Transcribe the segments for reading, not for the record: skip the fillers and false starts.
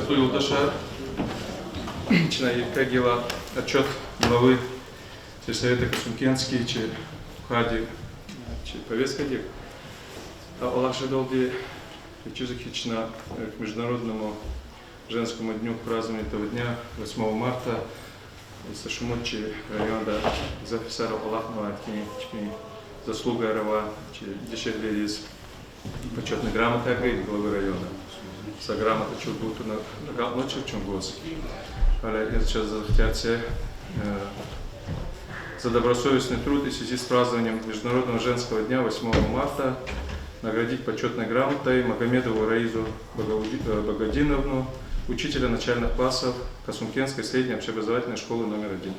Сату Юлдаша, Чинаикагила, отчет главы Сельсовета Касумкенский, Хади, повестка дек. Аллаша Долди, Чузахична к Международному женскому дню празднования этого дня, 8 марта, Сашумучи района зафисаров Аллахного заслуга Рава, дешевле из почетной грамоты главы района. За грамота чугуту на ночью чугус. Але я сейчас захотел за добросовестный труд и в связи с празднованием Международного женского дня 8 марта наградить почетной грамотой Магомедову Раизу Багадиновну, учителя начальных классов Касумкенской средней общеобразовательной школы номер 1.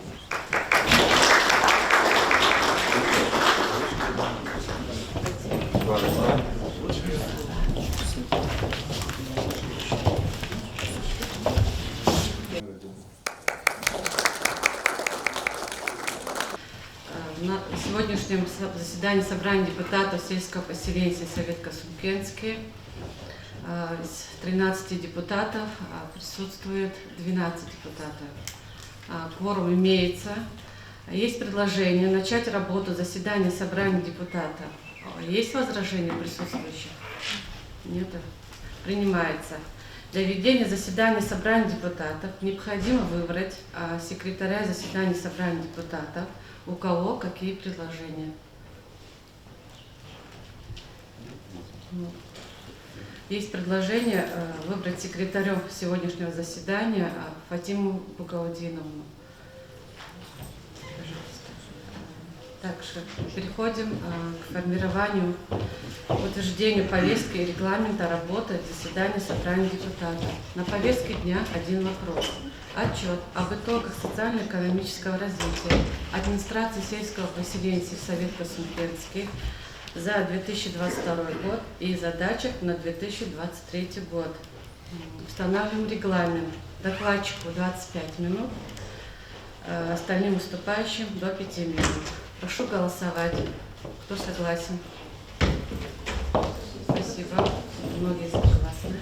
На сегодняшнем заседании собрания депутатов сельского поселения Совет Касумкенский из 13 депутатов присутствует 12 депутатов. Кворум имеется. Есть предложение начать работу заседания собрания депутатов. Есть возражения присутствующих? Нет. Принимается. Для ведения заседания собрания депутатов необходимо выбрать секретаря заседания собрания депутатов. У кого какие предложения? Есть предложение выбрать секретарем сегодняшнего заседания Фатиму Багаудиновну. Также переходим к формированию, утверждению повестки и регламента работы заседания собрания депутатов. На повестке дня один вопрос. Отчет об итогах социально-экономического развития администрации сельского поселения Совет Касумкенский за 2022 год и задачах на 2023 год. Устанавливаем регламент. Докладчику 25 минут, остальным выступающим до 5 минут. Прошу голосовать. Кто согласен? Спасибо. Многие согласны.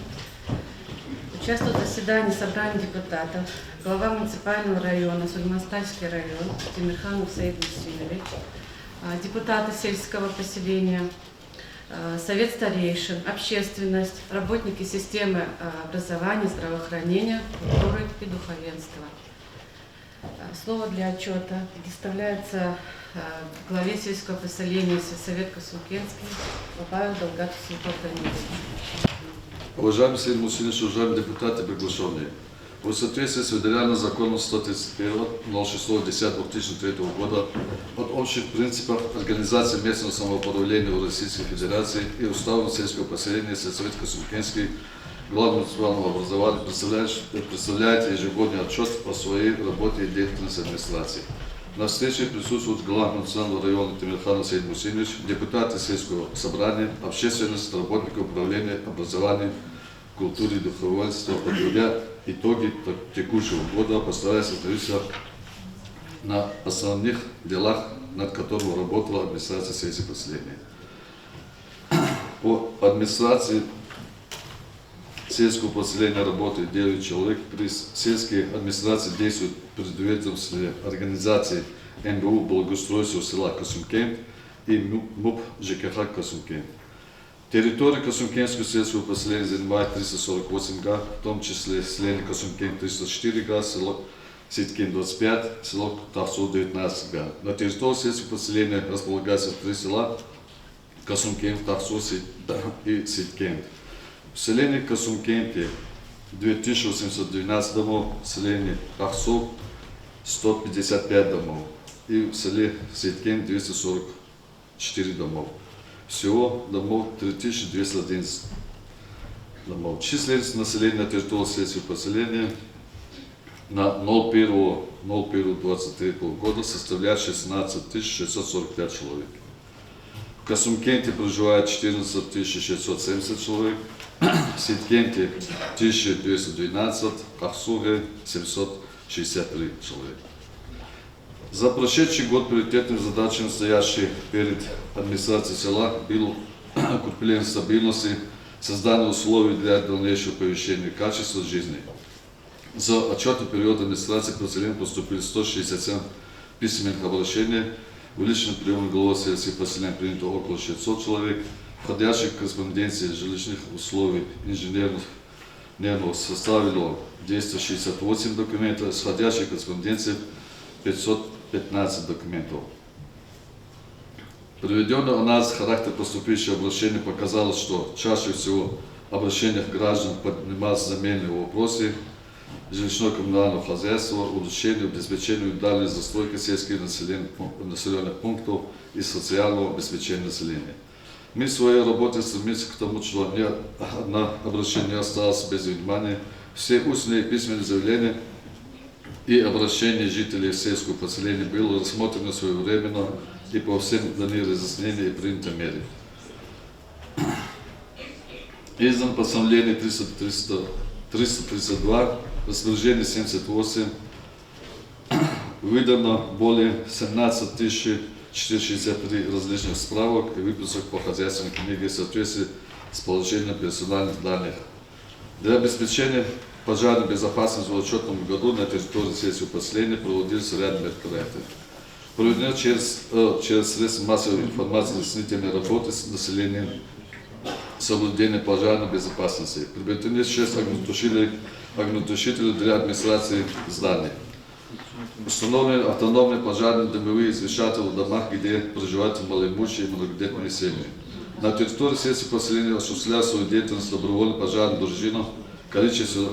Участвует в заседании собрания депутатов глава муниципального района, Сульманстальский район, Тимирханов Саид Мусинович, депутаты сельского поселения, совет старейшин, общественность, работники системы образования, здравоохранения, культуры и духовенства. Слово для отчета предоставляется главе сельского поселения Совет Касумкенский Бабаев Далгату Султановичу. Уважаемый Саид Мусинович, уважаемые депутаты, приглашенные. В соответствии с федеральным законом 131 06.10.2003 года от общих принципов организации местного самоуправления в Российской Федерации и уставом сельского поселения Совет Касумкенский глава муниципального образования представляет ежегодный отчет о своей работе и деятельности администрации. На встрече присутствуют глава муниципального района Тимирханов Саид Мусинович, депутаты сельского собрания, общественность, работники управления, образования, культуры и духовенства, подводя итоги текущего года, постараясь остановиться на основных делах, над которыми работала администрация сельского поселения. По администрации сельского поселения работает 9 человек. При сельской администрации действуют предведомственные организации МБУ благоустройства села Касумкент и МУП ЖКХ Касумкент. Территория Касумкенского сельского поселения занимает 348 га, в том числе селение Касумкент 304 га, село Ситкин 25, село Тахсу 19 га. На территории сельского поселения располагаются 3 села Касумкент, Тахсу и Ситкин. В селении Касумкенте 2812 домов, в селении Тахсу 155 домов и в селе Ситкен 244 домов. Всего домов 3211 домов. Численность населения на территории сельского поселения на 01.01.23 года составляет 16 645 человек. В Касумкенте проживает 14 670 человек, в Ситкенте 1212, в Тахсуге 763 человека. За прошедший год приоритетной задачей, стоящей перед администрацией села, было укрепление стабильности создание условий для дальнейшего повышения качества жизни. За отчетный период администрации поселения поступили 167 письменных обращений, в личном приеме главы сельских поселений принято около 600 человек, входящих корреспонденции жилищных условий инженерных составило 268 документов, исходящих корреспонденции 515 документов. Приведенный анализ характера поступивших обращений показал, что чаще всего в обращениях граждан поднимаются заменные вопросы жилищно-коммунального хозяйства, улучшения, обеспечения дальней застройки сельских населенных пунктов и социального обеспечения населения. Мы в своей работе стремимся к тому, что ни одно обращение не осталось без внимания. Все устные и письменные заявления и обращения жителей сельского поселения были рассмотрены своевременно и по всем даны разъяснения и приняты меры. Издан постановление 332, распоряжение 78, выдано более 17 463 различных справок и выписок по хозяйственной книге в соответствии с положением персональных данных. Для обеспечения пожарной безопасности в отчетном году на территории сельского поселения проводился ряд мероприятий. Проведено через средства массовой информации разъяснительной работы с населением, соблюдение пожарной безопасности. Приобретены 6 огнетушителей для администрации зданий. Установлены автономные пожарные дымовые извещатели в домах, где проживают малоимущие и многодетные семьи. На территории сельского поселения осуществляет свою деятельность добровольная пожарная дружина, количество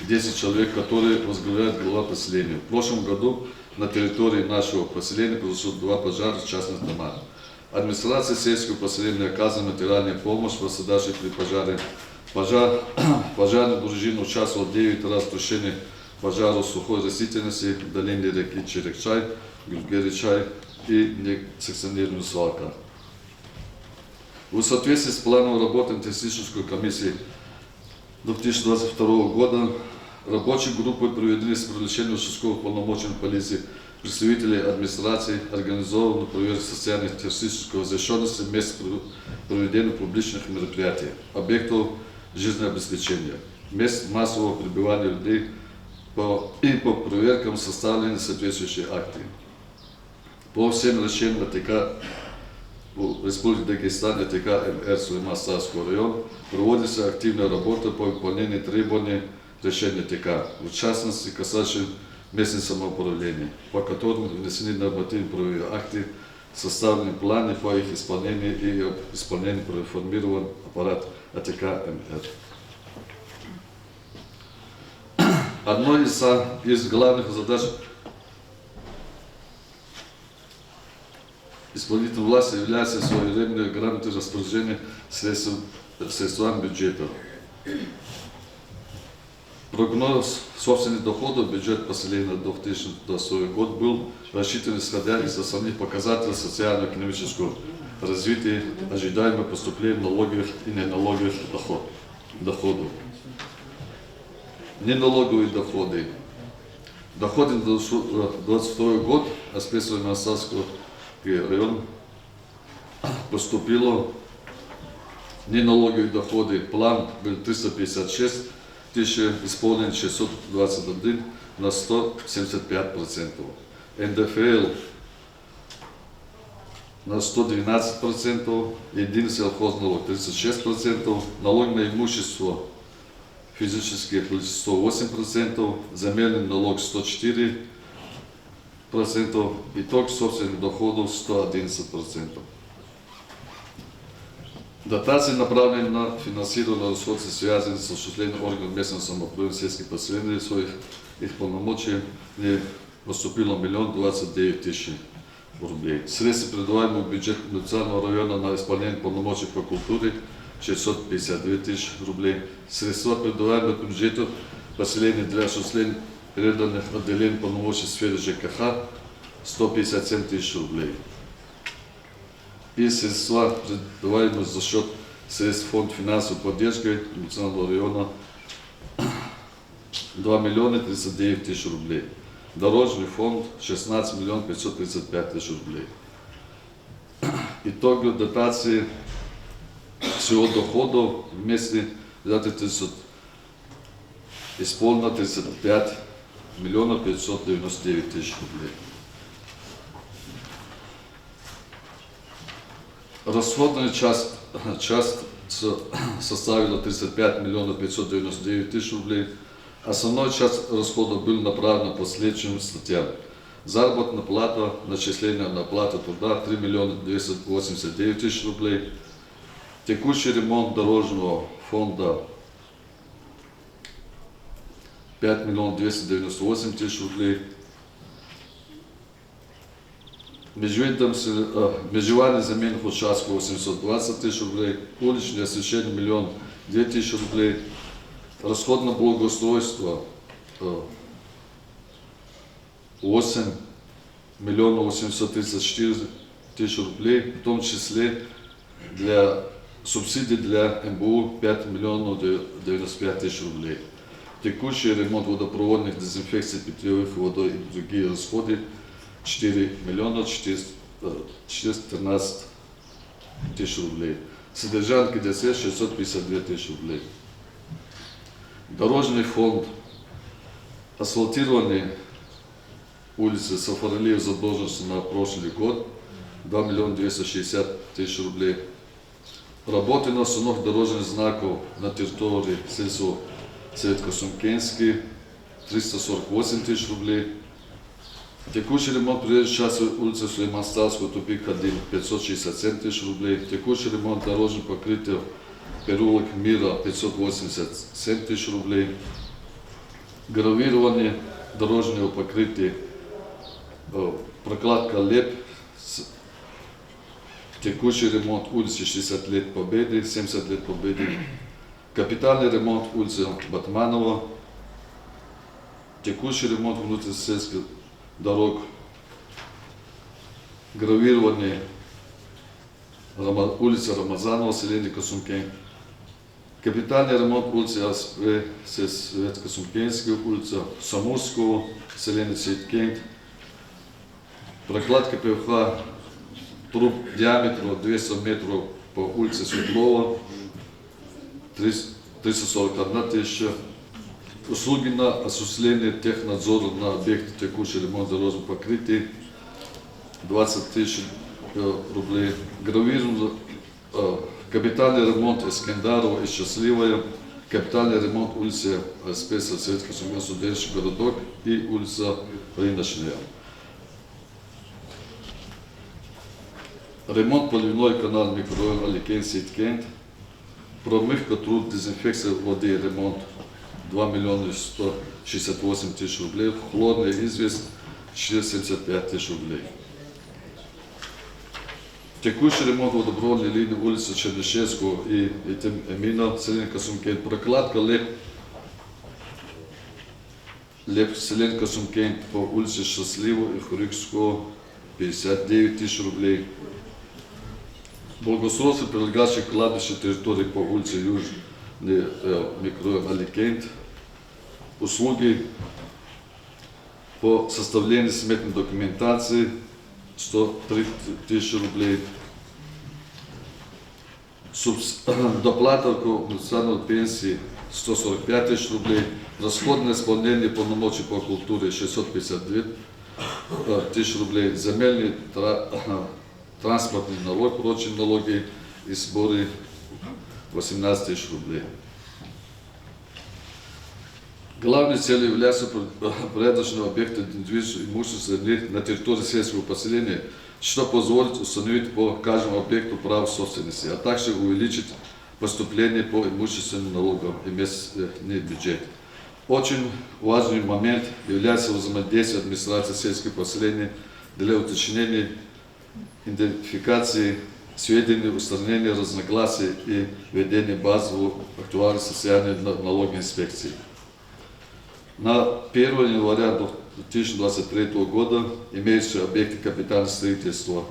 10 человек, которые возглавляют глава поселения. В прошлом году на территории нашего поселения произошло 2 пожара в частных домах. Администрация сельского поселения оказывает материальную помощь пострадавшим при пожаре. Пожарная дружина участвовала 9 раз в тушении пожаров сухой растительности в долине реки Черекчай, Гюльгеричай и несанкционированных свалках. В соответствии с планом работы антитеррористической комиссии 2022 года рабочей группой проведены с привлечением участковых полномочий полиции представителей администрации, организованную проверку социальной террористической защищенности вместе проведения публичных мероприятий, объектов жизнеобеспечения, мест массового пребывания людей и по проверкам составлены соответствующие акты. По всем решениям АТК Республики Дагестан, АТК МР Сулейман-Старский район проводится активная работа по выполнению требований решения АТК, в частности касающих местных самоуправлений, по которым внесены нормативно-правовые акты, составлены планы по их исполнению и об исполнении проинформирован аппарат АТК МР. Одной из главных задач исполнительной власти является своевременное грамотное распоряжение средствами бюджета. Прогноз собственных доходов бюджета поселения на 2022 год был рассчитан исходя из основных показателей социально-экономического развития, ожидаемого поступления налоговых и неналоговых доходов. Неналоговые доходы. Доходы на 2022 год Аспесово-Монастырский район поступило неналоговые доходы. План был 356 тысяч, исполнен 621 на 175%. НДФЛ на 112%, единый сельхозный налог 36%, налог на имущество физических лиц 108%, земельный налог 104%, итог собственных доходов 111%. Дотации направлены на финансирование расходов, связанных с осуществлением органов местного самоуправления сельских поселений, своих их полномочий не поступило 1 029 000 рублей. Средства, передаваемые в бюджет национального района на исполнение полномочий по культуре 652 000 рублей. Средства, передаваемые к бюджету поселения для осуществления переданных отделений полномочий в сфере ЖКХ 157 000 рублей. И средства, передаваемые за счет средств фонда финансовой поддержки национального района 2 039 000 рублей. Дорожный фонд 16 535 000 рублей. Итог дотации всего доходов вместе взяты исполнено 35 миллионов 599 тысяч рублей. Расходная часть составила 35 миллионов 599 тысяч рублей. Основная часть расходов была направлена по следующим статьям. Заработная плата, начисление на оплату труда 3 миллиона 289 тысяч рублей. Текущий ремонт дорожного фонда 5 миллионов 298 тысяч рублей. Межевание заменных участков 820 тысяч рублей. Уличное освещение 1 200 000 рублей. Расход на благоустройство 8 миллионов 834 тысячи рублей, в том числе для субсидий для МБУ 5 миллионов 95 тысяч рублей. Текущий ремонт водопроводных дезинфекций питьевых водой и другие расходы 4 миллиона 413 тысяч рублей. Содержание КДС 652 тысячи рублей. Дорожный фонд. Асфальтирование улицы Сафаралиев задолженности на прошлый год 2 миллиона 260 тысяч рублей. Работы на установке дорожных знаков на территории сельского Светко-Сумкенский 348 тысяч рублей. Текущий ремонт проезжей части улицы Сулейман-Ставского, тупик 1, 567 тысяч рублей. Текущий ремонт дорожного покрытия переулок Мира 587 тысяч рублей. Гравирование дорожного покрытия, прокладка ЛЕП, текущий ремонт улицы 60 лет Победы, 70 лет Победы. Капитальный ремонт улицы Батманова. Текущий ремонт внутрисельских дорог. Гравирование улицы Рамазанова, селение Косумкен. Капитальный ремонт улицы АСП, Светко-Сумкенская улица, Самурского, селение Сейткент. Прокладка ПВХ труб диаметром 200 метров по улице Светлова, 341 тысяча. Услуги на осуществление технадзора на объекты текущего ремонта дорожного покрытия 20 тысяч рублей. Гравирование, капитальный ремонт Эскендарова и Счастливая, капитальный ремонт улицы АСП Советский студенческий городок и улица Рыночная. Ремонт поливной канал микрорайон Аликен-Сейткент, промывка, труд, дезинфекция воды, ремонт 2 миллиона 168 тысяч рублей, хлорная известь 475 тысяч рублей. Текущий ремонт водопроводной линии улицы Чернышевского и Эмина, селение Косумкен, прокладка ЛЕП, селение Косумкен по улице Счастливого и Хурикского 59 тысяч рублей. Благоустройство прилегающих кладбища территории по улице Южный микрорайон Аликент. Услуги по составлению сметной документации 103 тысячи рублей. Доплата к национальной пенсии 145 тысяч рублей. Расходное исполнение полномочий по культуре 652 тысяч рублей. Земельный транспортный налог, прочие налоги и сборы 18 тысяч рублей. Главной целью является порядочного объекта недвижимого имущества на территории сельского поселения, что позволит установить по каждому объекту право собственности, а также увеличить поступление по имущественным налогам и местный бюджет. Очень важный момент является взаимодействие администрации сельского поселения для уточнения идентификации сведений, устранения разногласий и ведения базового актуального состояния налоговой инспекции. На 1 января 2023 года имеющие объекты капитального строительства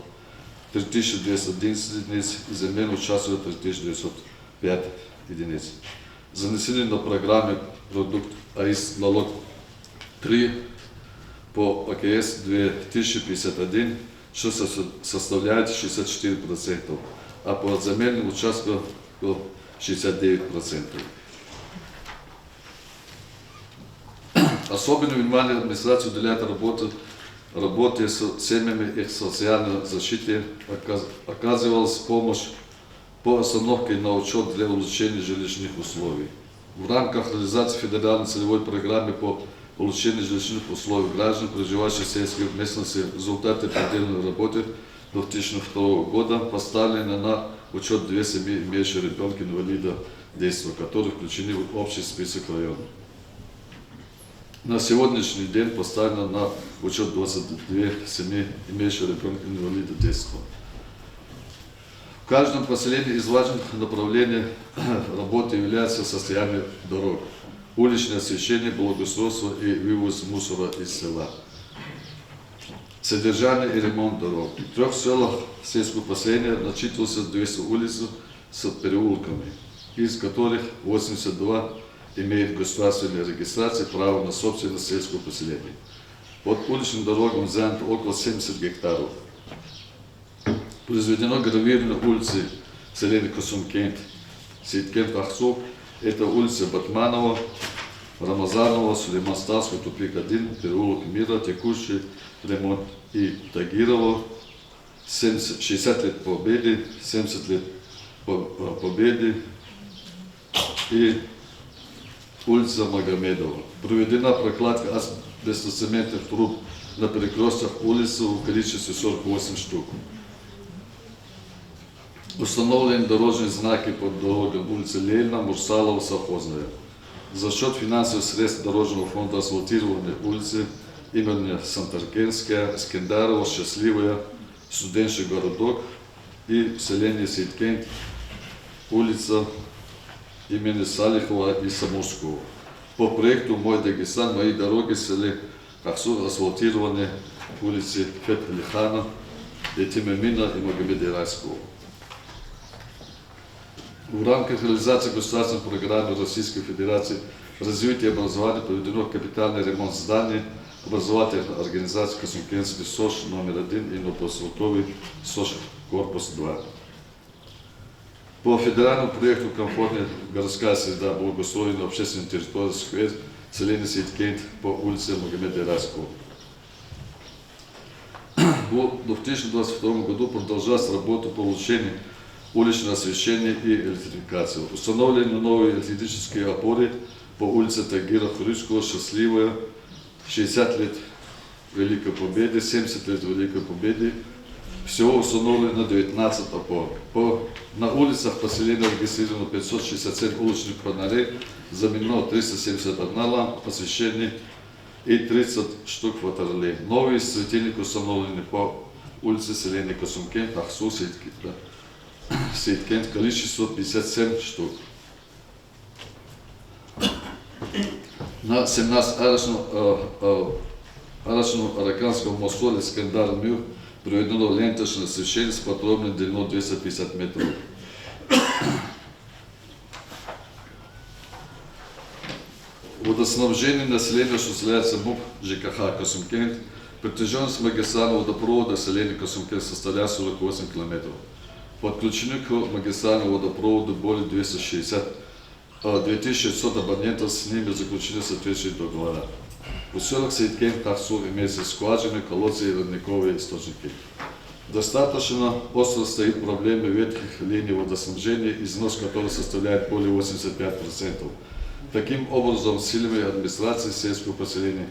3211 единиц и земельного участка 3905 единиц. Занесены на программе продукт АИС налог 3 по АКС 2051, что составляет 64%, а по земельным участкам до 69%. Особено внимание администрация уделяет работе с семьями и социальной защите, оказывалась помощь по остановке на учет для улучшения жилищных условий. В рамках реализации федеральной целевой программы по улучшению жилищных условий граждан, проживающих в сельской местности, результаты проделанной работы 2002 года поставлены на учет 2 семьи, имеющие ребенка инвалида детства, которые включены в общий список района. На сегодняшний день поставлено на учет 22 семьи, имеющие ребенка инвалида детства. В каждом поселении из важных направлений работы является состояние дорог, уличное освещение, благоустройство и вывоз мусора из села, содержание и ремонт дорог. В 3 селах сельского поселения насчитывался 200 улиц с переулками, из которых 82 имеют государственную регистрацию права на собственность сельского поселения. Под уличным дорогам занято около 70 гектаров. Произведено гравирование улицы селения Косумкент, Сейткент, Ахцов. Это улица Батманова, Рамазанова, Сулейман-Ставского, тупик 1, переулок Мира, текущий ремонт и Тагирова, 60 лет Победы, 70 лет Победы и улица Магомедова. Проведена прокладка асбестоцементных труб на перекрестках улицы в количестве 48 штук. Установлены дорожные знаки под дорогам улицы Лельна, Мурсалова, Совхозная. За счет финансовых средств Дорожного фонда асфальтированы улицы имени Сантаркенская, Искендарова, Счастливая, Студенчий городок и селение Сейткент, улица имени Салихова и Самурского. По проекту «Мой Дагестан. Мои дороги» в селе Ахсур асфальтированы улицы Фет-Алихана, Етимемина и Магомеда-Ирайского. В рамках реализации государственной программы Российской Федерации развития образования проведено капитальный ремонт зданий образовательной организации Косумкенский СОШ номер 1 и Новопосылковый СОШ корпус 2. По федеральному проекту «Комфортная городская среда, благоустроенная общественная территория сквер, селение Сейткент по улице Магомеда-Ирайского». В 2022 году продолжалась работа по улучшению уличного освещения и электрификации. Установлены новые электрические опоры по улице Тагира Хрючкова, Счастливая, 60 лет Великой Победы, 70 лет Великой Победы. Всего установлено 19 опор. На улицах поселения регистрировано 567 уличных фонарей, заменено 371 ламп освещения и 30 штук фоторелей. Новые светильники установлены по улице селения Косумкент, Ахсу, Сейткент, количество 57 штук. На 17 арочном Араканском мосту Искендар-Мюр проведено ленточное освещение с подробной длиной 250 метров. Водоснабжение населения осуществляется МУП ЖКХ Косумкент. Протяженность магистрального водопровода населения Косумкент составляет 48 километров. Подключены к магистральному водопроводу более 2600 абонентов, с ними заключены соответствующие договора. В селах Сейткент, Ахсур имеются скважины, колодцы и родниковые источники. Достаточно остро стоит проблема ветхих линий водоснабжения, износ которых составляет более 85%. Таким образом, силами администрации сельского поселения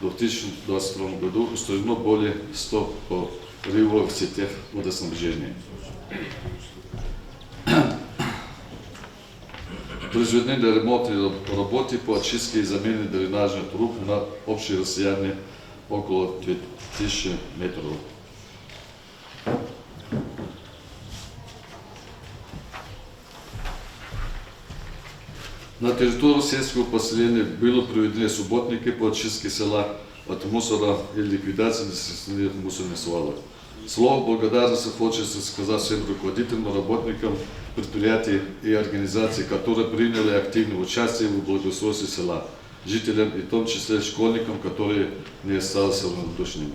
в 2022 году устроено более 100 порывов в сетях водоснабжения. Произведены ремонтные работы по очистке и замене дренажных труб на общее расстояние около 2000 метров. На территории сельского поселения были проведены субботники по очистке села от мусора и ликвидации несостоятельных мусорных свалок. Слово благодарности хочется сказать всем руководителям, работникам предприятий и организаций, которые приняли активное участие в благоустройстве села, жителям и в том числе школьникам, которые не остались равнодушными.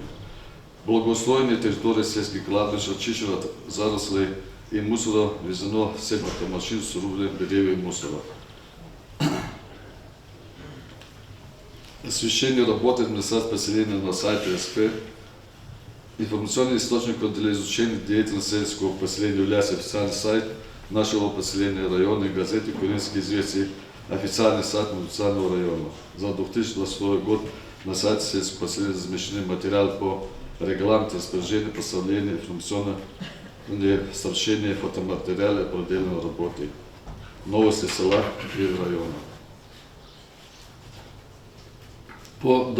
Благоустроение территории сельских кладбищ очищено от зарослей и мусора везено 7 автомашин с рублем деревья и мусора. Освещение работы администрации поселения на сайте СП. Информационный источник для изучения деятельности сельского поселения является официальный сайт нашего поселения района и газеты «Куринские известия», официальный сайт муниципального района. За 2022 год на сайте сельского поселения размещены материалы по регламенту распоряжения, поставления, информационного сообщения, фотоматериалы о проделанной работе, новости села и района. По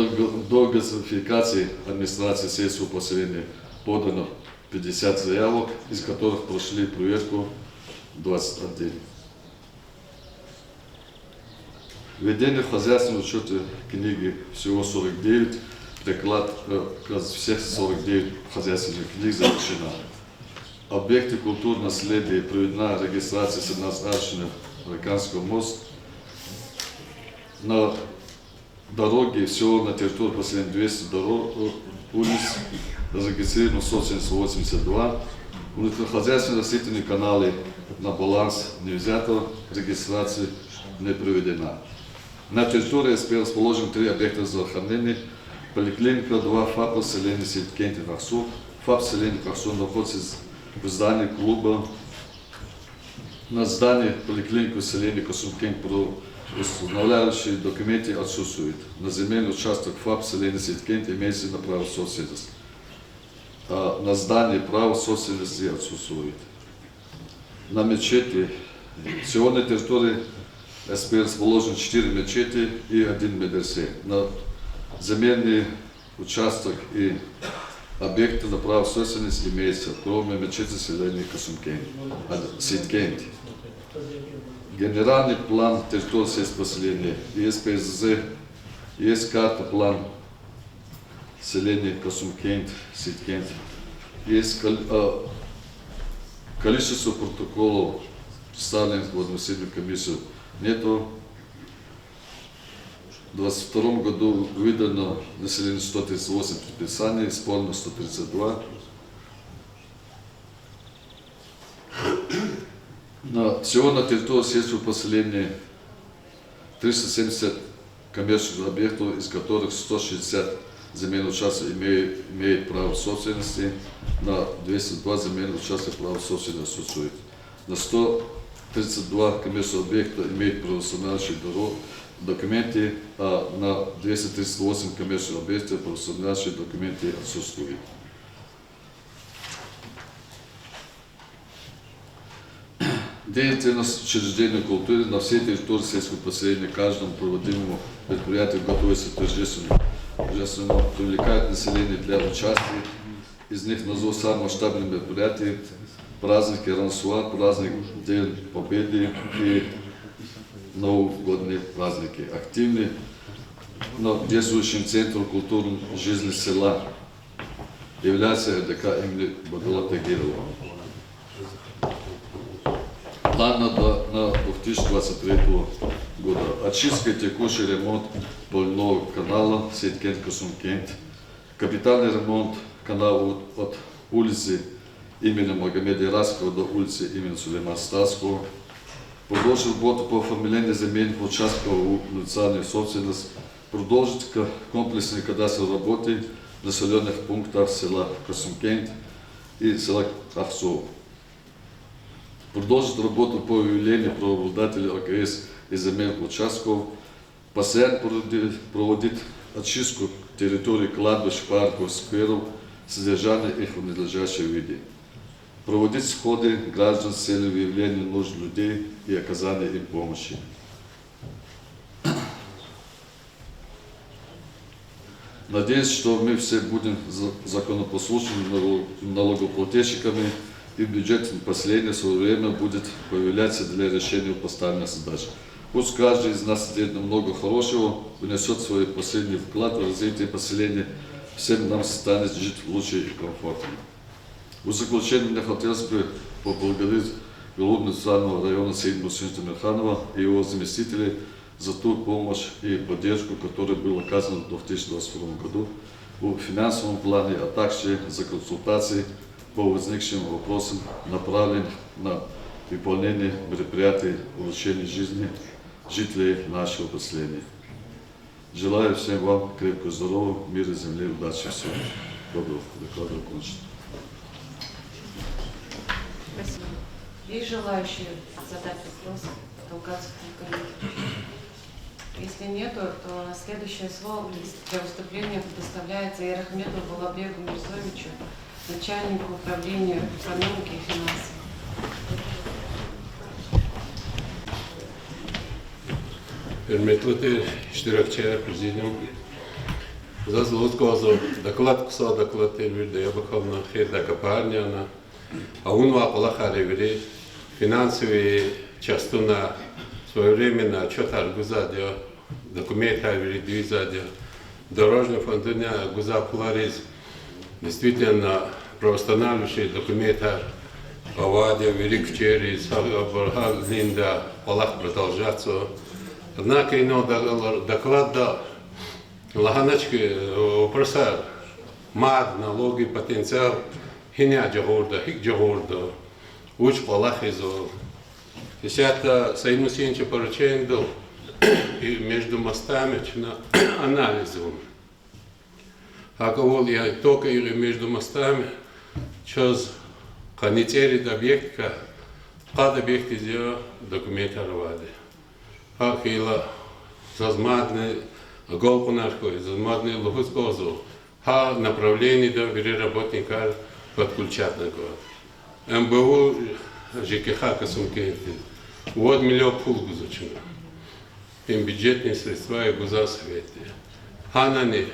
догазификации администрации сельского поселения подано 50 заявок, из которых прошли проверку 21. Введение в хозяйственном учете книги всего 49, приклад всех 49 хозяйственных книг завершена. Объекты культурного наследия проведена регистрация с однозначным Американского моста. На дороге всего на территории поселения 200 улиц, зарегистрировано 182. Внутрихозяйственные растительные каналы на баланс не взято, регистрация не проведена. На территории СП расположены 3 объекта здравоохранения. Поликлиника 2, ФАП поселения Ситкенти Хахсу. ФАП поселения Хахсу находится в здании клуба. На здании поликлиники поселения Косумкент устанавливающие документы отсутствуют. На земельный участок ФАП поселения Ситкенти имеется на право собственности. А на здании право собственности отсутствует. На мечети всего на территории СП расположено 4 мечети и 1 медресе. На земельный участок и объекты на право собственности имеется, кроме мечети селения Ситкенти. Генеральный план территории сельского поселения, есть ПСЗ, есть карта план селения Косумкент, Ситкент, есть количество протоколов, представленных в административную комиссию, нету. В 2022 году выдано населению 138 предписаний, исполнено 132. Всего на территории сельского поселения 370 коммерческих объектов, из которых 160 земельных участков имеют право собственности, на 202 земельных участка право собственности отсутствует. На 132 коммерческих объекта имеют правоустанавливающие документы, а на 238 коммерческих объектов правоустанавливающие документы отсутствуют. Деятельность учреждения культуры на всей территории сельского поселения каждому проводимому предприятию готовится к торжественному, привлекает население для участия. Из них назову самые масштабные мероприятия: праздники Рансуа, праздник День Победы и новогодние праздники. Активны на действующим центром культурной жизни села является РДК имени Бадала Тагирова. План на 2023 года. Очистка и текущий ремонт больного канала Ситкент-Косумкент. Капитальный ремонт канала от улицы имени Магомеда Ирасского до улицы имени Сулеймана Старского. Продолжить работу по оформлению земельных участков в муниципальную собственность. Продолжить комплексные кадастровые работы в населенных пунктах села Косумкент и села Ахсу. Продолжить работу по выявлению правообладателей ОКС и земельных участков, постоянно проводить очистку территории кладбищ, парков, скверов, содержание их в надлежащем виде. Проводить сходы граждан с целью выявления нужд людей и оказания им помощи. Надеюсь, что мы все будем законопослушными налогоплательщиками, и в бюджете последнее свое время будет появляться для решения поставленных задач. Пусть каждый из нас сделает много хорошего, внесет свой последний вклад в развитие поселения, всем нам станет жить лучше и комфортнее. В заключение мне хотелось бы поблагодарить главу муниципального района Сейд Мусин Тимирханова и его заместителей за ту помощь и поддержку, которая была оказана в 2021 году в финансовом плане, а также за консультации по возникшим вопросам, направленных на выполнение мероприятий улучшения жизни жителей нашего поселения. Желаю всем вам крепкого здоровья, мира, земли, удачи, всего доброго. Доклад окончен. Спасибо. Есть желающие задать вопрос Долгацкому комитету? Если нету, то следующее слово для выступления предоставляется Ерахметову Балабегу Мирзовичу, начальнику управления экономики и финансов. Hürmetli iştirakçılar, prezidium. Zazlutkozo доклад кусо доклад тервирде я баховна хеда капарняна. А он вакула харевери финансовые частуна своевременно отчет аргузадио, документы аргузадио, дорожный фондуня гузапуларис действительно правоустанавливающий документы авадия велик через Линда Аллах продолжаться. Однако ино доклада лаганачки вопроса мад налоги потенциал хиня джагорда хик джагорда уч палахизо. Десятое союзничье поручение и между мостами на анализу. А кого я только или между мостами через каницерит объекта кад объект из документа равады. Хила зазмадный голкунашкой, зазмадный лохускозу, ха направление до переработника подключатного. МБУ ЖКХ Касумкенти, вот миллион пул гузучина. Им бюджетные средства и гуза советы. Ханани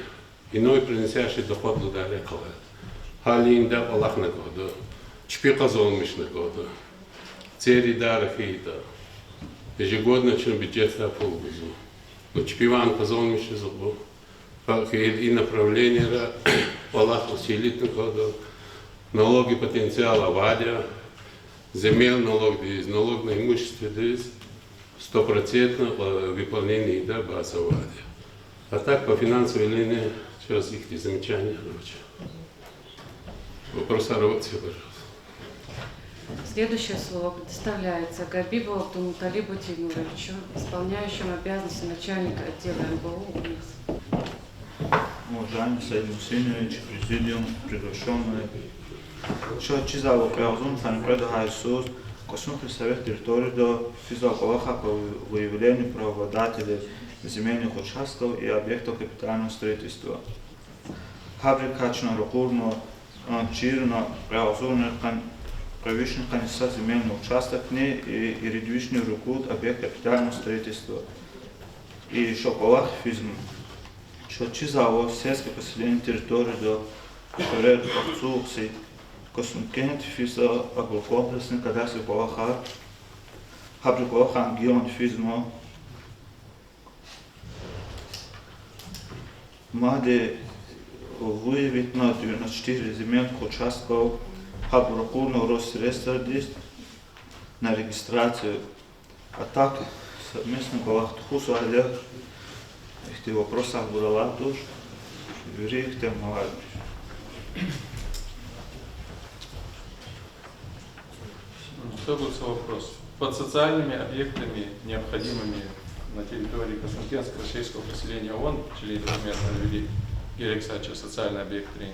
иной приносящий доход далеко. Халинда Аллах на году, чпиказон миш на году, цери дарахита. Ежегодно чем бюджет на полгузу. Но чпиван казон миш забыл. И направление Аллах усилит на году. Налоги потенциала авадия, земель налог, налог на имущество, 100% выполнение да, базы авадия. А так по финансовой линии сейчас их замечания. Вопрос работы, пожалуйста. Следующее слово предоставляется Габибову Абдулмуталибу Тимуровичу, исполняющему обязанности начальника отдела МБУ УНИКС. Уважаемый Саид Мусинович, президиум, приглашенные. Что чизало преобразум, фан предлагаю СУС, Косунский совет территории до физиоколоха по выявлению правообладателей земельных участков и объектов капитального строительства. Хабрикачно рукурно чирно преобразумных правишных конца земельный участок и юридичный рукут объект капитального строительства. И шоколах физм. Что чизало сельское поселение территории до Перед Овцукси, Косункент, Физа, Агрокомплексный, Кадастр Колаха, Хабриколахан, Гион, Физмо, Маде выявить на 94 земельных участков Хаброкурного Росреестра на регистрацию. А так, совместно Колах Тухусу Олег, эти вопросы Абурала душ, Юрий их тем молодежь. Что будет за вопрос? Под социальными объектами, необходимыми на территории Косункенского сельского поселения ООН, чили документ навели, Ирексача, социальный объект 3.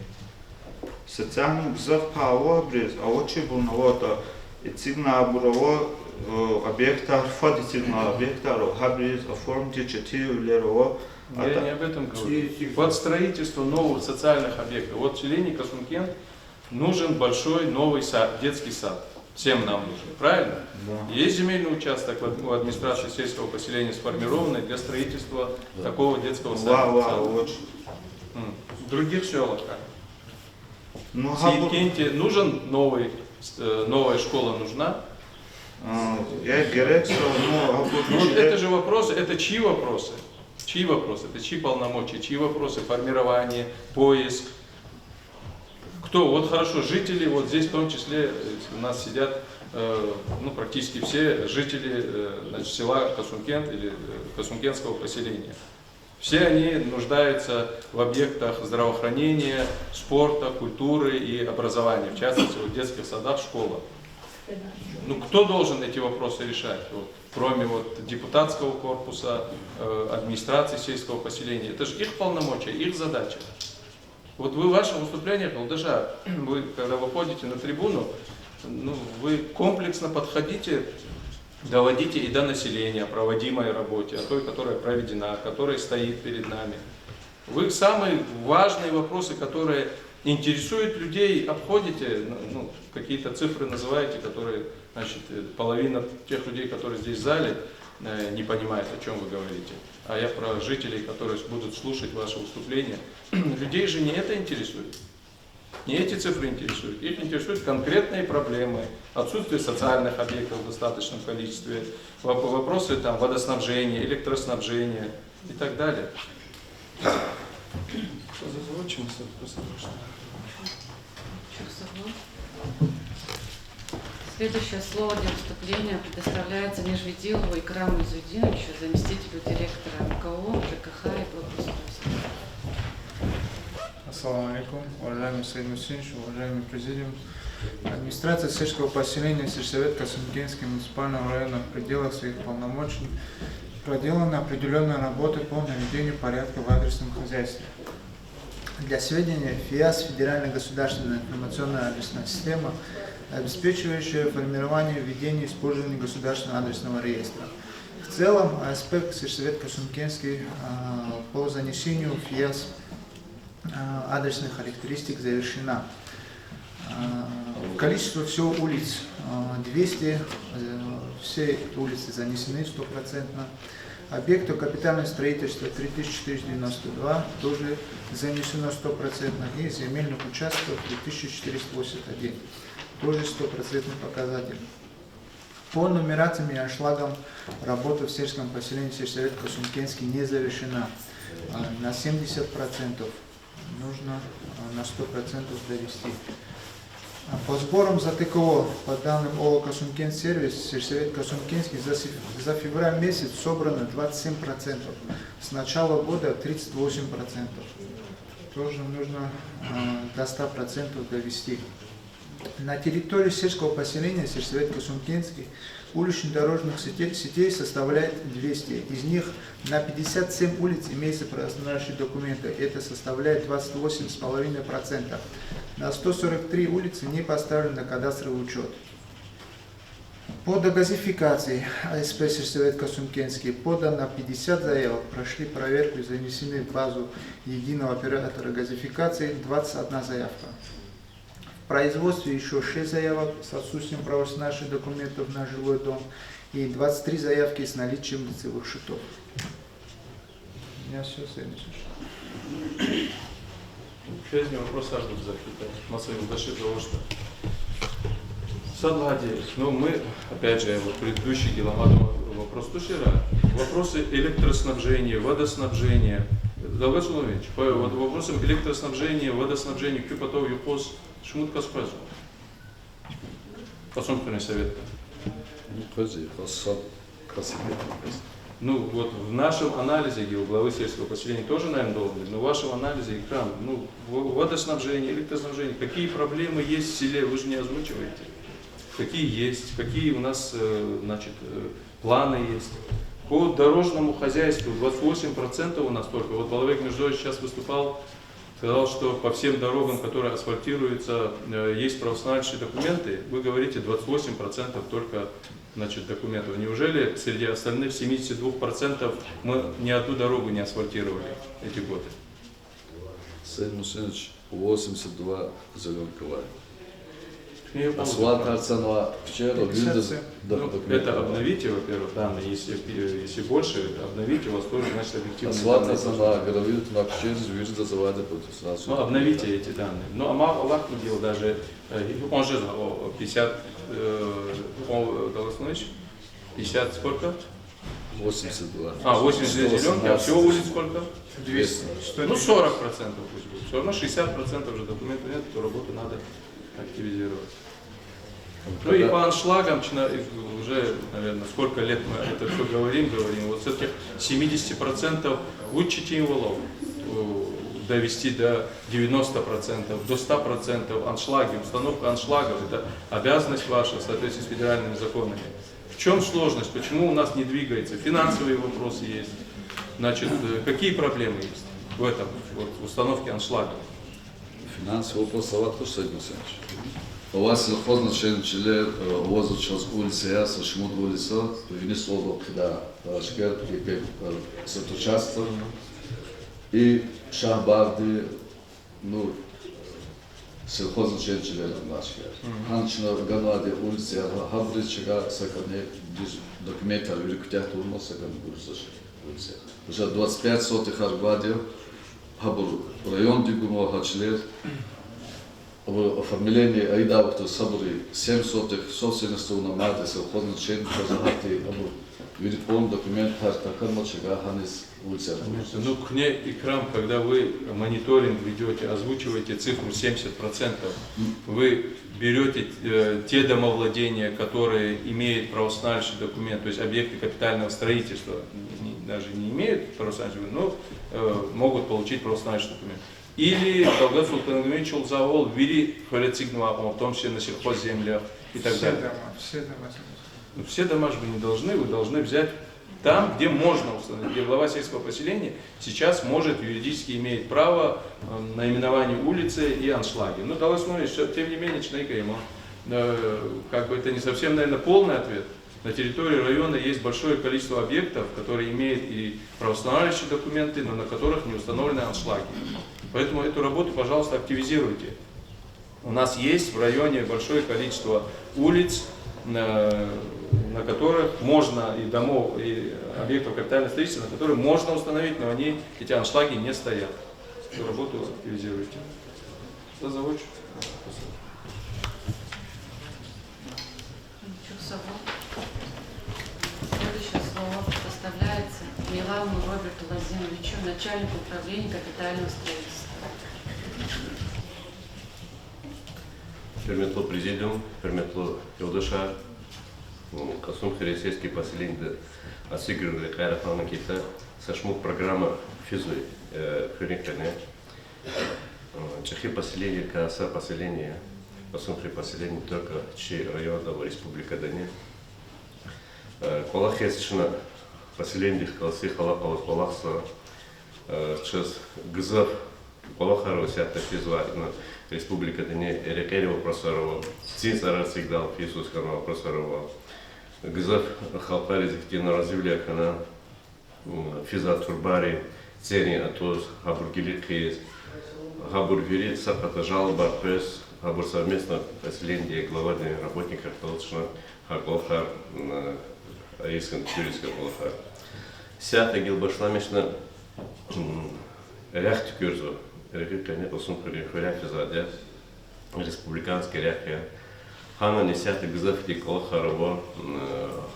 Социальный гзав пао обрез, а очи бурновото, и цигна бурово объекта, фади цигна объекта, хабрез, оформите четыре лерово. Я не об этом говорю. Под строительство новых социальных объектов. Вот в селении Косункен нужен большой новый сад, детский сад. Всем нам нужен, правильно? Да. Есть земельный участок у администрации сельского поселения сформированный для строительства такого детского сада. В других селах как? Ну, В Сиеткенте нужен новая школа нужна? Это же вопросы, это чьи вопросы? Чьи вопросы? Это чьи полномочия, чьи вопросы? Формирование, поиск. Кто? Вот хорошо, жители, вот здесь в том числе у нас сидят, ну, практически все жители, значит, села Косункен или Косункенского поселения. Все они нуждаются в объектах здравоохранения, спорта, культуры и образования, в частности, в детских садах, школах. Ну, кто должен эти вопросы решать? Вот, кроме вот, депутатского корпуса, администрации сельского поселения. Это же их полномочия, их задача. Вот вы в вашем выступлении, Алдажа, вы, когда выходите на трибуну, ну, вы комплексно подходите, доводите и до населения о проводимой работе, о той, которая проведена, которая стоит перед нами. Вы самые важные вопросы, которые интересуют людей, обходите, ну, какие-то цифры называете, которые, значит, половина тех людей, которые здесь в зале, не понимает, о чем вы говорите. А я про жителей, которые будут слушать ваше выступление. Людей же не это интересует. Не эти цифры интересуют. Их интересуют конкретные проблемы, отсутствие социальных объектов в достаточном количестве, вопросы там, водоснабжения, электроснабжения и так далее. Следующее слово для выступления предоставляется Межведилову Икраму Изудиновичу, заместителю директора МКО, ЖКХ и благоустройства. Ассаламу алейкум, уважаемый Саид Мусинович, уважаемый президиум. Администрация сельского поселения сельсовет Касымкенский муниципального района в пределах своих полномочий проделана определенная работа по наведению порядка в адресном хозяйстве. Для сведения, ФИАС – Федеральная государственная информационная адресная система, обеспечивающая формирование, введение и использование государственного адресного реестра. В целом, аспект сельсовет Касымкенский по занесению в ФИАС адресных характеристик завершена. Количество всего улиц 200, все улицы занесены 100%. Объектов капитального строительства 3492 тоже занесено 100%. И земельных участков 3481, тоже 100% показатель. По нумерациям и аншлагам работа в сельском поселении сельсовет Касымкенский не завершена. На 70%. Нужно на 100% довести. По сборам за ТКО, по данным ООО «Касымкенсервис», сельсовет Касымкенский за февраль месяц собрано 27%, с начала года 38%. Тоже нужно до 100% довести. На территории сельского поселения сельсовет Касымкенский улично-дорожных сетей составляет 200. Из них на 57 улиц имеются правоустанавливающие документы. Это составляет 28,5%. На 143 улицы не поставлен на кадастровый учет. По догазификации АСП сельсовет Касымкенский подано 50 заявок, прошли проверку и занесены в базу единого оператора газификации 21 заявка. В производстве еще 6 заявок с отсутствием правоустанавливающих документов на жилой дом и 23 заявки с наличием лицевых счетов. У меня все, следующее. Через вопрос аждық закита. Масаил Башир того, что Садлади, ну мы, опять же, вот предыдущий Гиламадов вопрос Тушира, вопросы электроснабжения, водоснабжения. Давай Соловейч, по вопросам электроснабжения, водоснабжения, Кюпатов, Юхоз, Шмутка спрашивал. Посмотренный совет. Ну вот в нашем анализе главы сельского поселения тоже, наверное, должен быть, но в вашем анализе экран, ну, водоснабжение, электроснабжение, какие проблемы есть в селе, вы же не озвучиваете. Какие есть, какие у нас, значит, планы есть. По дорожному хозяйству 28% у нас только. Вот Балавек Междович сейчас выступал, сказал, что по всем дорогам, которые асфальтируются, есть правоустанавливающие документы. Вы говорите 28% только, значит, документов. Неужели среди остальных 72% мы ни одну дорогу не асфальтировали эти годы? Саид Мусинович, 82 Зеленкова. Асфальтная цена вчера, ну, это обновите, во-первых, данные, если больше, обновите, у вас тоже, значит, объективные асфальтная данные. цена, гравит на вчера, вижу, заводы сразу. Ну, обновите эти данные. Ну, Аллах не делал даже, он же 50, Долоснович, 50 сколько? 82. 82 зеленки, а всего улиц сколько? 200. Ну, 40% пусть будет. Все равно 60% уже документов нет, эту работу надо активизировать. Ну и по аншлагам, уже, наверное, сколько лет мы это все говорим, вот с этих 70% вычтите улов, довести до 90%, до 100% аншлаги, установка аншлагов, это обязанность ваша в соответствии с федеральными законами. В чем сложность? Почему у нас не двигается? Финансовые вопросы есть. Значит, какие проблемы есть в этом, вот, в установке аншлагов? Финансовый вопрос, тоже согласен. У вас означен челе возу через улицы Яса, Шмуд улица, вниз облак, да, Шкер, и Сатучаста, и Шахбарди, ну, сельхозначен челе нашки. Анчина Ганаде улицы, Хабричага, Сакане, документы, Великутях Турмо, Сакане улицы. Уже 25 сотых Аргваде, Хабур район Дигумо, Хачлер, в оформлении Айдавахта Сабури 7 сотых собственности у Намады, сельхозначен, Казахати, видит он документ, Хартакан, Мачага, Ханис, улица. Ну, к ней экран, когда вы мониторинг ведете, озвучиваете цифру 70%, вы берете те домовладения, которые имеют правоустанавливающий документ, то есть объекты капитального строительства, даже не имеют правоустанавливающий документ, но могут получить правоустанавливающий документ. Или Талгат Султангамович Чулзавол ввели фалецигнуа, в том числе на сельхозземлях и так далее. Все дома. Но все дома же вы должны взять там, где можно установить, где глава сельского поселения сейчас может, юридически имеет право наименования улицы и аншлаги. Ну, далось смотреть, что тем не менее, как бы это не совсем, наверное, полный ответ. На территории района есть большое количество объектов, которые имеют и правоустанавливающие документы, но на которых не установлены аншлаги. Поэтому эту работу, пожалуйста, активизируйте. У нас есть в районе большое количество улиц, на которых можно, и домов, и объектов капитального строительства, на которые можно установить, но эти аншлаги не стоят. Эту работу активизируйте. Заводчик. Следующее слово предоставляется Милану Роберту Владимировичу, начальнику управления капитального строительства. Hürmetli Президиум, hürmetli yoldaşlar, Kasım Хресейский поселение Асигры Кайрафана Кита, сошмук программа Физуй, Хюрикане, Чехи поселение, Каса поселение, Kasım Хри поселение только Чи района Республика Дани. Колахесчина поселение Калсы Халапалас Балахса, через Гзав Колахарова Сята Физуа, Республика Дани, Эрекерева Просарова, Цицара Сигдал, Иисус Канал Просарова, Гзав Халпари Зихтина Развивля Кана, Физа Турбари, Цени Атоз, Хабургили Хейс, Хабургили Сапата Жалба Пес, Хабур совместно поселение главарный работников Толчна, Хаклохар, Аискан Тюрийская Колохар. Сята Гилбашламишна Ряхт Кюрзу. Рекрутирование посумпри хвиляфизаде, республиканский ряхе, хана несяты гзафти колхарово,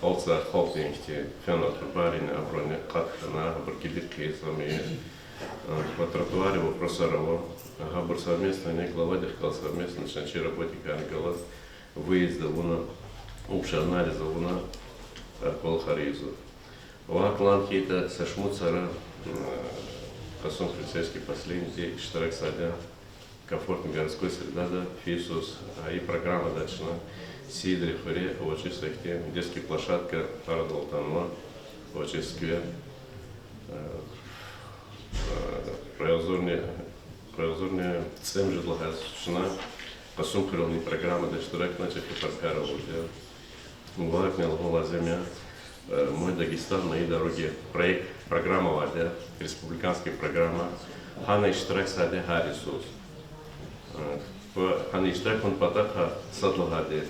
холца холтинхти, фена трубарин, оброне катхана, баркибитки сами, по тротуаре вопросарово, габар совместно, не глава деркал совместно, начи работника ангалас, выезда луна, общий анализ луна, колхаризу. Ваклан хита сашмуцара, Kasım Хресейский последний, Штарек Садя, комфортной городской среда, Фисус, и программа дальше на Сидре, Хуре, очень своих тем, детская площадка, Парадол Танма, очень сквер, проязорные цем же благословена, Kasım Хресейский программа, да Штарек начал и Паркаров, Мулак Мелгола земля. Мой Дагестан, мои дороги, проект, программа ВАДЯ, республиканская программа, Хана Иштарак Саде Харисус. Хана Иштарак он патаха Садлагаде,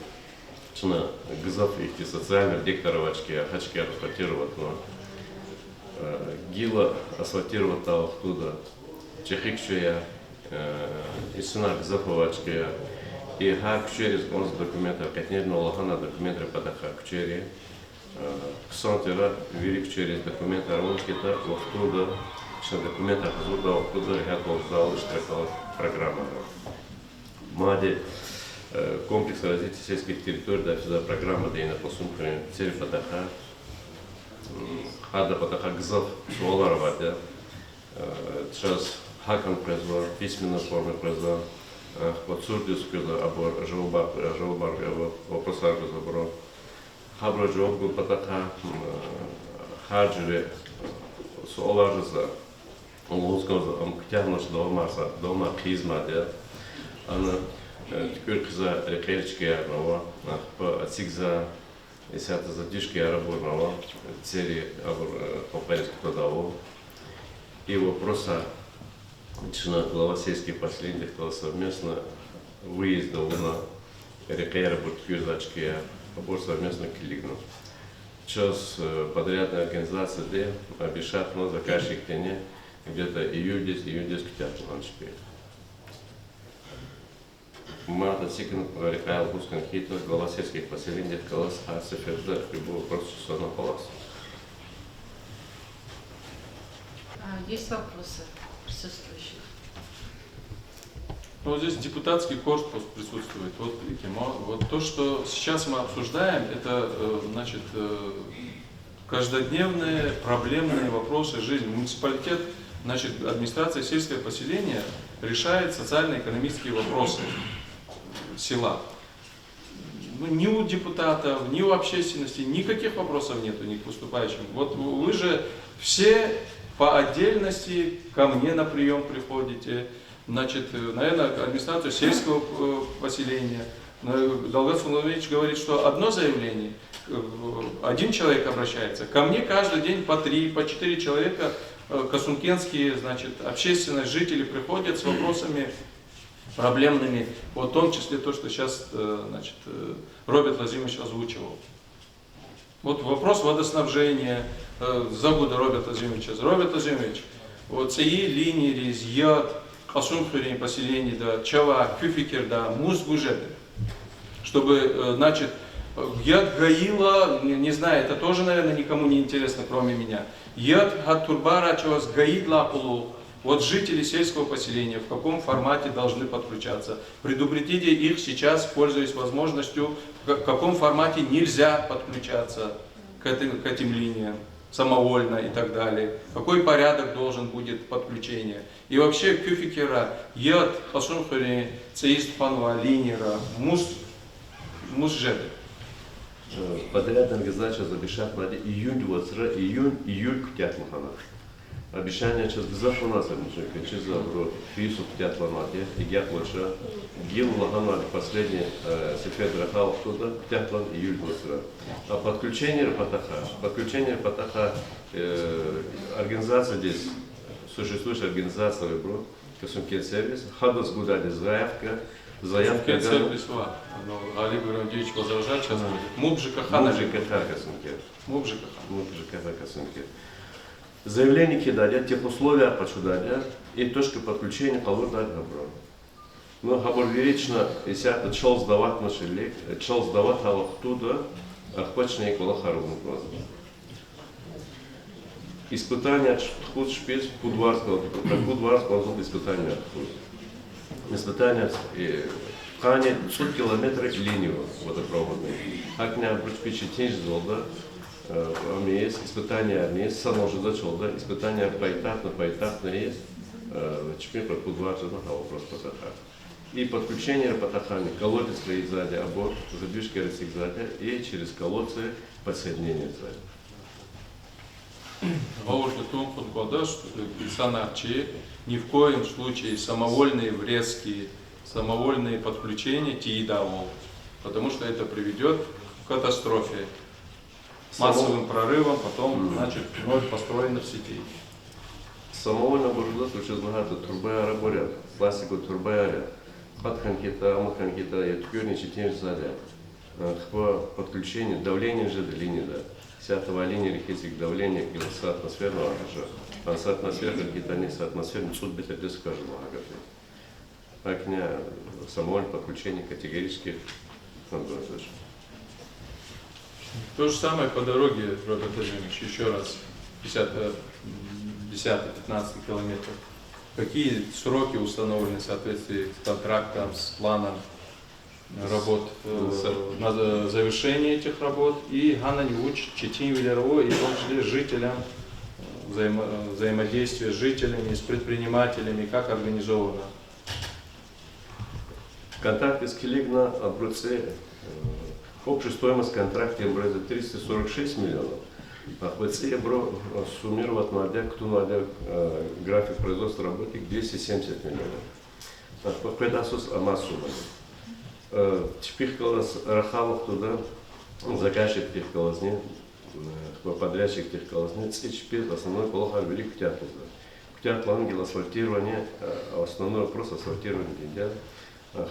Чна Гзав их социальных дикторовачки, Хачки асфальтировать, но Гила асфальтировать оттуда, Чехикчуя, Исуна Гзафовачки, и Хакчуя из гонз документа, Катнерна Лохана документы патаха Кчери. Ксантера велик через документы Арлонскита, оттуда, что документы оттуда, оттуда я ползал, штрафал программа. Мади комплекс развития сельских территорий, да, сюда программа дейна посумка цель патаха, хада патаха гзав суалар вадя, сейчас хакан произвел, письменной формы произвел, вот сурдис кюда, абор живобар вопросар забро, хабро джоб был патаха, хаджире суалар за лоскоза, ктягнуш дома хизма, да, она теперь за рекерчки арнова, по отсигза Исята задишки арабурного, цели по-порядку туда. И вопроса, что глава сельских последних, кто совместно выездил на рекера Бурткюрзачки, побор совместно Килигну. Сейчас подрядная организация, где обещат на заказчик тене где-то июль 10 к ланчпе. Марта Сикин река Албускан Хитла, глава сельских поселений, Калас Асеферда, любой вопрос, что на палас. Есть вопросы присутствующих? Ну, вот здесь депутатский корпус присутствует. Вот то, что сейчас мы обсуждаем, это значит, каждодневные проблемные вопросы жизни. Муниципалитет, значит, администрация сельское поселение решает социально-экономические вопросы села. Ну, ни у депутатов, ни у общественности никаких вопросов нету ни к поступающим. Вот вы же все по отдельности ко мне на прием приходите, значит, наверное, администрацию сельского поселения. Далгат Фулович говорит, что одно заявление, один человек обращается. Ко мне каждый день по 3, по 4 человека касункенские, значит, общественные жители приходят с вопросами проблемными, вот в том числе то, что сейчас, значит, Роберт Владимирович озвучивал. Вот вопрос водоснабжения, забуда Роберт Владимирович. Роберт Владимирович, вот ці лінії різ, яд, асумфурень поселений, да, чава, кюфикер, да, муз гужеты. Чтобы, значит, яд гаила, не знаю, это тоже, наверное, никому не интересно, кроме меня. Яд гатурбара чавас гаид лапулу. Вот жители сельского поселения в каком формате должны подключаться. Предупредите их сейчас, пользуясь возможностью, в каком формате нельзя подключаться к этим линиям самовольно и так далее. Какой порядок должен будет подключения. И вообще кюфикера, яд, асумфури, цеистфанва, линера, мусжеды. Подрядная организация забешат на июль ктят махана. Обещание сейчас без у нас через фису ктят ламаде и гят лучше гил лагана последний сефер драхал туда ктят лан июль васра. А подключение патаха организация здесь существующая организация выбор Касумкен сервис хадас гудади заявка сервис Али Гурандевич возражает сейчас. МУП ЖКХ на ЖКХ Касумкен. МУП ЖКХ Касумкен. Заявление кидали, тех условия почудали и точка подключения холодного добра. Но габор вечно, если это чел сдавать наши лек, чел сдавать оттуда, охваченные колохаровым глазом. Испытание худ шпиц Кудварского, испытание худ. Испытание в Хане 100 километров линию водопроводной. Как не обручпичить тень золда. Есть испытания, есть само же зачел, да, испытания поэтапно есть, теперь про Кудваржа на вопрос патаха. И подключение патахами, колодец стоит сзади, аборт, задвижки рысик сзади, и через колодцы подсоединение сзади. Важно том, что санарчи ни в коем случае самовольные врезки, самовольные подключения тиидавол, потому что это приведет к катастрофе. Массовым прорывом, потом, значит, вновь построенных сетей. Самовольно буржуа случай знагато турбая раборят, пластику турбая, подханкита, амаханкита, и тюрничи тем сзади. По подключению давление же до линии, да. Сятого линии рехисик давление и соатмосферного же. А соатмосферный какие-то не соатмосферный суд бит это скажем, агаты. Так не самовольное подключение категорических надо. То же самое по дороге, Роберт Владимирович, еще раз, 10-15 километров. Какие сроки установлены в соответствии с контрактом, с планом? работ, на завершение этих работ, и Ганна Ньюч, Четин Вилерово, и в том числе жителям, взаимодействие с жителями, с предпринимателями, как организовано. Контракт из Килигна обруце. Общая стоимость контракта образа 346 миллионов. А ХВЦ бро суммировать надо, кто надо график производства работник 270 миллионов. Когда сус амасума. Теперь класс рахалов туда, заказчик тех колозни, подрядчик тех колозни, теперь основной полоха велик ктятлы. Ктятлы ангел асфальтирование, основной вопрос асфальтирование делят. А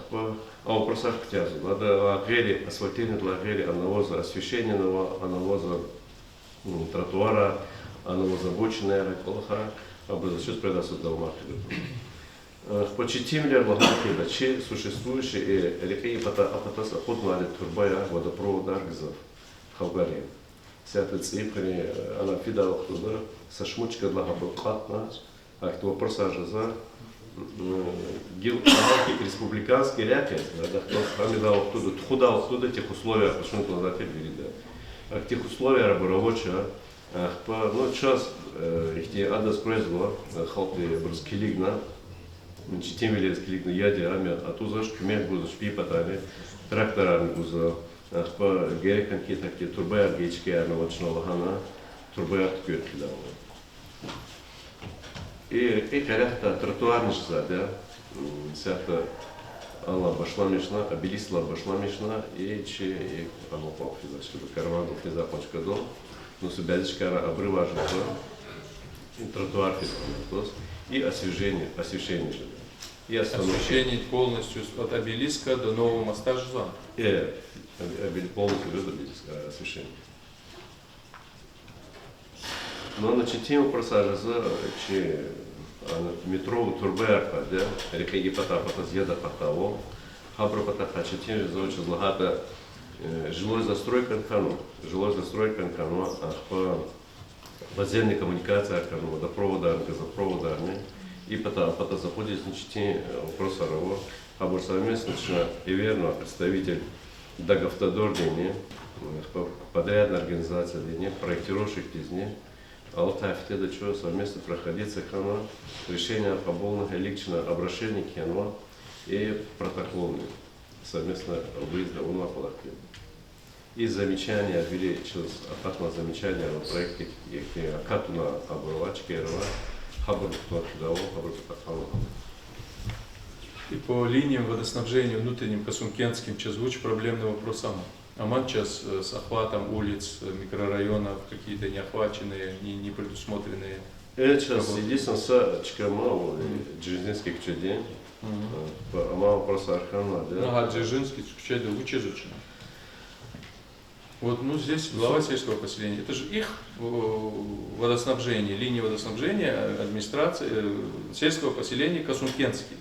вопрос ктязу. Надо гели асфальтирование для гели навоза освещенного, навоза тротуара, навоза обочины, полоха, за счет предаса долмаки. Почти миллиард лагерей, че существующие реки апатас охотно турбая водопровода аргзов Халгарии. Вся эта цифра, она фидала туда, со шмучка для габукатна, а кто вопрос ажаза, республиканский реки, да, кто амидал оттуда, худал оттуда тех условия, почему туда теперь а в тех условиях рабочего, ну час их те адрес произвела, халты брускилигна. Тем велик кликну яде ами, а ту заш кумек буду шпипатами, тракторами буду, по гереканки такие турбая гечки ами вочного гана, турбая открытки давно. И коряхта тротуарный же да, сята Алла башла мешна, обелисла башла мешна, и че и оно попфиза, чтобы карман физа почка дом, но субядичка обрыва же и тротуар физа, и освещение же. И освещение полностью от обелиска до нового моста Жизан. Полностью до обелиска освещение. Но на тему просаживается, че метро турберка, да, река Епата, з'єда Патаво, хабро Патаха, четим зовсім злагата жилой застройка Анкану, а по подземной коммуникации Анкану, водопровода, газопровода, и потом заходит, значит, вопрос о хабро совместно, и верно, представитель Дагавтодор Дени, подрядная организация Дени, проектировщик Дени, Алтай втеда чего совместно проходиться хана, решение поболного личного обращения кенва и протокольные совместно выезда у Напалаки. И замечания ввели через апатное замечание в проекте Катуна оборвачки РВА, хабр туда, хабр туда. И по линиям водоснабжения внутренним Касункенским Чазвуч проблемный вопрос сам. Аман час с охватом улиц, микрорайонов, какие-то неохваченные, не предусмотренные. Это сейчас единственное с Чкамау, Джизинский Кчедень, Амау просто Архана, да? Ага, Джизинский Кчедень вычезучено. Вот, ну, здесь глава сельского поселения. Это же их водоснабжение, линия водоснабжения администрации сельского поселения Касункенский.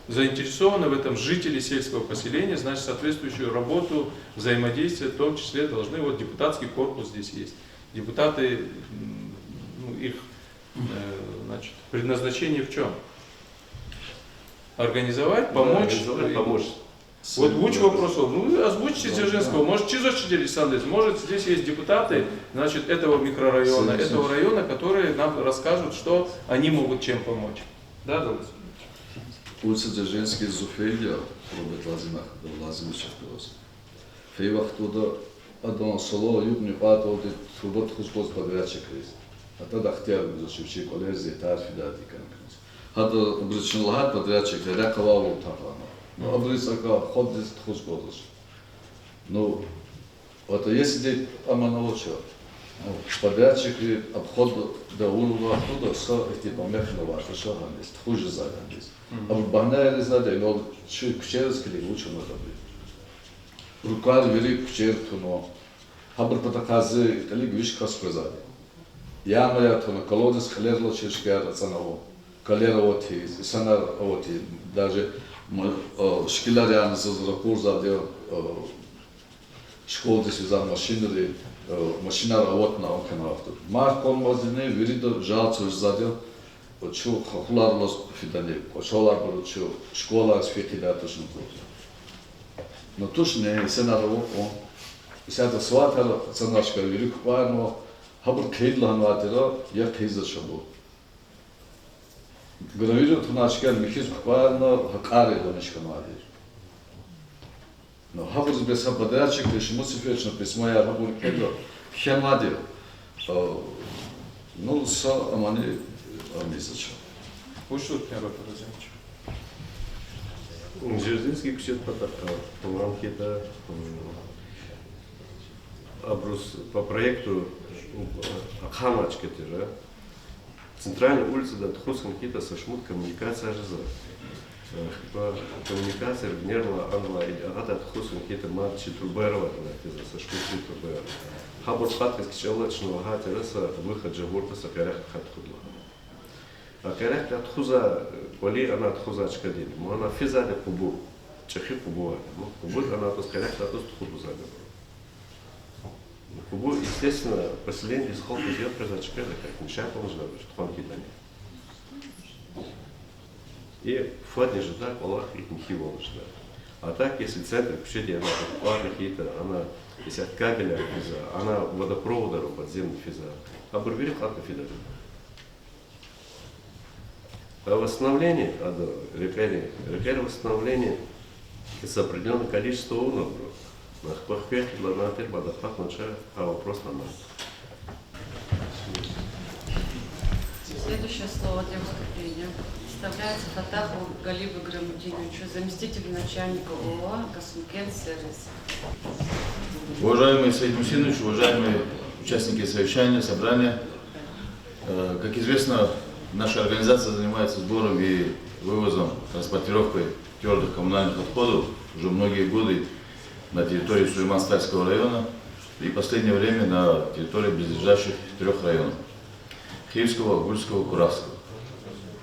Заинтересованы в этом жители сельского поселения, значит, соответствующую работу, взаимодействие, в том числе должны, вот депутатский корпус здесь есть. Депутаты, ну, их значит, предназначение в чем? Организовать, помочь. Помочь. Вот луч вопросов, ну озвучьте Дзержинского, может Чизошчи Александрович, может здесь есть депутаты, значит, этого микрорайона, этого района, которые нам расскажут, что они могут чем помочь. Да, Долгос? Улица Дзержинский Зуфейлия, Роберт Лазимович Пилос. Фейвах туда одно село, юбни пато, где трубот хускоз подрядчик есть. А тогда хотел бы зашивчи коллеги, тарфи дати канкнес. Хада обречен лагат подрядчик, рякова утахана. Ну, обрезака ходит хускозос. Ну, вот если амановоча, подрядчик обход до уровня туда, со эти помехного, что есть, хуже задан есть. А в банере задан, но кучерский лучше надо быть. Рукар вели кучерку, но хабр потаказы, кали гвишка сказали. Яма я то на колодец хлерло чешка рацаново, калера оти, санар оти, даже шкилар яна за курса де школы связан машинери, машина работа на океанавто. Маркон мазине виридо жалцу задел. Чу хохларлос фидане, шолар борчу школа сфекидатошн тут. Но точно сенарово, сяда сватала цанашка велик пано, хабр кейдла ханватера, я кейза шабу. Говорю, тунашка михиз пано, хакаре донешка навадир. Но хабр без хабадарчик, лишь мусифечно письмо я хабр кейдла, хянвадир. Ну, са амани амисача. Ушут народ разумеется. Дзержинский кусет по рамке-то по проекту Хамачка, центральная улица до Тхусом Кита сошмут коммуникация жиза. По коммуникации гнерла Анла и Агата Тхусом Кита матчи Труберова, сошмут Труберова. Хабор хатки скичалочного гатиреса выход Джагурта Сакарях Хатхудла. А Карях Хатхуза, поли она Тхузачка дели. Она физаде кубу, чахи кубу. Кубу она то Карях Хатхуз Тхудуза. Кубу, естественно, поселение из Холку Зел Призачка, как Мишай положил, что Хон Кидани. И Фадни же так, Аллах их не хивол ждал. А так, если центр, пишите, она парных какие-то, она, если от кабеля физа, она водопровода подземный физа, а бурбери хатка физа. А восстановление, рекали восстановление с определенным количеством урнов, на хпахпехе, на отель, бадахпах, начал, а вопрос на нас. Следующее слово для выступления представляется Фатаху Галибу Грамудиновичу, заместителю начальника ООО «Касумкен Сервис». Уважаемый Саид Мусинович, уважаемые участники совещания, собрания, как известно, наша организация занимается сбором и вывозом, транспортировкой твердых коммунальных отходов уже многие годы на территории Сулейман-Стальского района и в последнее время на территории близлежащих 3 районов – Хивского, Гульского, Куравского.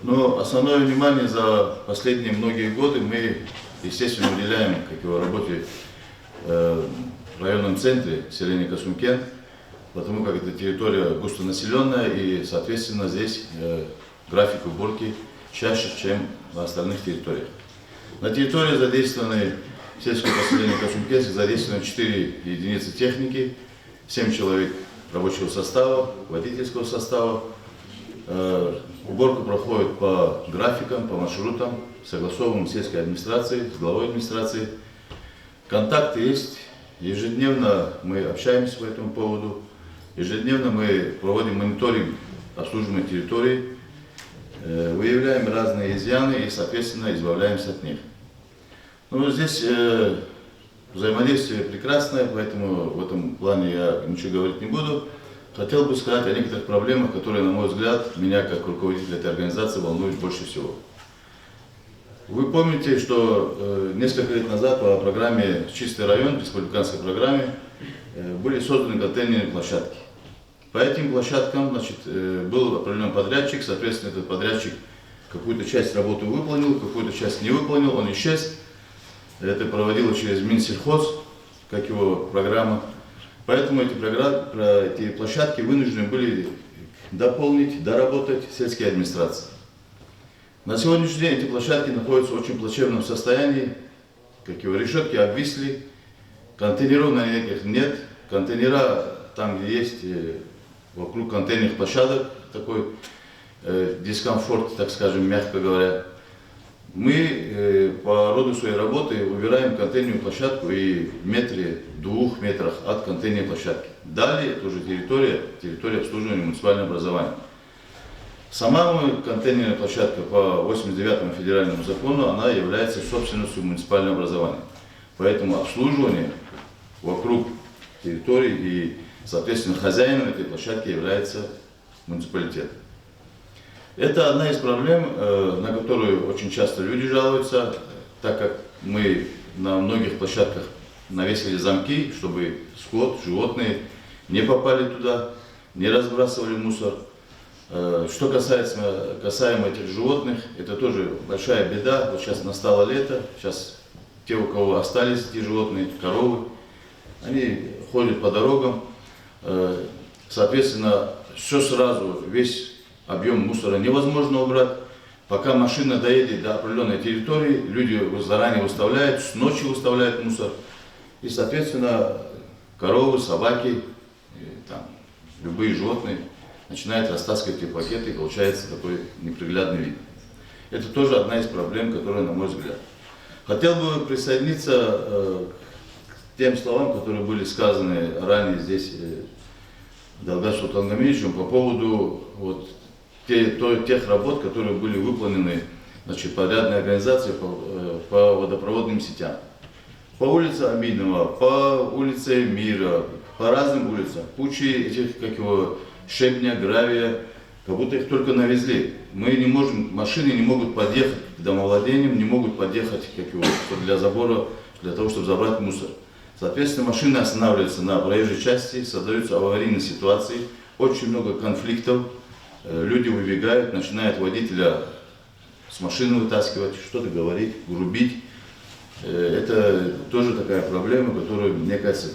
Но основное внимание за последние многие годы мы, естественно, уделяем, как его работе, в районном центре селения Касумкен, потому как эта территория густонаселенная и, соответственно, здесь график уборки чаще, чем на остальных территориях. На территории задействованы сельское поселение Касумкен, задействовано 4 единицы техники, 7 человек рабочего состава, водительского состава. Уборка проходит по графикам, по маршрутам, согласованным с сельской администрацией, с главой администрации. Контакты есть. Ежедневно мы общаемся по этому поводу. Ежедневно мы проводим мониторинг обслуживаемой территории, выявляем разные изъяны и, соответственно, избавляемся от них. Ну, здесь взаимодействие прекрасное, поэтому в этом плане я ничего говорить не буду. Хотел бы сказать о некоторых проблемах, которые, на мой взгляд, меня как руководителя этой организации волнуют больше всего. Вы помните, что несколько лет назад по программе «Чистый район», республиканской программе, были созданы контейнерные площадки. По этим площадкам, значит, был определенный подрядчик, соответственно, этот подрядчик какую-то часть работы выполнил, какую-то часть не выполнил, он исчез. Это проводилось через Минсельхоз, как его программа. Поэтому эти площадки вынуждены были дополнить, доработать сельские администрации. На сегодняшний день эти площадки находятся в очень плачевном состоянии, как его решетки обвисли, контейнеров на них нет, контейнера там, где есть, вокруг контейнерных площадок, такой дискомфорт, так скажем, мягко говоря. Мы по роду своей работы убираем контейнерную площадку и в метре, 2 метрах от контейнерной площадки. Далее это уже территория обслуживания муниципального образования. Сама контейнерная площадка по 89-му федеральному закону, она является собственностью муниципального образования. Поэтому обслуживание вокруг территории и, соответственно, хозяином этой площадки является муниципалитет. Это одна из проблем, на которую очень часто люди жалуются, так как мы на многих площадках навесили замки, чтобы скот, животные не попали туда, не разбрасывали мусор. Что касаемо этих животных, это тоже большая беда. Вот сейчас настало лето, сейчас те, у кого остались эти животные, коровы, они ходят по дорогам, соответственно, все сразу, весь объем мусора невозможно убрать, Пока машина доедет до определенной территории, люди заранее выставляют, с ночи выставляют мусор. И, соответственно, коровы, собаки, там, любые животные начинают растаскивать эти пакеты, и получается такой неприглядный вид. Это тоже одна из проблем, которая, на мой взгляд. Хотел бы присоединиться к тем словам, которые были сказаны ранее здесь Далгат Султангамидовичем по поводу вот, тех работ, которые были выполнены, значит, подрядной организацией по водопроводным сетям. По улице Аминова, по улице Мира, по разным улицам, куча этих, как его, щебня, гравия, как будто их только навезли. Мы не можем, машины не могут подъехать к домовладениям, не могут подъехать, как его, для забора, для того, чтобы забрать мусор. Соответственно, машины останавливаются на проезжей части, создаются аварийные ситуации, очень много конфликтов, люди выбегают, начинают водителя с машины вытаскивать, что-то говорить, грубить. Это тоже такая проблема, которую, мне кажется,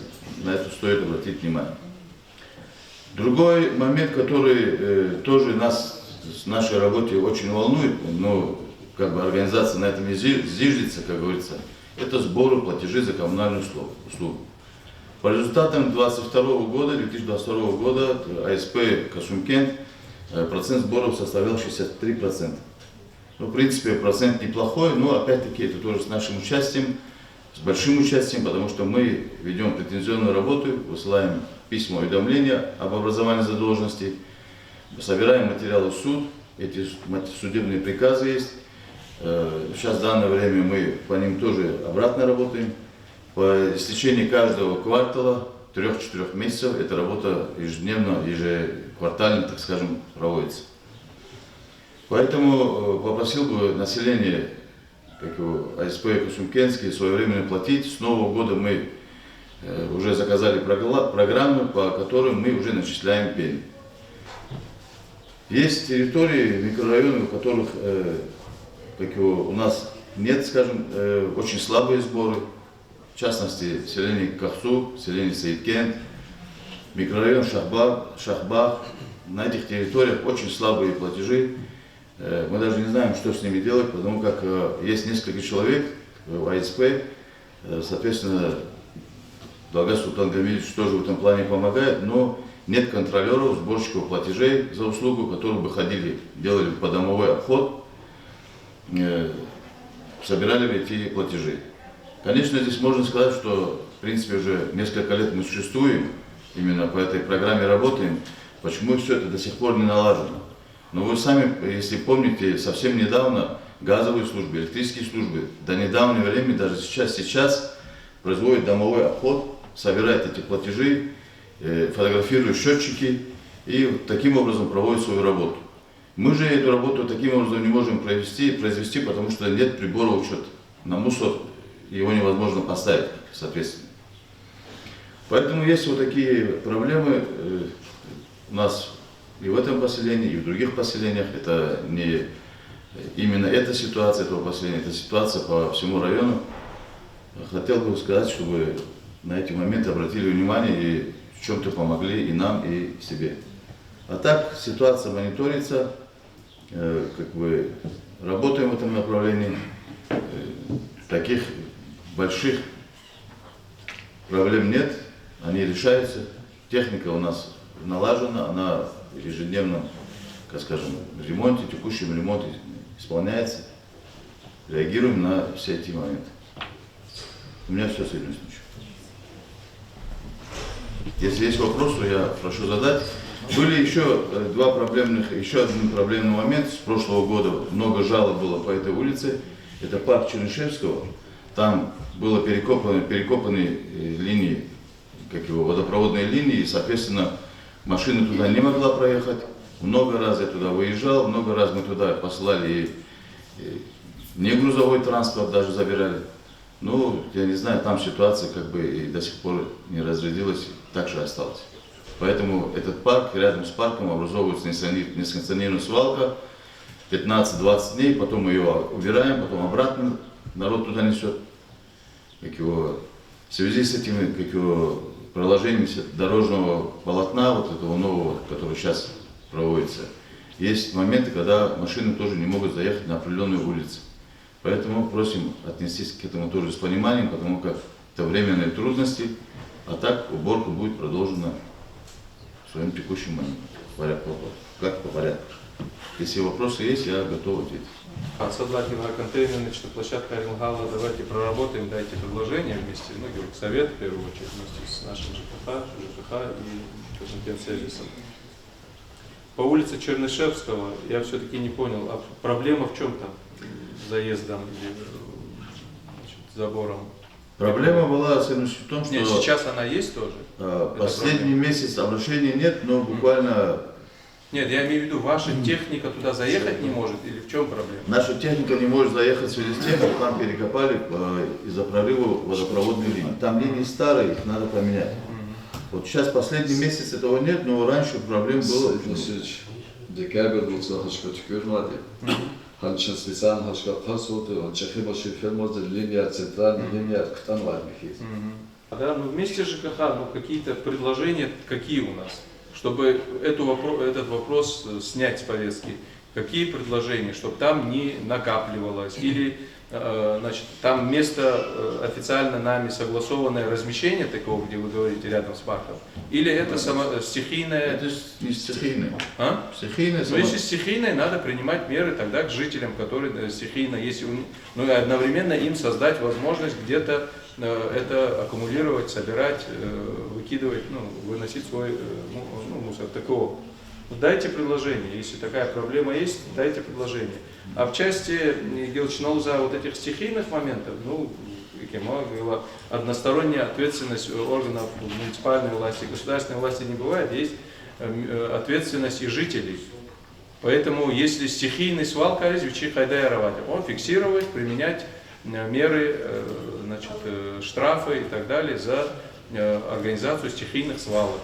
на это стоит обратить внимание. Другой момент, который тоже нас в нашей работе очень волнует, но как бы организация на этом и зиждется, как говорится, это сборы платежей за коммунальную услугу. По результатам 2022 года АСП Касумкент процент сборов составлял 63%. Ну, в принципе, процент неплохой, но опять-таки это тоже с нашим участием, с большим участием, потому что мы ведем претензионную работу, высылаем письма уведомления об образовании задолженностей, собираем материалы в суд, эти судебные приказы есть. Сейчас в данное время мы по ним тоже обратно работаем. По истечении каждого квартала, 3-4 месяцев, эта работа ежедневно, ежеквартально, так скажем, проводится. Поэтому попросил бы население, как его, АСП Касумкентский, своевременно платить. С Нового года мы уже заказали программы, по которым мы уже начисляем пени. Есть территории, микрорайоны, в которых как его, у нас нет, скажем, очень слабые сборы. В частности, селение Кахсу, селение Саидкент, микрорайон Шахбах. На этих территориях очень слабые платежи. Мы даже не знаем, что с ними делать, потому как есть несколько человек в АСП, соответственно, Далгат Султангамидович тоже в этом плане помогает, но нет контролеров, сборщиков платежей за услугу, которые бы ходили, делали подомовой обход, собирали бы эти платежи. Конечно, здесь можно сказать, что в принципе уже несколько лет мы существуем, именно по этой программе работаем, почему все это до сих пор не налажено. Но вы сами, если помните, совсем недавно газовые службы, электрические службы, до недавнего времени, даже сейчас производят домовой обход, собирают эти платежи, фотографируют счетчики и таким образом проводят свою работу. Мы же эту работу таким образом не можем произвести, потому что нет прибора учета. На мусор его невозможно поставить, соответственно. Поэтому есть вот такие проблемы у нас и в этом поселении, и в других поселениях. Это не именно эта ситуация этого поселения, это ситуация по всему району. Хотел бы сказать, чтобы на эти моменты обратили внимание и в чем-то помогли и нам, и себе. А так ситуация мониторится, как бы работаем в этом направлении. Таких больших проблем нет, они решаются. Техника у нас налажена, она в ежедневном, как скажем, ремонте, текущем ремонте исполняется. Реагируем на все эти моменты. У меня все, Сергей Владимирович. Если есть вопросы, я прошу задать. Были еще один проблемный момент. С прошлого года много жалоб было по этой улице. Это парк Чернышевского. Там было перекопаны линии, как его, водопроводные линии, и, соответственно, машина туда не могла проехать. Много раз я туда выезжал, много раз мы туда послали и не грузовой транспорт даже забирали. Ну, я не знаю, там ситуация как бы и до сих пор не разрядилась, так же осталась. Поэтому этот парк, рядом с парком образовывается несанкционированная свалка, 15-20 дней, потом мы ее убираем, потом обратно народ туда несет. В связи с этим проложением дорожного полотна, вот этого нового, который сейчас проводится, есть моменты, когда машины тоже не могут заехать на определенные улицы. Поэтому просим отнестись к этому тоже с пониманием, потому как это временные трудности, а так уборка будет продолжена в своем текущем порядке, как по порядку. Если вопросы есть, я готов ответить. Соблатневая контейнерная площадка Оренгала, давайте проработаем, дайте предложения вместе, ну, совет в первую очередь, вместе с нашим ЖКХ и Казантенсервисом. По улице Чернышевского я все-таки не понял, а проблема в чем там? Заездом или забором? Проблема была в том, что Нет, сейчас она есть тоже? последний месяц обращений нет, но буквально... Нет, я имею в виду, ваша техника туда заехать не может или в чем проблема? Наша техника не может заехать в связи с тем, что там перекопали из-за прорыва водопроводной линии. Там линии старые, их надо поменять. Вот сейчас последний месяц этого нет, но раньше проблем было. Декабрь 2024 Hanchen Slisan Hashkat Hasute und Чехимоши Фермозы линия центральная линия Ктанвай Михит. Да, ну вместе с ЖКХ, ну какие-то предложения, какие у нас, чтобы этот вопрос снять с повестки. Какие предложения, чтобы там не накапливалось или значит, там место официально нами согласованное размещение такого, где вы говорите, рядом с парком, или это стихийное? Это не стихийное. А? Стихийное. Но если стихийное, надо принимать меры тогда к жителям, которые стихийно, если ну и одновременно им создать возможность где-то это аккумулировать, собирать, выкидывать, ну, выносить свой мусор. Такого. Дайте предложение, если такая проблема есть, дайте предложение. А в части Гелчноуза вот этих стихийных моментов, ну, односторонняя ответственность органов муниципальной власти, государственной власти не бывает, есть ответственность и жителей. Поэтому, если стихийный свалка, он фиксировать, применять меры, значит, штрафы и так далее за организацию стихийных свалок.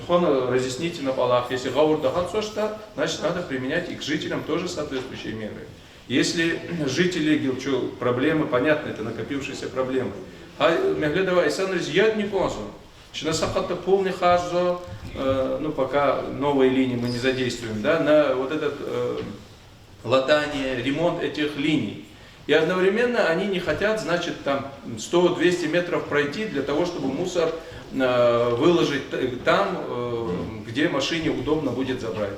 Разъясните на полах. Если значит надо применять и к жителям тоже соответствующие меры. Если жители Гилчу, проблемы, понятно, это накопившиеся проблемы. А Мегледова Александрович, я не консул. Чинасахата полный хазо, ну пока новые линии мы не задействуем, да, на вот этот латание, ремонт этих линий. И одновременно они не хотят, значит, там 100-200 метров пройти для того, чтобы мусор выложить там, где машине удобно будет забрать.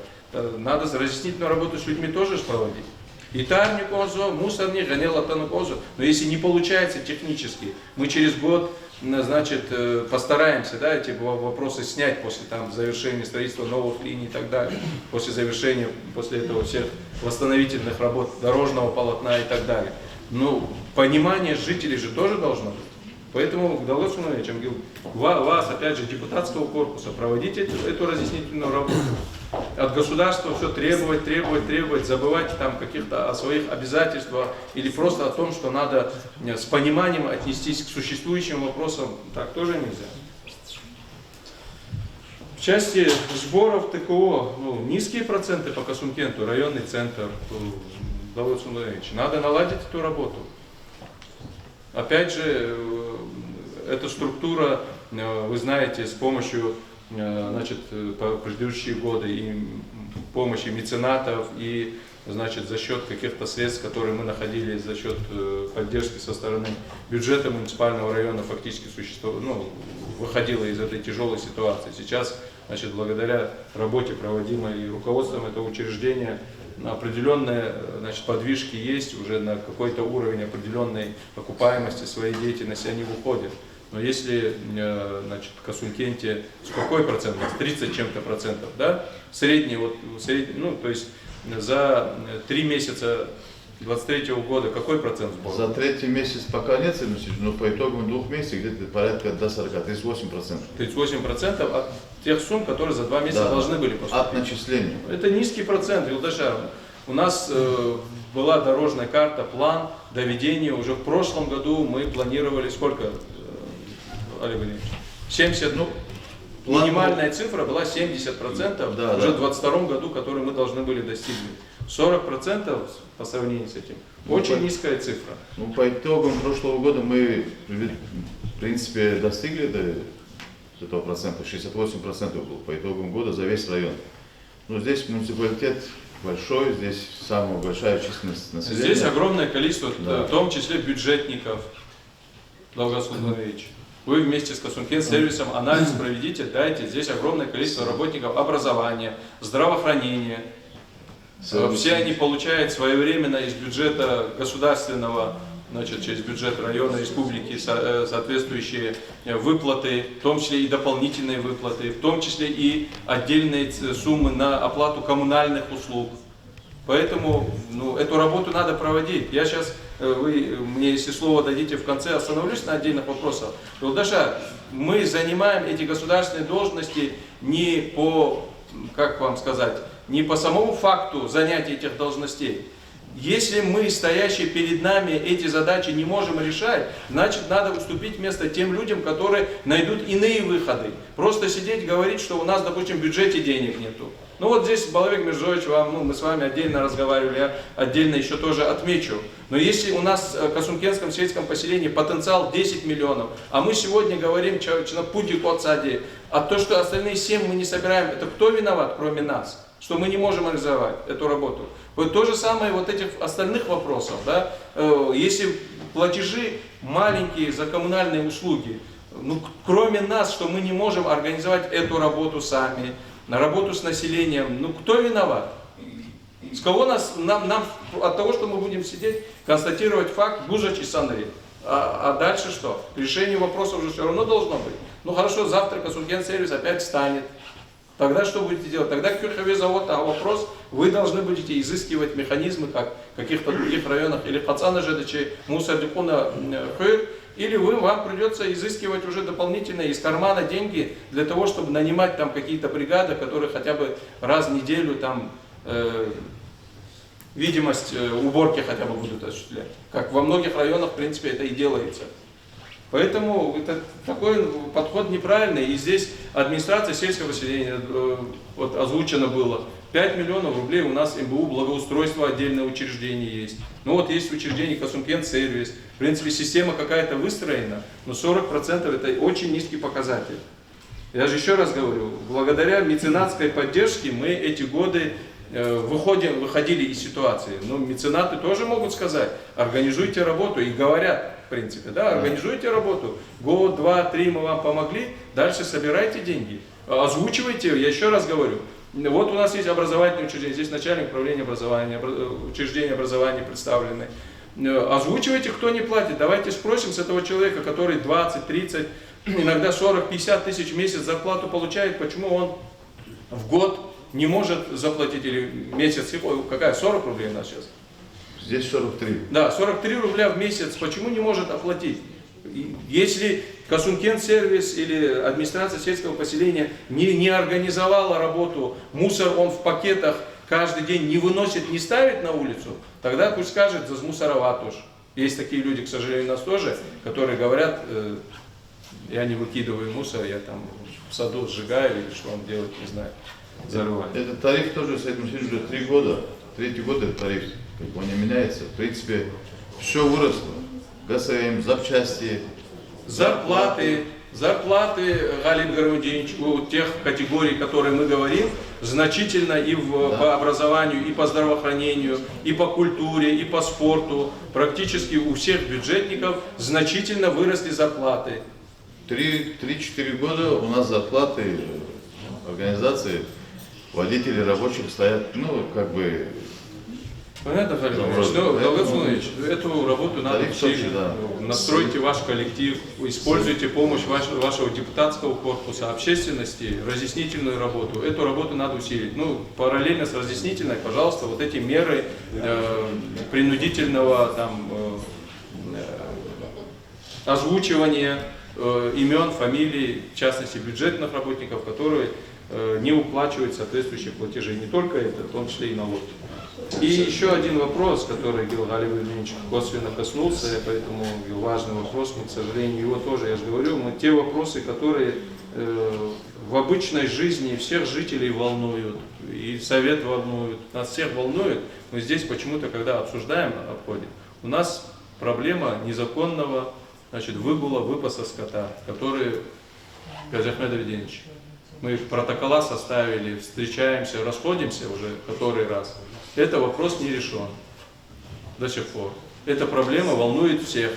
Надо разъяснительную работу с людьми тоже проводить. И тарник озо, мусорник, ганелатану озо. Но если не получается технически, мы через год, значит, постараемся, да, эти вопросы снять после там завершения строительства новых линий и так далее, после завершения, после этого всех восстановительных работ, дорожного полотна и так далее. Ну, понимание жителей же тоже должно быть. Поэтому, вас, опять же, депутатского корпуса, проводите эту разъяснительную работу. От государства все требовать, забывать там каких-то о своих обязательствах или просто о том, что надо с пониманием отнестись к существующим вопросам, так тоже нельзя. В части сборов ТКО, ну, низкие проценты по Касумкенту, районный центр, надо наладить эту работу. Опять же, эта структура, вы знаете, с помощью, значит, по предыдущие годы и помощи меценатов, и, значит, за счет каких-то средств, которые мы находили, за счет поддержки со стороны бюджета муниципального района, фактически выходила из этой тяжелой ситуации. Сейчас, значит, благодаря работе, проводимой руководством этого учреждения, определенные, значит, подвижки есть, уже на какой-то уровень определенной окупаемости своей деятельности они выходят. Но если, значит, в Касумкенте, какой процент? 30 чем-то процентов, да? Средний, ну, то есть за 3 месяца 23 года какой процент сбора? За третий месяц пока нет, но по итогам 2 месяцев где-то порядка до 40, 38%. 38% от тех сумм, которые за 2 месяца должны были поступить. От начисления. Это низкий процент, Юлдашар. У нас была дорожная карта, план доведения. Уже в прошлом году мы планировали сколько, Олег Владимирович? 70, ну, минимальная цифра была 70%, да, уже в 2022 году, которую мы должны были достигнуть. 40% по сравнению с этим. Очень низкая цифра. Ну, по итогам прошлого года мы, в принципе, достигли до этого процента, 68% было по итогам года за весь район. Ну, здесь муниципалитет большой, здесь самая большая численность населения. Здесь огромное количество, Да. в том числе бюджетников. Долгос Владимирович, вы вместе с Касункен сервисом анализ проведите, дайте. Здесь огромное количество работников образования, здравоохранения. Все они получают своевременно из бюджета государственного, значит, через бюджет района, республики соответствующие выплаты, в том числе и дополнительные выплаты, в том числе и отдельные суммы на оплату коммунальных услуг. Поэтому эту работу надо проводить. Я сейчас, вы мне, если слово дадите в конце, остановлюсь на отдельных вопросах. Даша, мы занимаем эти государственные должности не по, как вам сказать, не по самому факту занятия этих должностей. Если мы, стоящие перед нами, эти задачи не можем решать, значит, надо уступить место тем людям, которые найдут иные выходы. Просто сидеть, говорить, что у нас, допустим, в бюджете денег нету. Ну вот здесь, Балавик Межович, мы с вами отдельно разговаривали, я отдельно еще тоже отмечу. Но если у нас в Касункенском сельском поселении потенциал 10 миллионов, а мы сегодня говорим, на пути к отсаде, а то, что остальные 7 мы не собираем, это кто виноват, кроме нас? Что мы не можем реализовать эту работу. Вот то же самое вот этих остальных вопросов, да? Если платежи маленькие за коммунальные услуги, кроме нас, что мы не можем организовать эту работу сами, на работу с населением, кто виноват? С кого нам от того, что мы будем сидеть, констатировать факт, Бужач и Санри. А дальше что? Решение вопросов уже все равно должно быть. Хорошо, завтра Касункен сервис опять встанет. Тогда что будете делать? Тогда Кюрхове завод, вопрос, вы должны будете изыскивать механизмы, как в каких-то других районах, или Хацана Жедачи, Мусардикуна Хойр, или вам придется изыскивать уже дополнительно из кармана деньги для того, чтобы нанимать там какие-то бригады, которые хотя бы раз в неделю там видимость уборки хотя бы будут осуществлять. Как во многих районах, в принципе, это и делается. Поэтому это такой подход неправильный. И здесь администрация сельского поселения, вот озвучено было, 5 миллионов рублей у нас МБУ благоустройство, отдельное учреждение есть. Есть учреждение Касункен сервис. В принципе, система какая-то выстроена, но 40% это очень низкий показатель. Я же еще раз говорю, благодаря меценатской поддержке мы эти годы выходили из ситуации. Но меценаты тоже могут сказать, организуйте работу, и говорят, в принципе, организуйте работу, год, два, три мы вам помогли, дальше собирайте деньги, озвучивайте, я еще раз говорю, вот у нас есть образовательное учреждение, здесь начальник управления образования, учреждения образования представлены, озвучивайте, кто не платит, давайте спросим с этого человека, который 20, 30, иногда 40, 50 тысяч в месяц зарплату получает, почему он в год не может заплатить, или месяц, какая, 40 рублей у нас сейчас? Здесь 43. Да, 43 рубля в месяц, почему не может оплатить? Если Касункен сервис или администрация сельского поселения не организовала работу, мусор он в пакетах каждый день не выносит, не ставит на улицу, тогда пусть скажет, засмусоровать тоже. Есть такие люди, к сожалению, у нас тоже, которые говорят, я не выкидываю мусор, я там в саду сжигаю или что он делает, не знаю, зарываю. Этот тариф тоже с этим связан уже 3 года. Третий год этот тариф, он не меняется. В принципе, все выросло. ГСМ, запчасти, Зарплаты, Галин Гармудинович, у тех категорий, которые мы говорим, значительно и по образованию, и по здравоохранению, и по культуре, и по спорту. Практически у всех бюджетников значительно выросли зарплаты. 3-4 года у нас зарплаты организации водителей рабочих стоят, Понятно, Владимирович, эту работу надо усилить. Настройте ваш коллектив, используйте помощь вашего депутатского корпуса, общественности, разъяснительную работу. Эту работу надо усилить. Параллельно с разъяснительной, пожалуйста, вот эти меры принудительного озвучивания имен, фамилий, в частности бюджетных работников, которые не уплачивают соответствующие платежи. Не только это, в том числе и налоги. И еще один вопрос, который Гилгалий Владимирович косвенно коснулся, поэтому важный вопрос, но, к сожалению, его тоже, я же говорю, те вопросы, которые в обычной жизни всех жителей волнуют, и совет волнует, нас всех волнует, но здесь почему-то, когда обсуждаем, обходим, у нас проблема незаконного выгула, выпаса скота, который, Газахмед Авдеевич, мы протокола составили, встречаемся, расходимся уже который раз. Это вопрос не решен до сих пор. Эта проблема волнует всех.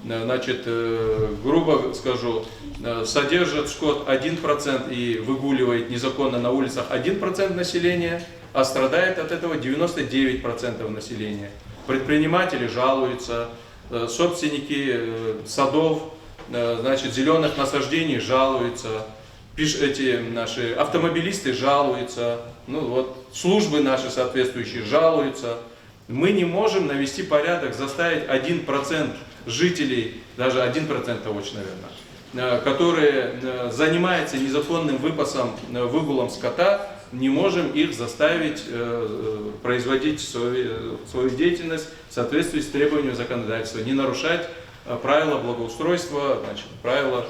Значит, грубо скажу, содержит скот 1% и выгуливает незаконно на улицах 1% населения, а страдает от этого 99% населения. Предприниматели жалуются, собственники садов, значит, зеленых насаждений жалуются, эти наши автомобилисты жалуются, ну вот, службы наши соответствующие жалуются. Мы не можем навести порядок, заставить 1% жителей, даже 1% очень, наверное, которые занимаются незаконным выгулом скота, не можем их заставить производить свою деятельность в соответствии с требованиями законодательства, не нарушать правила благоустройства, значит, правила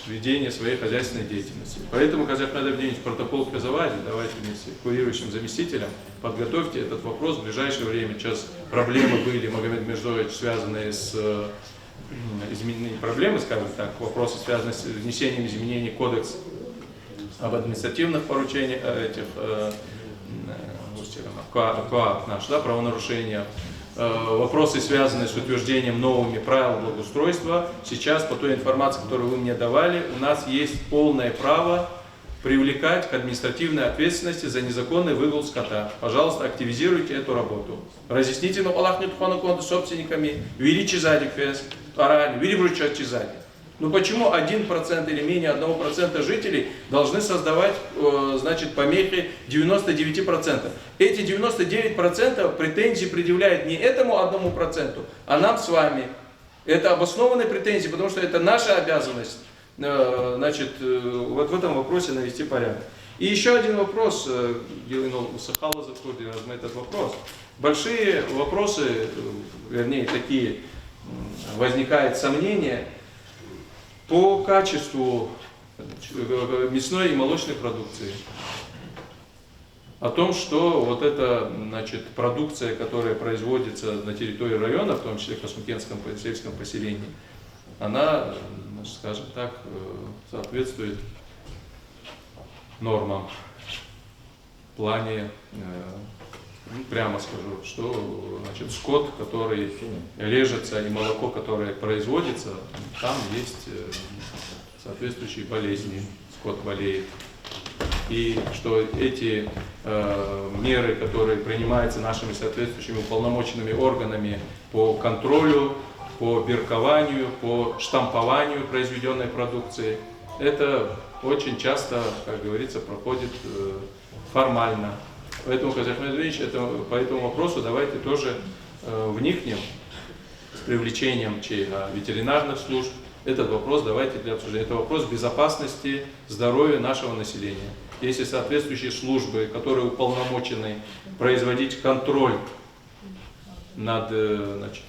ведения своей хозяйственной деятельности. Поэтому, Казахмед Абдиевич, протокол к Казаваде, давайте вместе с курирующим заместителем подготовьте этот вопрос в ближайшее время. Сейчас проблемы были, Магомед Междович, связанные с проблемы, скажем так, вопросы, связанные с внесением изменений в кодекс об административных поручениях, КоАП наш, да, правонарушения. Вопросы, связанные с утверждением новыми правил благоустройства. Сейчас, по той информации, которую вы мне давали, у нас есть полное право привлекать к административной ответственности за незаконный выгул скота. Пожалуйста, активизируйте эту работу. Разъясните на полах нетухану собственниками, увеличьте сзади фест, увеличьте сзади. Ну почему 1% или менее 1% жителей должны создавать, значит, помехи 99%? Эти 99% претензий предъявляют не этому 1%, а нам с вами. Это обоснованные претензии, потому что это наша обязанность, значит, вот в этом вопросе навести порядок. И еще один вопрос, Сахала заходит этот вопрос. Большие вопросы, вернее, такие, возникают сомнения по качеству мясной и молочной продукции. О том, что вот эта, значит, продукция, которая производится на территории района, в том числе в Космукенском сельском поселении, она, значит, скажем так, соответствует нормам в плане, прямо скажу, что, значит, скот, который режется, и молоко, которое производится, там есть соответствующие болезни, скот болеет. И что эти меры, которые принимаются нашими соответствующими уполномоченными органами по контролю, по биркованию, по штампованию произведенной продукции, это очень часто, как говорится, проходит формально. Поэтому, Казахмед Ильич, по этому вопросу давайте тоже вникнем с привлечением ветеринарных служб. Этот вопрос давайте для обсуждения. Это вопрос безопасности, здоровья нашего населения. Если соответствующие службы, которые уполномочены производить контроль над, значит,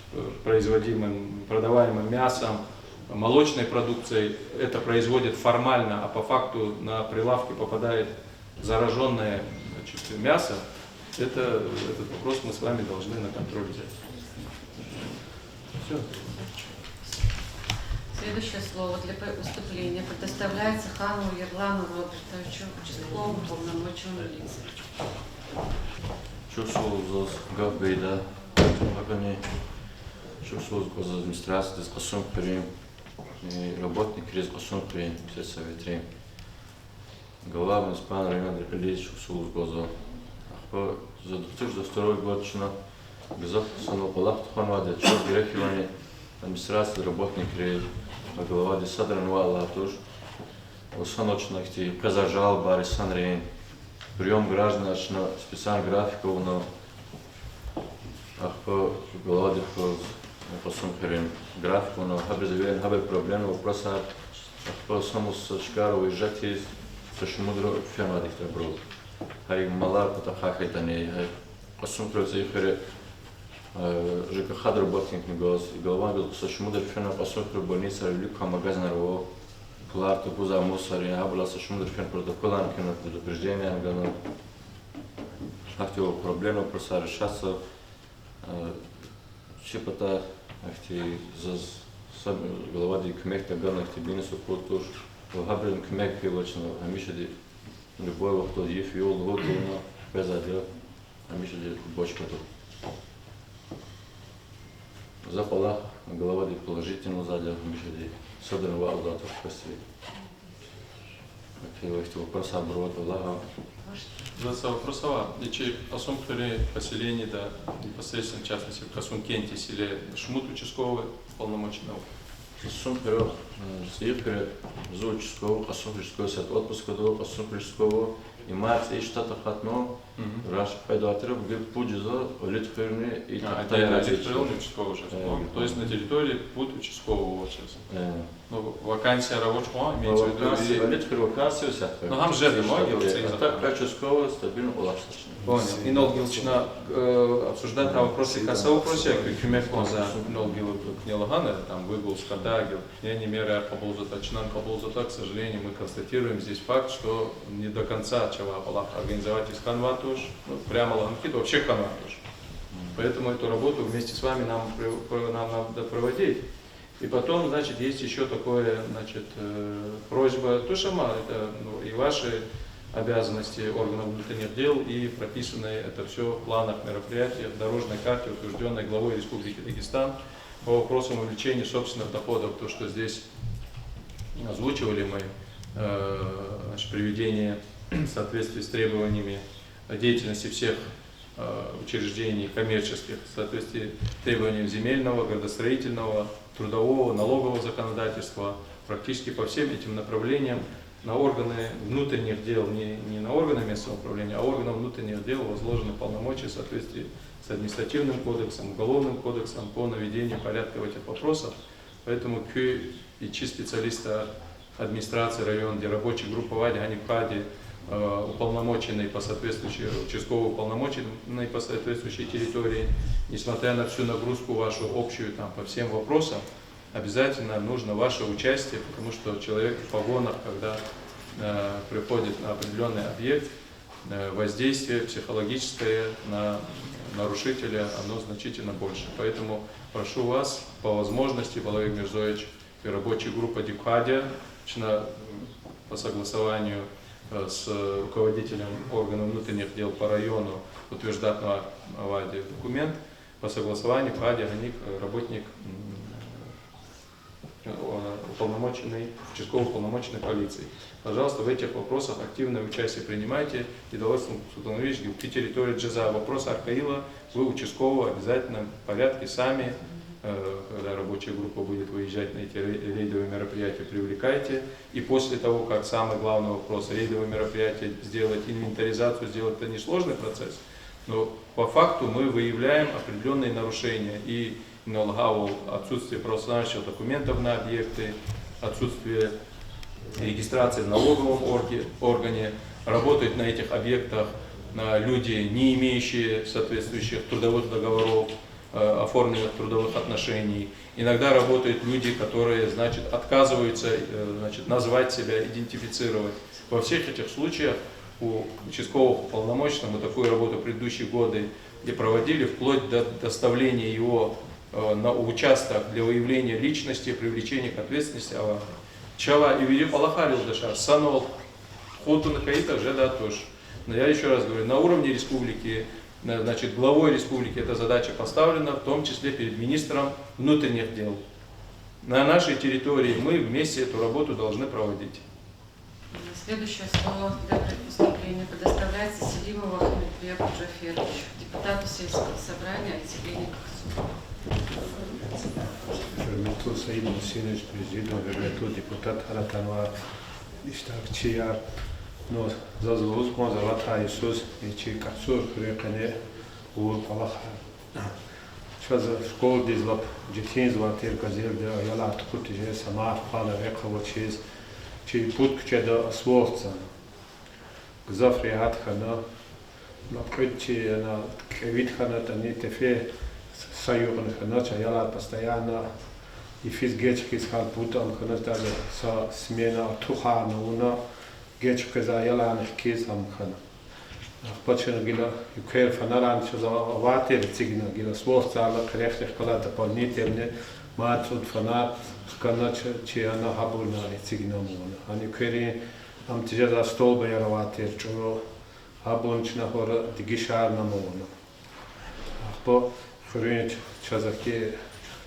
производимым, продаваемым мясом, молочной продукцией, это производит формально, а по факту на прилавки попадает зараженное, значит, мясо, этот вопрос мы с вами должны на контроль взять. Все. Следующее слово для выступления предоставляется Хану Ерлану Робертовичу, участковому полномоченному лицу. Чувствовал Гавгайда, Агани, чувствовал за администрацию, дискуссион при работник, дискуссион при все советы. Главный спан района Дрепелич, чувствовал гоза. За 2002 год чина Газов Санопалах Туханваде, чувствовал грехивание администрации, работник, глава Десадран Валатуш, Усаночно Казажал, Барис Санрейн, прием граждан специальный графиков на глава Десадран графику на Хабризавен, Хабр проблем, вопроса саму Сачкару уезжать из Сашмудру Фермадик Табрул. Хай Малар Патахахайтани, Посмотрю за их ЖКХ работник голос, голова Сашмудру Фермадик, посмотрю больница, Люка магазин Ро, Клар Тупуза Мусари, Абла Сашмудру Фермадик протокола, на предупреждение, Ангана. Ахтио проблема просто решаться. Чепота, ахти за глава дикмехта ганах ти бизнесу култур, وهبل كمك في وجهنا هميشه دي любой وقت دي في يوم غدنا بزادل هميشه دي бочка тут. Запала голова дي положительно задел هميشه دي صدر وعضلات الكسر. Какие есть вопросы оборот Аллаха? За вопросова, чи посом który поселение да непосредственно в частности в Касункенте селе Шмут участковый полномочный. Посом вперед, съехали за участковый, посом участковый сад отпуска до посом участкового и март и штата хатно раз пойдотеров где путь за литферны и это литферны участковый уже. То есть на территории путь участкового сейчас. Ну вакансия рабочего имеется в виду. Литфер вакансия сад. Ну там же могилы. Так участковый стабильно улашташный. Понял. И Нолгилчина обсуждать на вопросы касса вопросы, как кюмефон за Нолгилу Кнелагана, там выгул Скадагил, я не меряю Кабулзатачнан, Кабулзата, к сожалению, мы констатируем здесь факт, что не до конца Чавапалах организовать из Ханватуш, ну, прямо Лаганкит, вообще Ханватуш. Поэтому эту работу вместе с вами нам надо проводить. И потом, значит, есть еще такое, значит, просьба Тушама, это ну, и ваши обязанности органов внутренних дел и прописанные это все в планах мероприятий, в дорожной карте, утвержденной главой Республики Дагестан по вопросам увеличения собственных доходов. То, что здесь озвучивали мы, значит, приведение в соответствии с требованиями деятельности всех учреждений коммерческих, в соответствии с требованиям земельного, градостроительного, трудового, налогового законодательства, практически по всем этим направлениям на органы внутренних дел, не на органы местного управления, а органам внутренних дел возложены полномочия в соответствии с административным кодексом, уголовным кодексом по наведению порядка в этих вопросах. Поэтому КЮ и специалисты администрации района, где рабочая группа ВАДИ, они в ХАДе, уполномоченные по соответствующей, участково уполномоченные по соответствующей территории, несмотря на всю нагрузку вашу общую там, по всем вопросам, обязательно нужно ваше участие, потому что человек в погонах, когда приходит на определенный объект, воздействие психологическое на нарушителя, оно значительно больше. Поэтому прошу вас по возможности, Балавик Мирзоевич и рабочая группа Дикхадия, по согласованию с руководителем органов внутренних дел по району утверждать на ВАДе документ, по согласованию ХАДи, ГАНИК, работник уполномоченный, участковый уполномоченный полиции. Пожалуйста, в этих вопросах активное участие принимайте. И Даласим Султанович, в территории Джаза вопрос Аркаила, вы участкового в обязательном порядке сами, когда рабочая группа будет выезжать на эти рейдовые мероприятия, привлекайте. И после того, как самый главный вопрос, рейдовые мероприятия сделать, инвентаризацию сделать, это несложный процесс. Но по факту мы выявляем определенные нарушения и отсутствие правоустанавливающих документов на объекты, отсутствие регистрации в налоговом органе, работают на этих объектах люди, не имеющие соответствующих трудовых договоров, оформленных трудовых отношений. Иногда работают люди, которые, значит, отказываются, значит, назвать себя, идентифицировать. Во всех этих случаях у участкового уполномоченного мы такую работу в предыдущие годы где проводили, вплоть до доставления его на участок для выявления личности, привлечения к ответственности. Чала и види палахарил дашар, санол, хуту на каита же да тоже. Но я еще раз говорю, на уровне республики, значит, главой республики эта задача поставлена, в том числе перед министром внутренних дел. На нашей территории мы вместе эту работу должны проводить. Следующее слово для выступления предоставляется Селимову Ахмедбеку Джаферовичу, депутату сельского собрания от селения Кахсу. Hürmetli Sayın Hüseyin Prezident, hürmetli депутат Аратанова iştirakçılar, no zazvuz konservatayı söz içi kapsur hürrekane uğur palak. Şaz şkol dizlap jetien zvatir gazelde ayala tukutje sama fala veqavochiz çi putkçeda asvoltsa. Gzafri hatkana напрыгче на квитхана тани тефе союзных начал я постоянно и физгечки с халпутом когда со смена тухана уна гечка за яланых кисам хана почему гила юкер фанаран что за ватер цигна гила свойства крефтых когда дополнительно Matsud fanat skana chiana habulna tsignamona. Ani query am tijada stolba yarawati churo habunchna hora digishar namona. Ахпо френч чазаки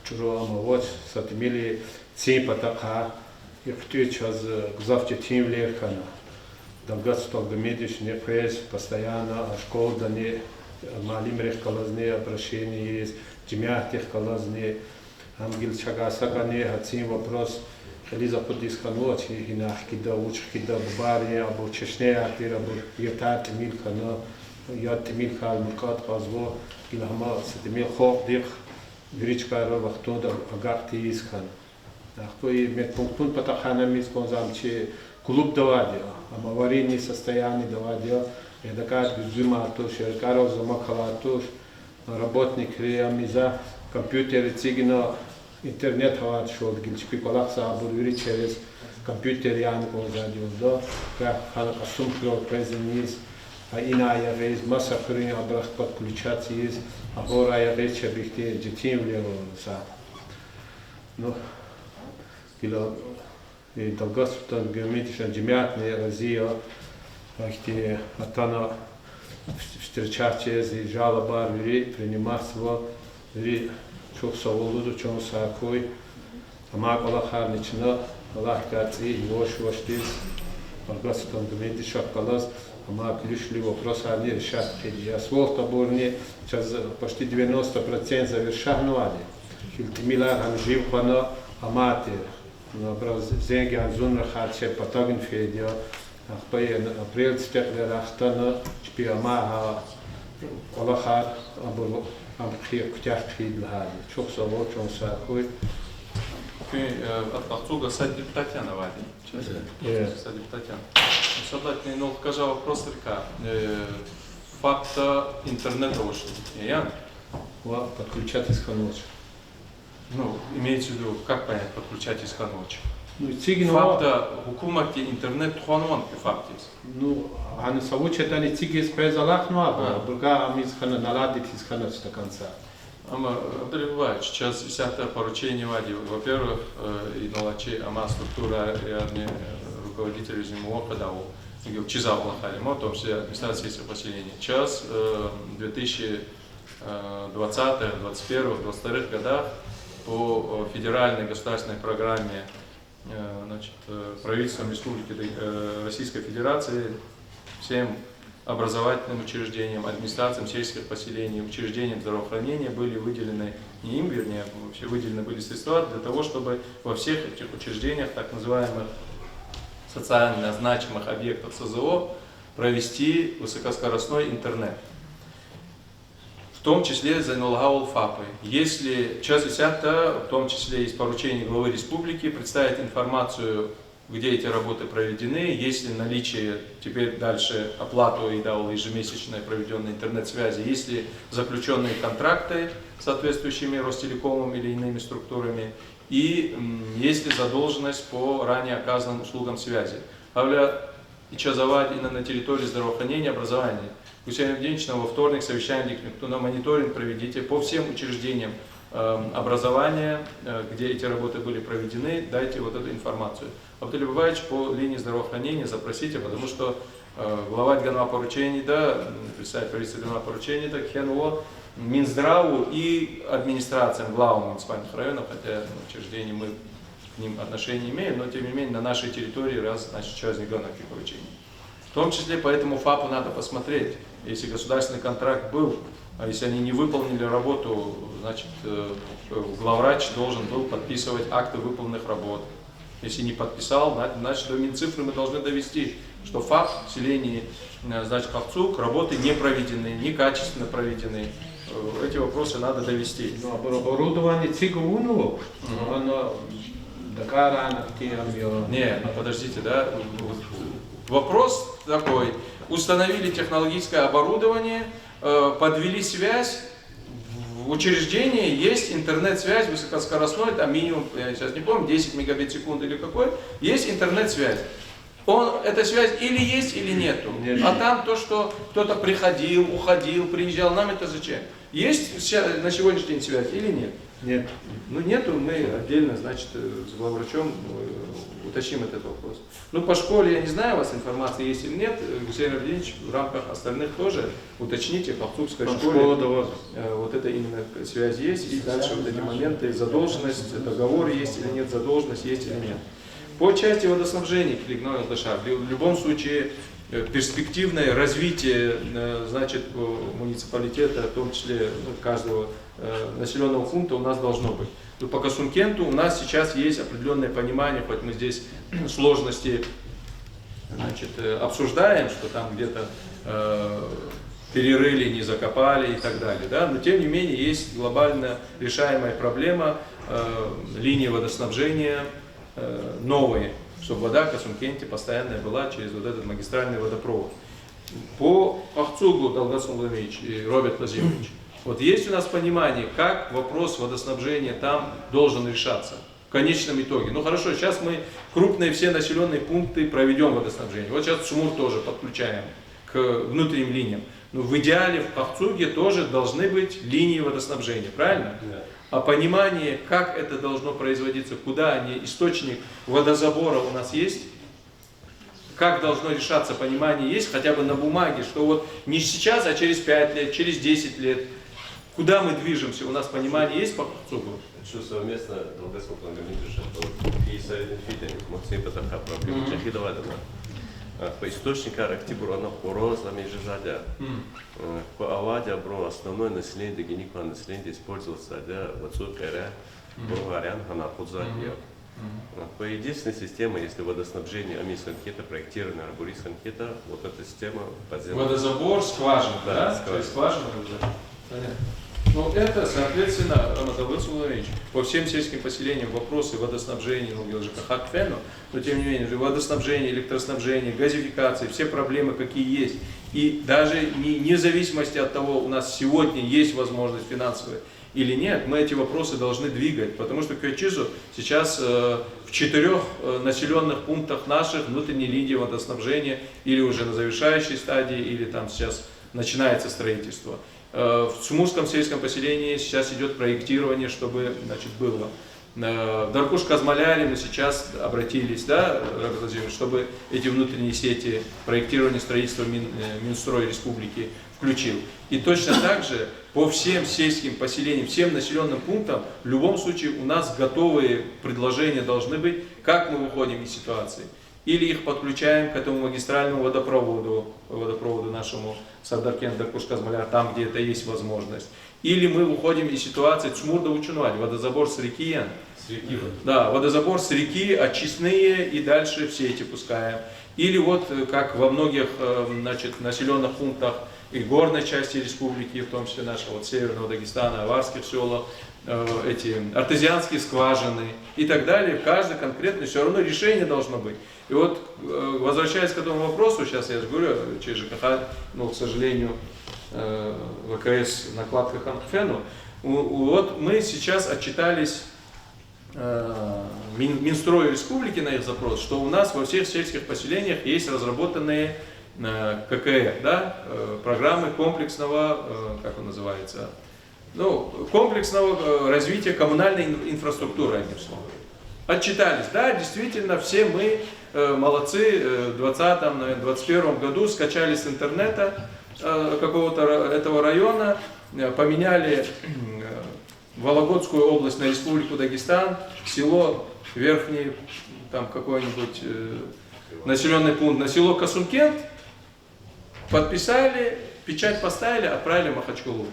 чuro амавоч сатмили ципатаха ихтю чаз гзавче тимлерхана. Долгостол гмедиш не пресс постоянно школ да не малимрех колозне обращение есть джмятих колозне ангел чагасакане хацим вопрос Лиза подисканот и нахкида учкида баре або чешне атира бу ятат милхана ят милхал мукат пазво илхама сетмил хоб дих гречка ро вахтода агакти искан ахпой мет пунктун патахана мис конзамчи клуб давадия ама аварийное состояние давадия эдакат гзума то шеркаро замахалатуш работник реамиза компьютер цигино интернет хават шод гилчпи колакса абурвири через компьютер ян конзадиозда как хана касум хро презенис а иная вез масахрин абрах подключаться есть агора я речь объекте детим лероса ну кило и долгосутан геометричная джемятная разия где атана встречать через и жалоба принимать его и çok savuldu, çok sakoy. Ama Allah harnicina, Allah katsi, yoş diz. Algaston gmedi шакалас, ama ключевой вопрос они решат. Асфальт таборни, сейчас почти 90% завершанули. Хилтимилар ан жив хана аматер. Набраз зенги ан зунра хатше патагн федио. Ахпай апрель стеклер ахтана, чпи амаха Allah har або амхир ктяхтхид лхади. Çok savol, çok sakoy. Ахцуга сад депутатян авади. Сад депутатян. Садатный нол кажа вопрос река. Факта интернета вошли. Я. Подключать из ханочи. Ну, имеется в виду, как понять подключать из ханочи? Ну, цигин факта хукумати интернет ханван фактис. Ну, они совучат они цигис презалах но бурга амиз хана наладит из ханочи до конца. Ама бывает, сейчас всякое поручение вади. Во-первых, и налачи ама структура реальные руководители зимового подавал. Чизал лахалимо, в том числе администрации поселения. Сейчас 2020, 2021, 2022 годах по федеральной государственной программе значит, правительством Республики Российской Федерации всем образовательным учреждениям, администрациям сельских поселений, учреждениям здравоохранения были выделены, не им, вернее, вообще выделены были средства для того, чтобы во всех этих учреждениях, так называемых социально значимых объектов СЗО, провести высокоскоростной интернет. В том числе за налоговой ФАПы. Если час 10, в том числе из поручений главы республики, представить информацию, где эти работы проведены, есть ли наличие, теперь дальше оплату и дал ежемесячной проведенной интернет-связи, есть ли заключенные контракты с соответствующими Ростелекомом или иными структурами, и есть ли задолженность по ранее оказанным услугам связи. Авля и чазовать и на территории здравоохранения, образования. Гусейн Евгеньевич, во вторник совещание, кто на мониторинг проведите по всем учреждениям образования, где эти работы были проведены, дайте вот эту информацию. Абдуль Бабаевич по линии здравоохранения запросите, потому что глава Дганва поручений, да, представитель правительства Дганва поручений, так Хенло, Минздраву и администрациям главам муниципальных районов, хотя учреждений мы к ним отношения имеем, но тем не менее на нашей территории раз, значит, сейчас не гонок поручений. В том числе по этому ФАПу надо посмотреть, если государственный контракт был, а если они не выполнили работу, значит, главврач должен был подписывать акты выполненных работ. Если не подписал, значит, до Минцифры мы должны довести, что ФАП в селении, значит, Хавцук, работы не проведены, некачественно проведены. Эти вопросы надо довести. Оборудование ЦИГУ, оно докарано, не, подождите, да. Вопрос такой. Установили технологическое оборудование, подвели связь, в учреждении есть интернет-связь высокоскоростной, там минимум, я сейчас не помню, 10 мегабит в секунду или какой, есть интернет-связь. Эта связь или есть, или нету. А там то, что кто-то приходил, уходил, приезжал, нам это зачем? Есть на сегодняшний день связь или нет? Нет. Ну нету, мы отдельно, значит, с главврачом уточним этот вопрос. Ну по школе я не знаю, у вас информация есть или нет. Гусейн Равлевич в рамках остальных тоже уточните, по Ахтубской школе вот это именно связь есть, и дальше вот эти моменты, задолженность, договор есть или нет, задолженность есть или нет. По части водоснабжения Киликной Алдашар, в любом случае перспективное развитие, значит, муниципалитета, в том числе каждого населенного пункта у нас должно быть. Но по Касумкенту у нас сейчас есть определенное понимание, хоть мы здесь сложности, значит, обсуждаем, что там где-то перерыли, не закопали и так далее, да? Но тем не менее есть глобально решаемая проблема линии водоснабжения новые, чтобы вода в Касумкенте постоянная была через вот этот магистральный водопровод. По Ахцугу, Далгат Владимирович и Роберт Владимирович, вот есть у нас понимание, как вопрос водоснабжения там должен решаться в конечном итоге. Ну хорошо, сейчас мы крупные все населенные пункты проведем водоснабжение. Вот сейчас Чумур тоже подключаем к внутренним линиям. Но в идеале в Ахцуге тоже должны быть линии водоснабжения, правильно? Да. А понимание, как это должно производиться, куда они, источник водозабора у нас есть, как должно решаться, понимание есть, хотя бы на бумаге, что вот не сейчас, а через 5 лет, через 10 лет, куда мы движемся, у нас понимание есть по Ахцугу? Что совместно, и Совет Фитин, Максим Патаха, проблема Чахидовадана. По источнику Арактибур, она пороза между жадя. По Авадя, бро, основное население, геникое население используется для Вацуркаря, Бургарян, она подзадья. По единственной системе, если водоснабжение Амис-Анкета, проектирование Арбурис-Анкета, вот эта система подземная. Водозабор, скважина, да? Скважина. Понятно. Ну, это, соответственно, Рамадалыц Владимирович, по всем сельским поселениям вопросы водоснабжения, но тем не менее, водоснабжение, электроснабжение, газификация, все проблемы, какие есть. И даже вне зависимости от того, у нас сегодня есть возможность финансовая или нет, мы эти вопросы должны двигать, потому что Кёчизу сейчас в 4 населенных пунктах наших внутренней линии водоснабжения или уже на завершающей стадии, или там сейчас начинается строительство. В Чумурском сельском поселении сейчас идет проектирование, чтобы, значит, было. В Даркуш-Казмаляре мы сейчас обратились, да, чтобы эти внутренние сети проектирования строительства Минстрой Республики включил. И точно так же по всем сельским поселениям, всем населенным пунктам, в любом случае у нас готовые предложения должны быть, как мы выходим из ситуации. Или их подключаем к этому магистральному водопроводу нашему Сардаркен, Даркуш-Казмаляр, там, где это есть возможность. Или мы выходим из ситуации Чмурда-Учунвать, водозабор с реки. Да, водозабор с реки, очистные, и дальше все эти пускаем. Или вот, как во многих, значит, населенных пунктах и горной части республики, в том числе нашего вот, Северного Дагестана, Аварских селах, эти артезианские скважины и так далее. Каждый конкретный, все равно решение должно быть. И вот, возвращаясь к этому вопросу, сейчас я же говорю, через ЖКХ, но, к сожалению, ВКС накладка Ханкфену, вот мы сейчас отчитались Минстрою Республики на их запрос, что у нас во всех сельских поселениях есть разработанные ККР, да, программы комплексного, как он называется, ну, комплексного развития коммунальной инфраструктуры, одним словом. Отчитались, да, действительно, все мы молодцы, в 2020, наверное, 2021 году скачали с интернета какого-то этого района, поменяли Вологодскую область на Республику Дагестан, село Верхний, там какой-нибудь населенный пункт, на село Касумкент, подписали, печать поставили, отправили в Махачкалу.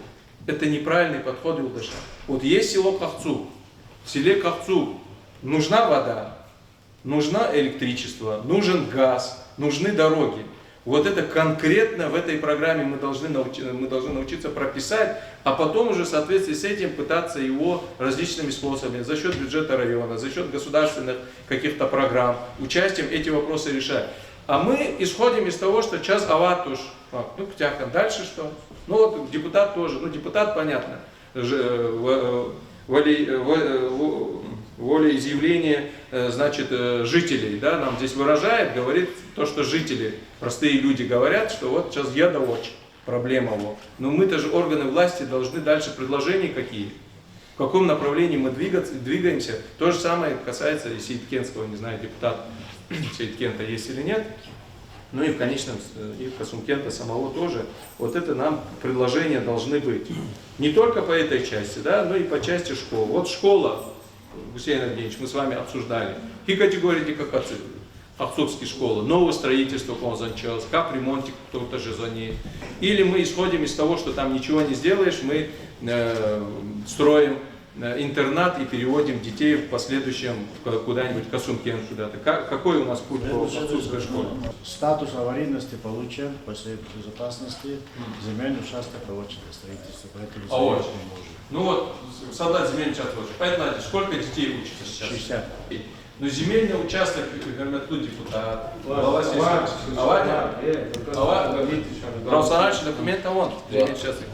Это неправильный подход Юлдаша. Вот есть село Кахцук, в селе Кахцук нужна вода, нужно электричество, нужен газ, нужны дороги. Вот это конкретно в этой программе мы должны научиться прописать, а потом уже в соответствии с этим пытаться его различными способами, за счет бюджета района, за счет государственных каких-то программ, участием эти вопросы решать. А мы исходим из того, что час аватуш, ну, птяха, дальше что? Ну вот депутат тоже, ну депутат понятно, волеизъявление, значит, жителей, да, нам здесь выражает, говорит то, что жители, простые люди говорят, что вот сейчас я доводчик, проблема вот. Но мы-то же органы власти должны дальше предложения какие в каком направлении мы двигаемся. То же самое касается и Сейткентского, не знаю, депутат Сейткента есть или нет. Ну и в конечном, и Касумкента самого тоже. Вот это нам предложения должны быть. Не только по этой части, да, но и по части школ. Вот школа, Гусейн Евгеньевич, мы с вами обсуждали. И категории дикакации. Ахцубские школы, новое строительство началось, капремонтик кто-то же за ней. Или мы исходим из того, что там ничего не сделаешь, мы строим интернат и переводим детей в последующем куда-нибудь в Касумкент куда-то. Какой у нас путь по ахцубской школе? Статус аварийности получен после безопасности, земельный участок очень строительство, поэтому заявить не можем. Ну вот, солдат земельный участок. Поэтому, сколько детей учатся сейчас? 60. Но земельный участок, тут депутат, глава сельского Равсанач, документ он. Земельный участок.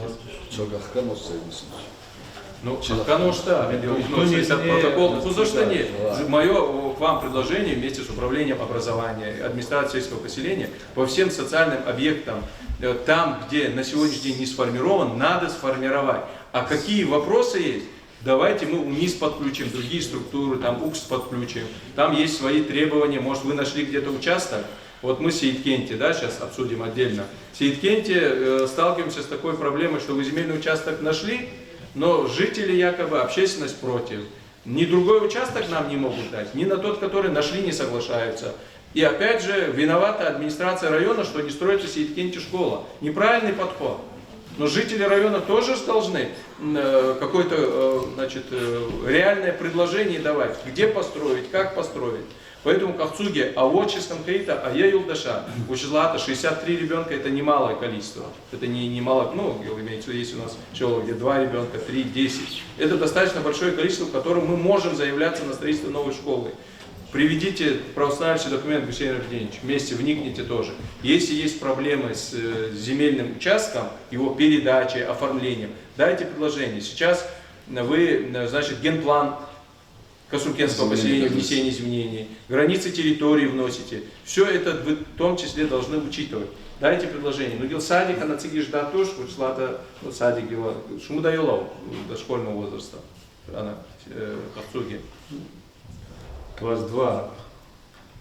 Ну, конечно, протокол. Ну, за что нет? Мое к вам предложение вместе с управлением образования, администрацией сельского поселения по всем социальным объектам, там, где на сегодняшний день не сформирован, надо сформировать. А какие вопросы есть? Давайте мы УНИС подключим, другие структуры, там УКС подключим. Там есть свои требования. Может, вы нашли где-то участок? Вот мы в Сейткенте, да, сейчас обсудим отдельно. В Сейткенте сталкиваемся с такой проблемой, что вы земельный участок нашли, но жители якобы, общественность против. Ни другой участок нам не могут дать, ни на тот, который нашли, не соглашаются. И опять же, виновата администрация района, что не строится в Сейткенте школа. Неправильный подход. Но жители района тоже должны какое-то, значит, реальное предложение давать, где построить, как построить. Поэтому Кахцуге, а вот сейчас конкретно, а я Юлдаша, у Чизлата 63 ребенка, это немалое количество. Это не мало, ну, имеется в виду, есть у нас человек, где 2 ребенка, 3, 10. Это достаточно большое количество, в котором мы можем заявляться на строительство новой школы. Приведите правоустанавливающий документ, Гусейн Евгеньевич, вместе вникните тоже. Если есть проблемы с земельным участком, его передачей, оформлением, дайте предложение. Сейчас вы, значит, генплан Касумкентского поселения, внесение изменений, границы территории вносите. Все это вы в том числе должны учитывать. Дайте предложение. Ну, гил садик, она цигиш датуш, учла-то садик гила, шуму даёлов до школьного возраста. Она Кахцуге. 22.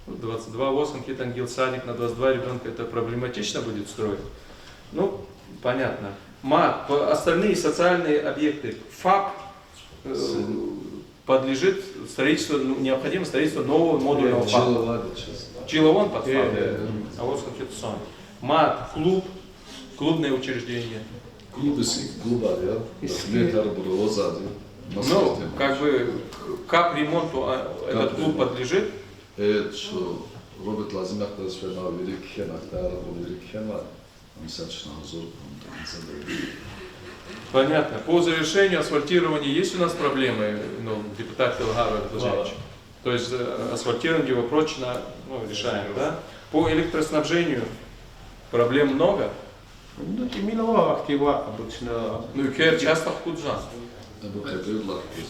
22, 8, хитангил садик на 22 ребенка, это проблематично будет строить? Ну, понятно. МАТ, остальные социальные объекты, ФАП подлежит строительству, необходимо строительство нового модульного ФАПа. Чиловон под ФАП, а вот сколько-то сам. МАТ, клуб, клубное учреждение. Клуба, да? Ну, как бы, к ремонту этот клуб подлежит? Робот Лазимах трансфернал велик хенак, да, велик хенак. Понятно. По завершению асфальтирования есть у нас проблемы, ну, депутат Телгара Ильич? То есть асфальтирование его прочно решаем, да? По электроснабжению проблем много? Ну, и милого актива обычно. Ну, и часто худжан.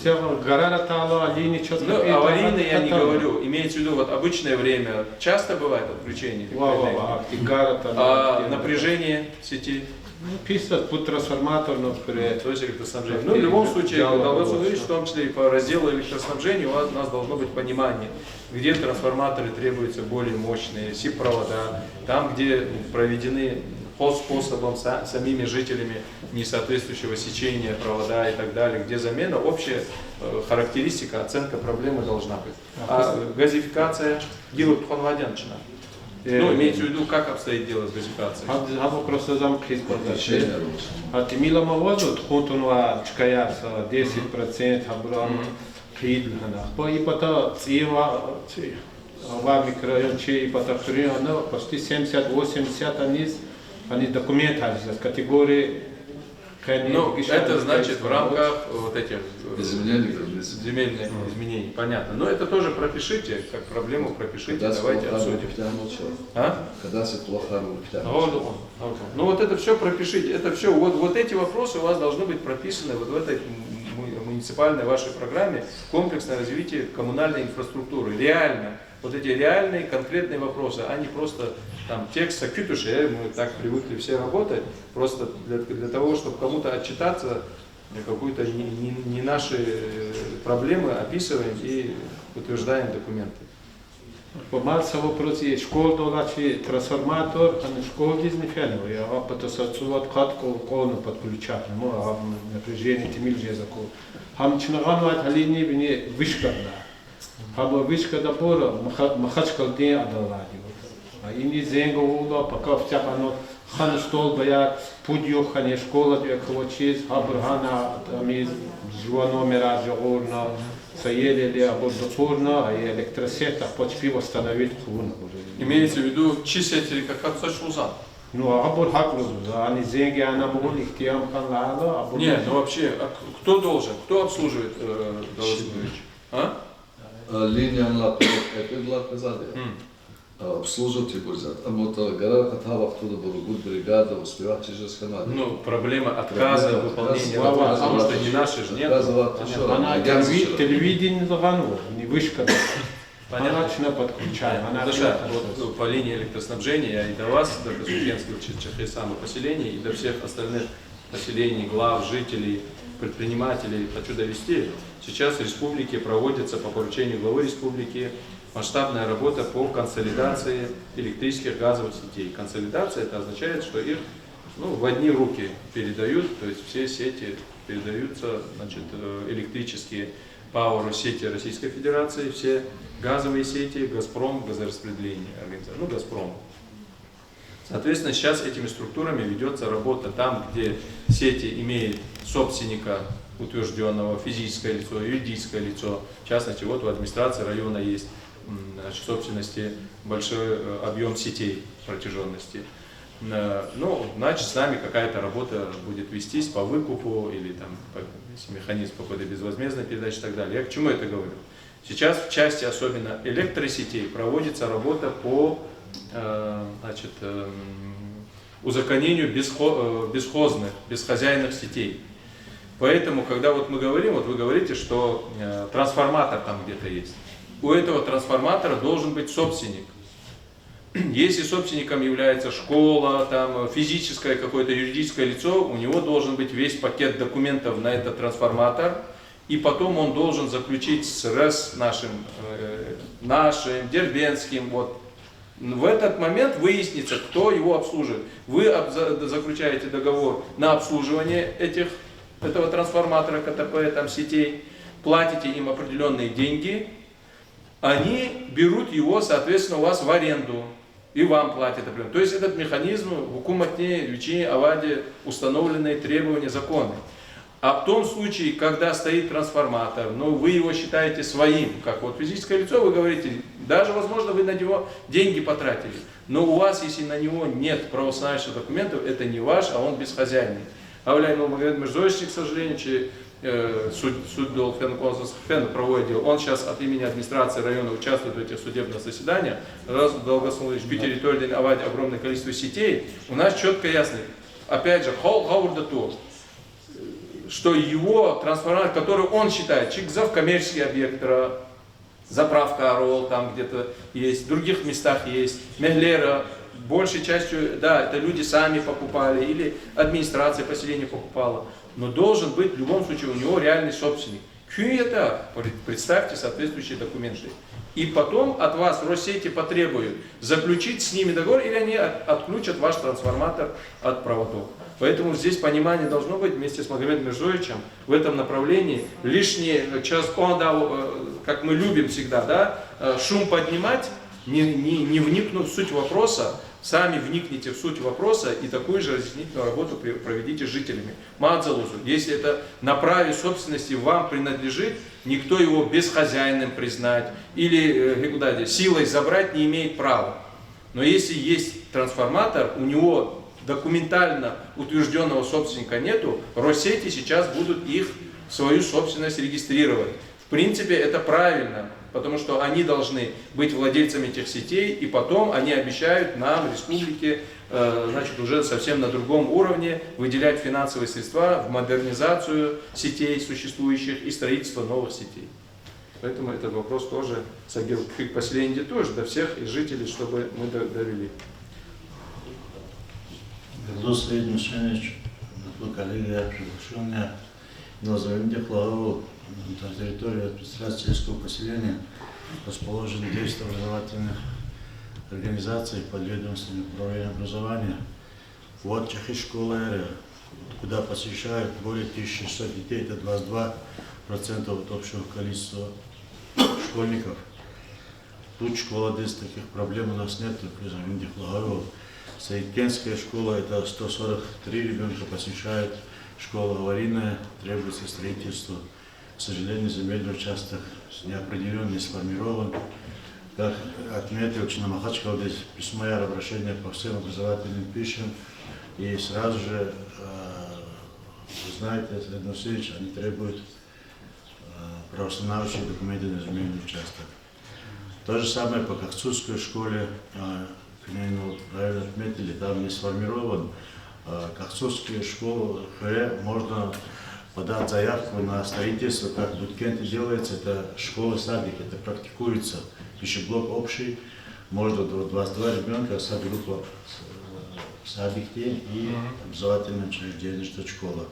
Все гора тала, линии четко. Ну, аварийные я не говорю. Имеется в виду, вот обычное время часто бывает отключение? А напряжение сети? Ну, писать под трансформатор, например. То есть электроснабжение. Ну, в любом случае, должен говорить, в том числе и по разделу электроснабжения у нас должно быть понимание, где трансформаторы требуются более мощные, СИП-провода, там, где проведены способом самими жителями несоответствующего сечения провода и так далее, где замена, общая характеристика, оценка проблемы должна быть. А газификация Гилут Хонвадянчина. Ну, имеется в виду, как обстоит дело с газификацией. А просто замкнуть подачи. А ты милома возут, хунтунва чкаяса 10% абрам хидлана. И потом цива микрорайон и потом почти 70-80 они документы с категории. Ну, это значит в рамках вот этих земельных изменений, понятно. Но это тоже пропишите, как проблему пропишите, давайте обсудим. А? Ну вот это все пропишите, это все, вот эти вопросы у вас должны быть прописаны вот в этой муниципальной вашей программе комплексное развитие коммунальной инфраструктуры. Реально. Вот эти реальные, конкретные вопросы, а не просто там текст акютуши, мы так привыкли все работать, просто для того, чтобы кому-то отчитаться, какую-то не наши проблемы описываем и утверждаем документы. Помалса вопрос есть. Школа долачи трансформатор, а не школа дизайнеров. Я потасацуват катку колно подключать. А напряжение темильже закон. Хам чинаганват алини вине вышкада. Хаба вышкада бора махачкалден адалади. А ини зенга ула пока втяхано хан стол баят пудио хане школа дя квочиз хабрхана амиз жуаномера жогорна Саелили абордопорно, а и электросеть, а почти восстановить хвуна. Имеется в виду чистители как отсочузан? Ну, а абор хаклузу, они деньги, она могут их тем канала. Нет, ну вообще, кто должен, кто обслуживает Долосинович? А? Линия млад, это млад позади. Обслуживать и пользоваться. А вот гора Катава, оттуда будет бригада, успевать через канал. Ну, проблема отказа выполнения работы, потому что не наши же нет. Она телевидение заганула, не вышка. Она начала подключать. Вот по линии электроснабжения и до вас, до Косухенского, Чахрисама поселений, и до всех остальных поселений, глав, жителей, предпринимателей хочу довести. Сейчас в республике проводится по поручению главы республики масштабная работа по консолидации электрических газовых сетей. Консолидация — это означает, что их в одни руки передают, то есть все сети передаются, значит, электрические по Россети Российской Федерации, все газовые сети, Газпром, газораспределение, организация, Газпром. Соответственно, сейчас этими структурами ведется работа там, где сети имеют собственника утвержденного, физическое лицо, юридическое лицо. В частности, вот у администрации района есть собственности большой объем сетей протяженности. Значит, с нами какая-то работа будет вестись по выкупу или там механизм какой-то безвозмездной передачи и так далее. Я к чему это говорю? Сейчас в части особенно электросетей проводится работа по узаконению бесхозных, бесхозяйных сетей. Поэтому, когда вот мы говорим, вот вы говорите, что трансформатор там где-то есть. У этого трансформатора должен быть собственник. Если собственником является школа, там, физическое какое-то юридическое лицо, у него должен быть весь пакет документов на этот трансформатор, и потом он должен заключить с РЭС нашим, Дербенским. Вот. В этот момент выяснится, кто его обслуживает. Вы заключаете договор на обслуживание этого трансформатора, КТП, там, сетей, платите им определенные деньги, они берут его, соответственно, у вас в аренду, и вам платят. То есть этот механизм в Хукуматне, Вичи, Аваде установленные требования закона. А в том случае, когда стоит трансформатор, но вы его считаете своим, как вот физическое лицо, вы говорите, даже, возможно, вы на него деньги потратили, но у вас, если на него нет правоустанавливающих документов, это не ваш, а он бесхозяйный. А Магомед Междоечник, к сожалению, суд Фен проводил, он сейчас от имени администрации района участвует в этих судебных заседаниях. Раз Долгосолович в территории Авади огромное количество сетей, у нас четко ясно, опять же, что его трансформатор, который он считает, Чикзав коммерческий объект, заправка Орол там где-то есть, в других местах есть, Меглера, большей частью, да, это люди сами покупали или администрация поселения покупала, но должен быть в любом случае у него реальный собственник. Это представьте соответствующие документы. И потом от вас Россети потребуют заключить с ними договор, или они отключат ваш трансформатор от проводов. Поэтому здесь понимание должно быть вместе с Магомедом Междоевичем в этом направлении. Лишний час, как мы любим всегда, да, шум поднимать, не вникнув в суть вопроса, сами вникните в суть вопроса и такую же разъяснительную работу проведите с жителями. Мадзалузу, если это на праве собственности вам принадлежит, никто его бесхозяйным признать или силой забрать не имеет права. Но если есть трансформатор, у него документально утвержденного собственника нету, Россети сейчас будут свою собственность регистрировать. В принципе, это правильно, потому что они должны быть владельцами этих сетей, и потом они обещают нам, республике, уже совсем на другом уровне выделять финансовые средства в модернизацию сетей существующих и строительство новых сетей. Поэтому этот вопрос тоже, к поселению тоже, до всех жителей, чтобы мы довели. Белорус Саид Мишевич, коллега, приглашенная Но за Индихлау на территории администрации сельского поселения расположены 10 образовательных организаций под ведомством управления образования. Вот Чахи школы, куда посещают более 1600 детей, это 22% от общего количества школьников. Тут школа без таких проблем у нас нет, только за Индихлау. Саидкенская школа, это 143 ребенка посещают. Школа аварийная, требуется строительство. К сожалению, земельный участок неопределен, не сформирован. Как отметил Чинамахачкал, здесь письмо и обращение по всем образовательным пищам. И сразу же, вы знаете, Леонид Васильевич, они требуют правоустанавливающие документы на земельный участок. То же самое по Кахцузской школе, правильно отметили, там не сформирован. Кахцузские школы можно подать заявку на строительство, как в Буткенте делается, это школа-садик, это практикуется. Пищеблок общий, можно до 22 ребенка, сад-группа в садике и образовательное учреждение, что школа.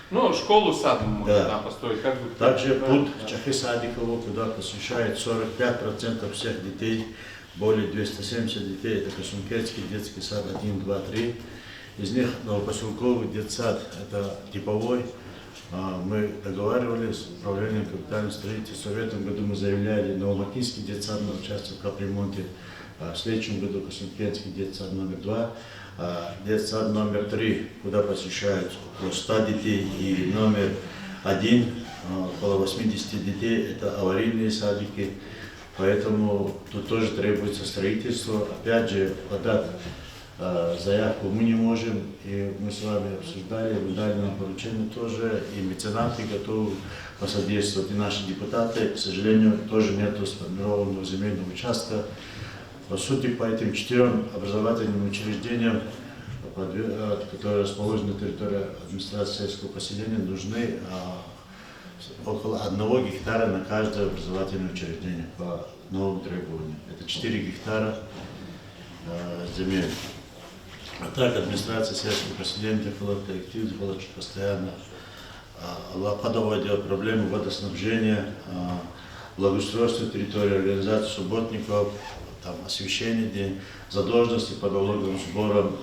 Ну, школу-сад можно там построить, как бы. Также путь Чахи-Садикову, куда посещает 45% всех детей, более 270 детей, это Косункетский детский сад 1, 2, 3. Из них Новопоселковый детсад, это типовой. Мы договаривались с управлением капитального строительства. В этом году мы заявляли Новомакинский детсад на участие в капремонте. В следующем году Косункетский детсад номер 2. Детсад номер 3, куда посещают около 100 детей. И номер 1, около 80 детей, это аварийные садики. Поэтому тут тоже требуется строительство. Опять же, подать заявку мы не можем, и мы с вами обсуждали, вы дали нам поручение тоже, и меценаты готовы посодействовать, и наши депутаты, к сожалению, тоже нет сформированного земельного участка. По сути, по этим 4 образовательным учреждениям, которые расположены на территории администрации сельского поселения, нужны около 1 гектара на каждое образовательное учреждение по новым требованиям. Это 4 гектара земель. А так администрация сельского поселения, коллектив постоянно подавать проблемы водоснабжения, благоустройства территории, организации субботников, там, освещение день, задолженности по налоговым сборам,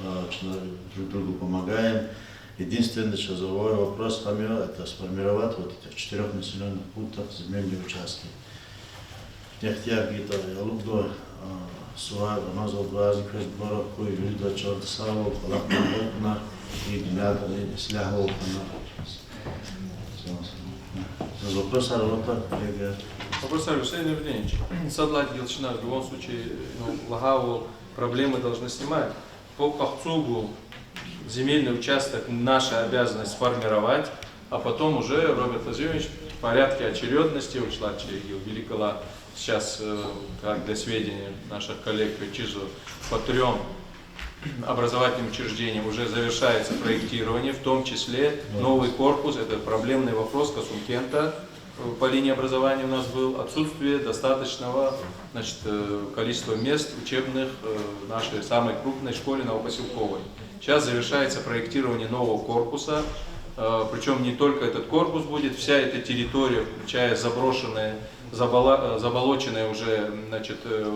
друг другу помогаем. Единственный часовой вопрос это сформировать вот этих 4 населенных пунктах земельные участки. Нехтя где-то Ялугдо, Суа, Рамазал, Дуазик, Хешборов, Куй, Вильда, Чордсавов, Лахманбокна и Дмятр, и Слягов. Вопрос работа, коллега. Вопрос Алексей Евгеньевич. Садлать Гелчина в любом случае, Лагаву проблемы должны снимать. По Кахцугу земельный участок наша обязанность сформировать, а потом уже Роберт Владимирович в порядке очередности ушла Великола. Сейчас, как для сведения наших коллег по ЧИЗу, по 3 образовательным учреждениям уже завершается проектирование, в том числе новый корпус, это проблемный вопрос Косункента по линии образования у нас был, отсутствие достаточного количества мест учебных в нашей самой крупной школе Новопоселковой. Сейчас завершается проектирование нового корпуса, причем не только этот корпус будет, вся эта территория, включая заброшенное, заболоченное уже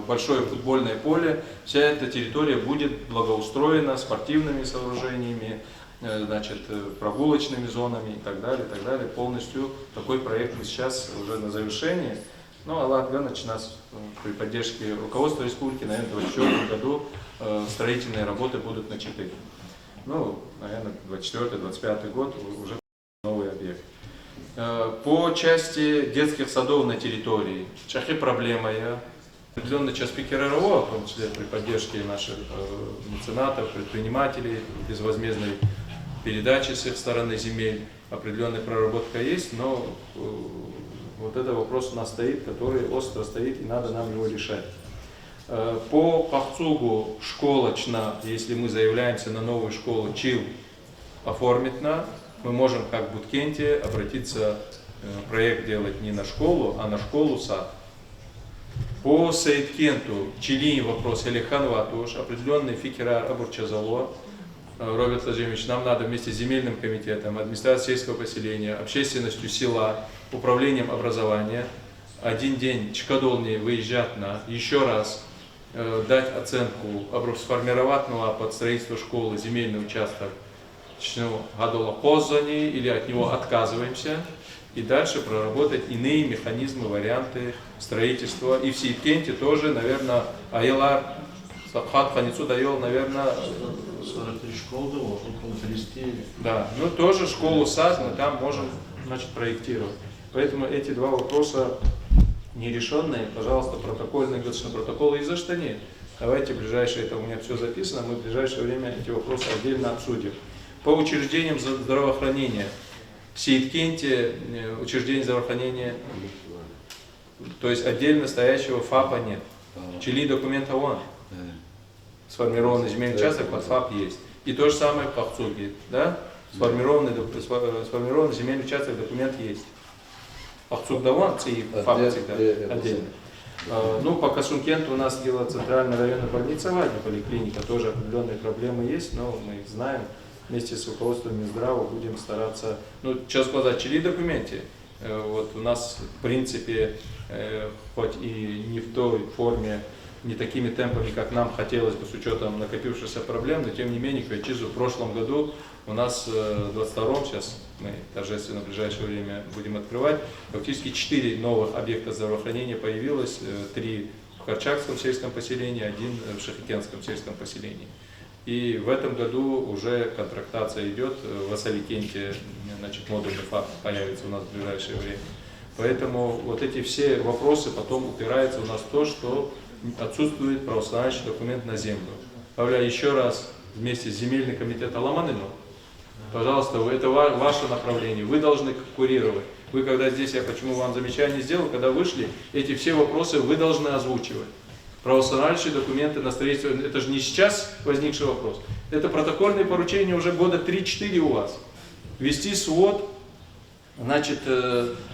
большое футбольное поле, вся эта территория будет благоустроена спортивными сооружениями, прогулочными зонами и так далее, полностью такой проект мы сейчас уже на завершении. Ну, Аллах Ганыч нас при поддержке руководства республики, наверное, в 2024 году строительные работы будут начаты. Ну, наверное, 2024-2025 год уже новый объект. По части детских садов на территории, чахи проблема я. Определенно час Пикерарово, в том числе при поддержке наших меценатов, предпринимателей, безвозмездной передачи с их стороны земель, определенная проработка есть, но вот этот вопрос у нас стоит, который остро стоит, и надо нам его решать. По Кахцугу школочно, если мы заявляемся на новую школу, ЧИЛ оформить мы можем, как в Буткенте, обратиться, проект делать не на школу, а на школу-сад. По Саидкенту, Чилини вопрос, Элихан Ватуш, определенный фикера Абурчазало, Роберт Владимирович, нам надо вместе с земельным комитетом, администрацией сельского поселения, общественностью села, управлением образования один день чекадолни выезжать на еще раз дать оценку, сформировать под строительство школы земельный участок гадола позани или от него отказываемся и дальше проработать иные механизмы, варианты строительства. И в Сииткенте тоже, наверное, Айлар Сабхат Ханицу даел, наверное, 43 школы, около 30. Да, ну тоже школу-сад мы там можем, значит, проектировать. Поэтому эти два вопроса нерешенные, пожалуйста, протокольные, государственные протоколы и за что нет. Давайте в ближайшее, это у меня все записано, мы в ближайшее время эти вопросы отдельно обсудим. По учреждениям здравоохранения. В Сииткенте учреждение здравоохранения, то есть отдельно стоящего ФАПа нет. Чили документа он. Сформированный земельный участок под ФАП есть. И то же самое в Пахцуге, да? Сформированный земельный участок, документ есть. Пахцуг даван, и ФАП всегда отдельно. Ну, по Касункенту у нас дело центральная районная больница, поликлиника, тоже определенные проблемы есть, но мы их знаем. Вместе с руководством Минздрава будем стараться, ну, сейчас сказать, чили документе, вот у нас, в принципе, хоть и не в той форме, не такими темпами, как нам хотелось бы с учетом накопившихся проблем, но тем не менее, Квайчизу в прошлом году у нас в 22-м, сейчас мы торжественно в ближайшее время будем открывать, фактически 4 новых объекта здравоохранения появилось, 3 в Харчакском сельском поселении, 1 в Шахикенском сельском поселении. И в этом году уже контрактация идет, в Асаликенте, значит, модульный ФАП появится у нас в ближайшее время. Поэтому вот эти все вопросы потом упираются у нас в то, что отсутствует правоустанавливающий документ на землю. Павля, еще раз вместе с земельным комитетом Ламанину, пожалуйста, это ваше направление, вы должны курировать. Вы когда здесь, я почему вам замечание сделал, когда вышли, эти все вопросы вы должны озвучивать. Правоустанавливающие документы на строительство, это же не сейчас возникший вопрос. Это протокольные поручения уже года 3-4 у вас. Вести свод, значит,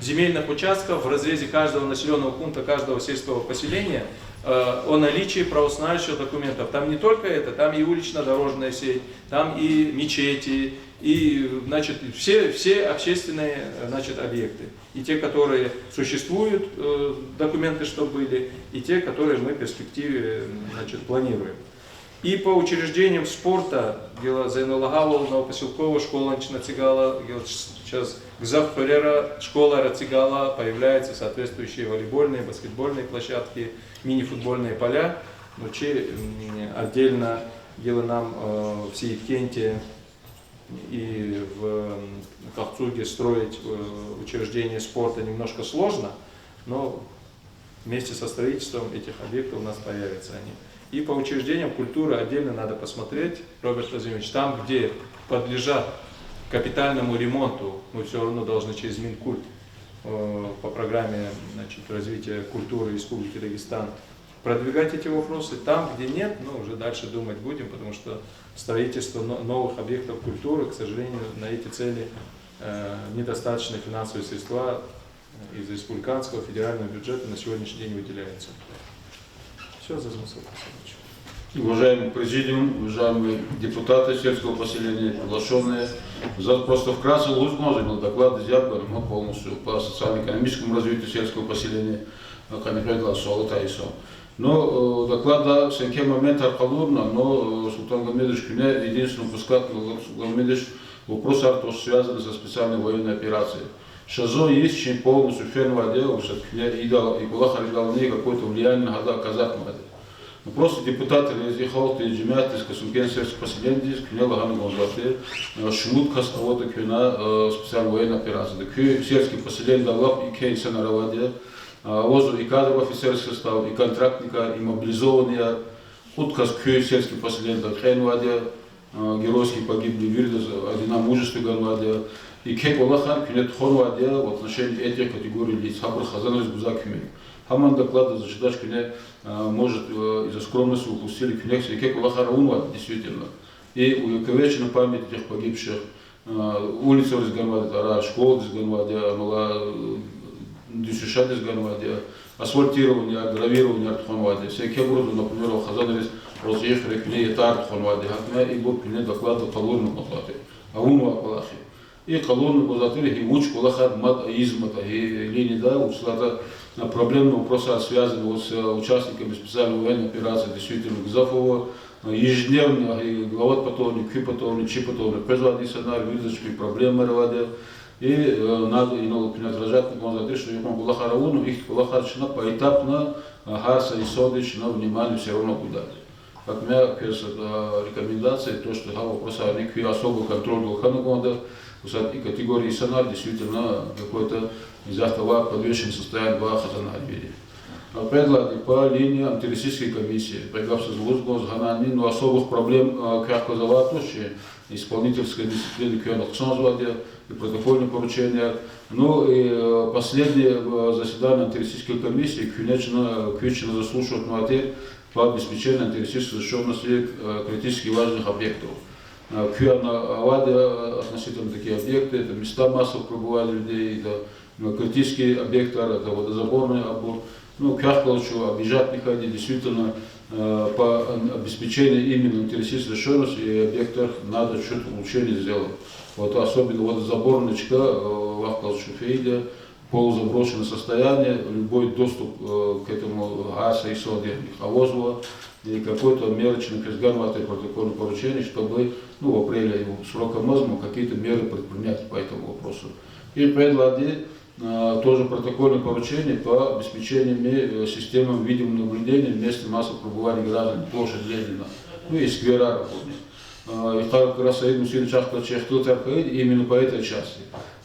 земельных участков в разрезе каждого населенного пункта, каждого сельского поселения о наличии правоустанавливающих документов. Там не только это, там и улично-дорожная сеть, там и мечети, и, значит, все общественные, значит, объекты. И те, которые существуют, документы, что были, и те, которые мы в перспективе, значит, планируем. И по учреждениям спорта, Зайнулагала, Новопоселковая школа Нацигала, сейчас Гзавферера, школа Рацигала, появляются соответствующие волейбольные, баскетбольные площадки, мини-футбольные поля. Отдельно нам в Сииткенте и в Кахцуге строить учреждения спорта немножко сложно, но вместе со строительством этих объектов у нас появятся они. И по учреждениям культуры отдельно надо посмотреть, Роберт Владимирович, там, где подлежат капитальному ремонту, мы все равно должны через Минкульт по программе, значит, развития культуры Республики Дагестан продвигать эти вопросы. Там, где нет, ну, уже дальше думать будем, потому что строительство новых объектов культуры, к сожалению, на эти цели недостаточно финансовые средства из республиканского федерального бюджета на сегодняшний день выделяются. Все, за смысл. Уважаемый президиум, уважаемые депутаты сельского поселения, приглашенные, просто вкратце возможен доклад изъявлен полностью по социально-экономическому развитию сельского поселения, но доклада в всякий момент аркалурно, но Султан Гамедович единственный пускат Гамедович вопрос тоже связан со специальной военной операцией. Шазо есть чем полностью ферма отдела, и была харидалнее какое-то влияние на года казах надо. Но просто депутаты разъехал, ты джемят из Касункен сельского поселения, княла Ганна Гонзаты, шмут кастовода кюна специальной военной операции. Так сельский поселение дала и кейса на раваде, возу и кадровый офицерский состав, и контрактника, и мобилизованные, утказ сельский поселение дал хренваде, геройски погибли Вирдас, одна мужество Ганваде, и кей Олахан кюнет Хонваде в отношении этих категорий лиц, Хабр Хазанович Бузакюмей. Хаман доклада зачитать кюне может из-за скромности упустили кюнекс, и кей Олахан Раунваде, действительно. И увековечена память этих погибших, улица из Ганваде, школа из Ганваде, дюшишат из Ганваде, асфальтирование, гравирование от Хонваде. Всякие образы, например, Хазанович Розъехали к ней тарт хонвади хатме и был к ней доклад колонну потлаты. А он вакалахи. И колонну позатыли и муч кулахат мат измата и линии да услада проблемный вопрос связанный с участниками специальной военной операции действительно Гзафова. Ежедневно глават потовник, кипотовник, чипотовник, производный сценарий, выдачки, проблемы рвады. И надо иного не отражать на конзатры, что его Гулахара Уну, их Гулахарчина поэтапно Харса и Содыч на внимание все равно куда. Как у меня рекомендации, то, что вопрос о особый контроль Гулахана года, и категории сценарий действительно какой-то из этого подвешенного состояния Гулахана виде. Предлагаю по линии антитеррористической комиссии, пригавшись в Госганани, но особых проблем, как казалось, исполнительской дисциплины Кёнахсонзваде и протокольные поручения. Ну и последнее заседание антитеррористической комиссии конечно заслушивает матерь по обеспечению антитеррористической защищенности критически важных объектов. Кёнахсонзваде относительно такие объекты, это места массового пребывания людей, это критические объекты, это водозаборный обор. Ну, как получу, обижать не ходи, действительно, по обеспечению именно антитеррористической защищенности и объектов надо что-то улучшение сделать. Вот особенно водозаборничка, в Ахталшуфейде, полузаброшенное состояние, любой доступ к этому ГАСа и СОДе, Хавозова, и какой-то мелочный пресс-гарматый протокольное поручение, чтобы в апреле срока МАЗМа какие-то меры предпринять по этому вопросу. И предлагаю тоже протокольное поручение по обеспечению системам видимого наблюдения в месте массового пребывания граждан, площадь Ленина, ну и сквера работы. И как раз Саид Мусин Чахта Чехту Таркаид именно по этой части.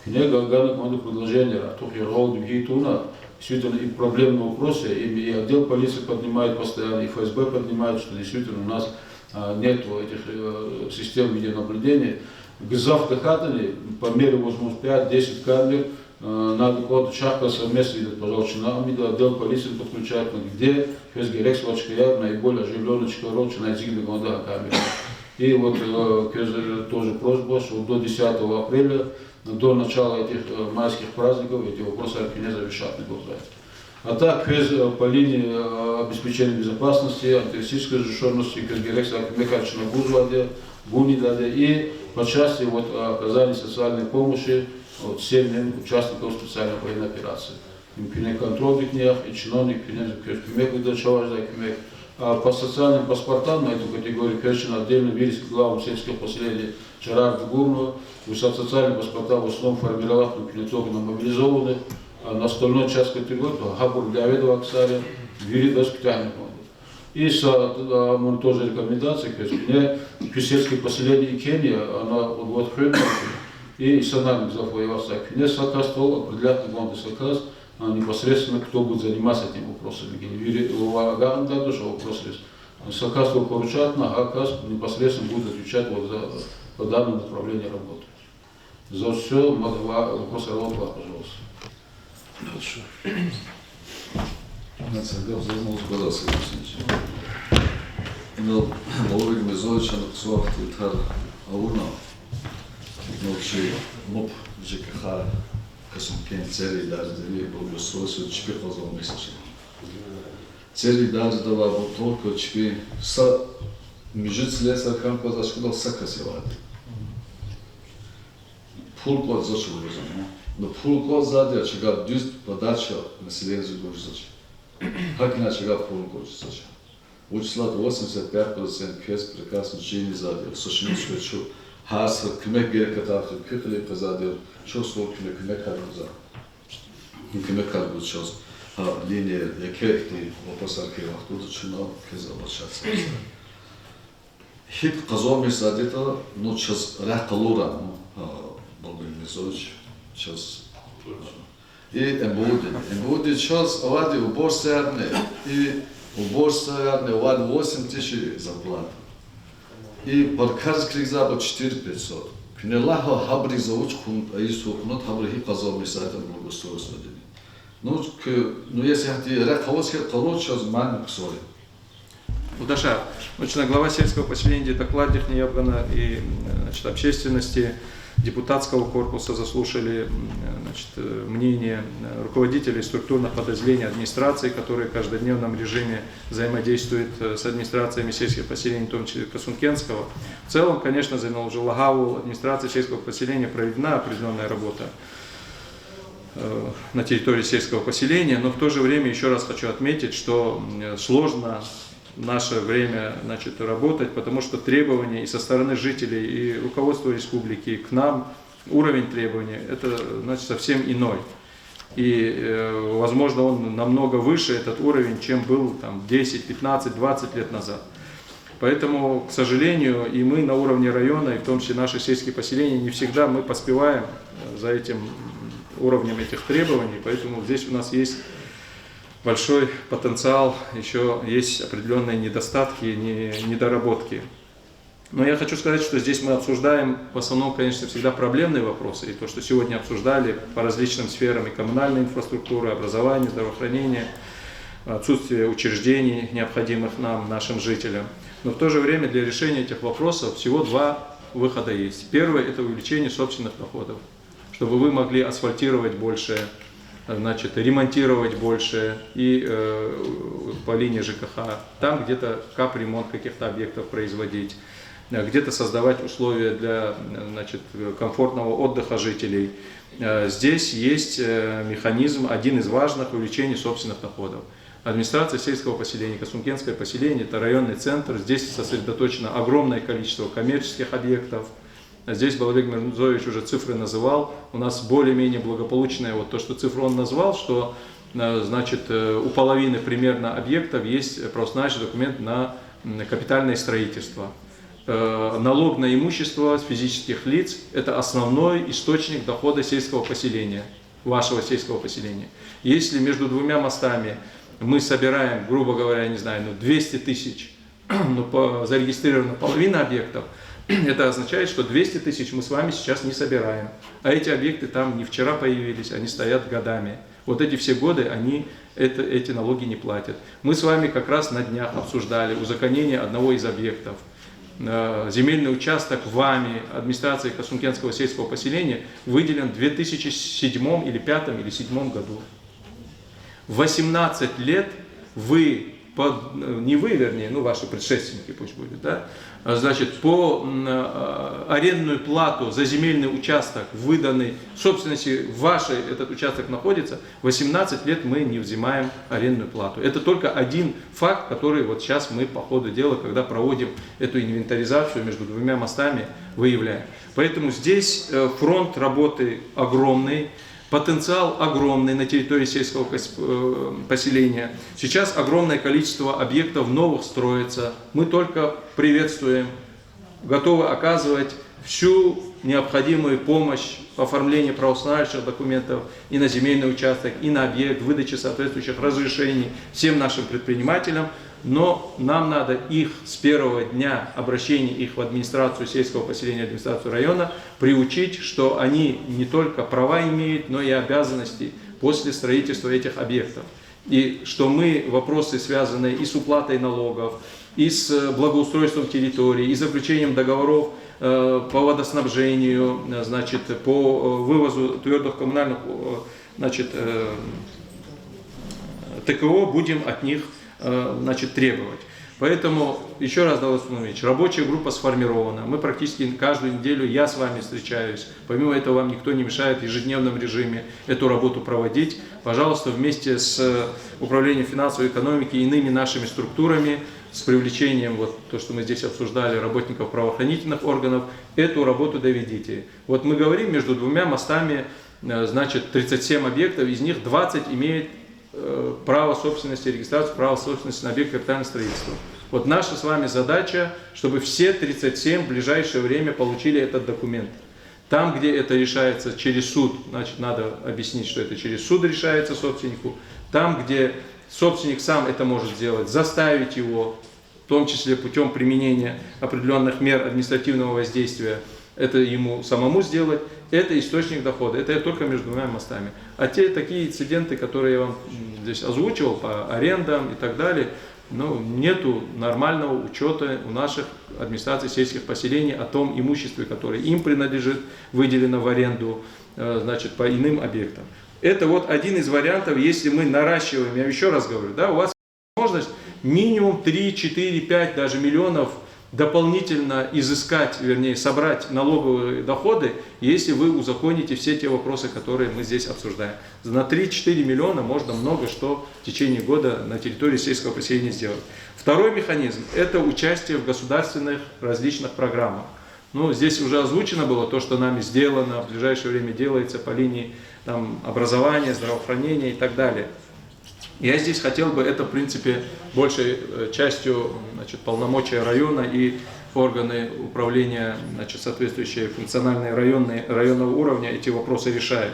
Книга Гана команды предложения, Ратух Яргол Дюгейтуна, действительно и проблемные вопросы, и отдел полиции поднимает постоянно, и ФСБ поднимает, что действительно у нас нет этих систем видеонаблюдения. Гзав Дахатани, по мере возможности 5-10 камер, надо кого-то чака совместно видеть, пожалуйста, нам отдел полиции подключать, где Фесгерекс Вачкая, наиболее оживленный Чикарочи, найти где года камеры. И вот тоже просьба, что до 10 апреля, до начала этих майских праздников, эти вопросы не завершат на глаза. А так, по линии обеспечения безопасности, антитеррористической защищенности, Фесгерекс Акмекачина Гузваде, Гунидаде и по части оказания социальной помощи семьям участников специальной военной операции. Контроль и чиновник, по социальным паспортам на эту категорию перечень отдельно вирус главам сельских поселений Чарар Гурну, социальные паспорта в основном формировать на мобилизованных, а на остальной часть категории Хабур Гаведова Аксари, Виридас Ктяник. И тоже рекомендации, к сельское поселение Кения, она вот и санами завоевался. Не заказ стол определять главный заказ, непосредственно кто будет заниматься этим вопросом. Ваган да тоже вопрос есть. Заказ поручат, а заказ непосредственно будет отвечать по данному направлению работы. За все вопрос работы, пожалуйста. Хорошо. Но Лорик Мезович анаксуах тутар ауна. Ночи моп ЖКХ Касумкен цели даже дали благоустройство чипи хозом месяца. Цели даже дава вот только чипи са межит леса кампа зашкодал сакасеват. Пул код зашел уже. Но пул код задя чига дюз подача населения задушить. Как иначе чига пул код зашел. Учислат 85% кес прекрасно жили задя. Сошли что Хас кмек геркатав кюкли позадел, что сколько кмек харгуза. Кмек харгуз сейчас линия якехти вопрос архива тут чуна кезалашаться. Хит казоми садета, ну сейчас рахталура, Богдан Мезович сейчас. И Эмбуди сейчас авади уборсярне и уборсярне авади 8000 зарплата. И паркарский забор 4500. Пинелаха хабри зауч хун аису хунат хабри казоми садем благоустройство. Ну если хотите раховский канон сейчас ман ксори. Глава сельского поселения докладных неябгана и общественности депутатского корпуса, заслушали мнение руководителей структурных подразделений администрации, которые в каждодневном режиме взаимодействуют с администрациями сельских поселений, в том числе Касункенского. В целом, конечно, за Налджалагау администрации сельского поселения проведена определенная работа на территории сельского поселения, но в то же время еще раз хочу отметить, что сложно в наше время работать, потому что требования и со стороны жителей, и руководства республики, к нам уровень требований это совсем иной. И возможно он намного выше этот уровень, чем был 10, 15, 20 лет назад. Поэтому, к сожалению, и мы на уровне района, и в том числе наши сельские поселения, не всегда мы поспеваем за этим уровнем этих требований, поэтому здесь у нас есть большой потенциал, еще есть определенные недостатки, недоработки. Но я хочу сказать, что здесь мы обсуждаем в основном, конечно, всегда проблемные вопросы, и то, что сегодня обсуждали по различным сферам, и коммунальной инфраструктуры, образования, здравоохранения, отсутствие учреждений, необходимых нам, нашим жителям. Но в то же время для решения этих вопросов всего два выхода есть. Первый – это увеличение собственных доходов, чтобы вы могли асфальтировать больше, ремонтировать больше и по линии ЖКХ, там где-то капремонт каких-то объектов производить, где-то создавать условия для комфортного отдыха жителей. Здесь есть механизм, один из важных, увеличения собственных доходов. Администрация сельского поселения, Касункенское поселение, это районный центр, здесь сосредоточено огромное количество коммерческих объектов. Здесь Балабек Мирзоевич уже цифры называл, у нас более-менее благополучное, вот то, что цифру он назвал, что у половины примерно объектов есть правоустанавливающий документ на капитальное строительство. Налог на имущество физических лиц – это основной источник дохода сельского поселения, вашего сельского поселения. Если между двумя мостами мы собираем, грубо говоря, 200 тысяч, зарегистрирована половина объектов, это означает, что 200 тысяч мы с вами сейчас не собираем. А эти объекты там не вчера появились, они стоят годами. Вот эти все годы они эти налоги не платят. Мы с вами как раз на днях обсуждали узаконение одного из объектов. Земельный участок вами, администрацией Касункенского сельского поселения, выделен в 2007 или 2005 или 2007 году. 18 лет вы, не вы, вернее, ваши предшественники пусть будет, да, по арендную плату за земельный участок, выданный в собственности вашей, этот участок находится, 18 лет мы не взимаем арендную плату. Это только один факт, который вот сейчас мы по ходу дела, когда проводим эту инвентаризацию между двумя мостами, выявляем. Поэтому здесь фронт работы огромный. Потенциал огромный на территории сельского поселения. Сейчас огромное количество объектов новых строится. Мы только приветствуем, готовы оказывать всю необходимую помощь в оформлении правоустанавливающих документов и на земельный участок, и на объект, выдачи соответствующих разрешений всем нашим предпринимателям. Но нам надо их с первого дня обращения их в администрацию сельского поселения, администрацию района приучить, что они не только права имеют, но и обязанности после строительства этих объектов. И что мы вопросы, связанные и с уплатой налогов, и с благоустройством территории, и заключением договоров по водоснабжению, по вывозу твердых коммунальных ТКО будем от них требовать. Поэтому, еще раз, Давлет Султанович, рабочая группа сформирована. Мы практически каждую неделю, я с вами встречаюсь. Помимо этого, вам никто не мешает в ежедневном режиме эту работу проводить. Пожалуйста, вместе с Управлением финансовой экономики и иными нашими структурами, с привлечением, то, что мы здесь обсуждали, работников правоохранительных органов, эту работу доведите. Вот мы говорим, между двумя мостами, 37 объектов, из них 20 имеет право собственности, регистрацию права собственности на объект капитального строительства. Вот наша с вами задача, чтобы все 37 в ближайшее время получили этот документ. Там, где это решается через суд, надо объяснить, что это через суд решается собственнику. Там, где собственник сам это может сделать, заставить его, в том числе путем применения определенных мер административного воздействия, это ему самому сделать, это источник дохода, это только между двумя мостами. А те такие инциденты, которые я вам здесь озвучивал по арендам и так далее, нету нормального учета у наших администраций сельских поселений о том имуществе, которое им принадлежит, выделено в аренду, значит, по иным объектам. Это вот один из вариантов, если мы наращиваем, я еще раз говорю, да, у вас возможность минимум 3, 4, 5 даже миллионов дополнительно изыскать, вернее, собрать налоговые доходы, если вы узаконите все те вопросы, которые мы здесь обсуждаем. На 3-4 миллиона можно много что в течение года на территории сельского поселения сделать. Второй механизм – это участие в государственных различных программах. Здесь уже озвучено было то, что нами сделано, в ближайшее время делается по линии образования, здравоохранения и так далее. Я здесь хотел бы это, в принципе, большей частью, значит, полномочия района и органы управления, значит, соответствующие функциональные районного уровня эти вопросы решают.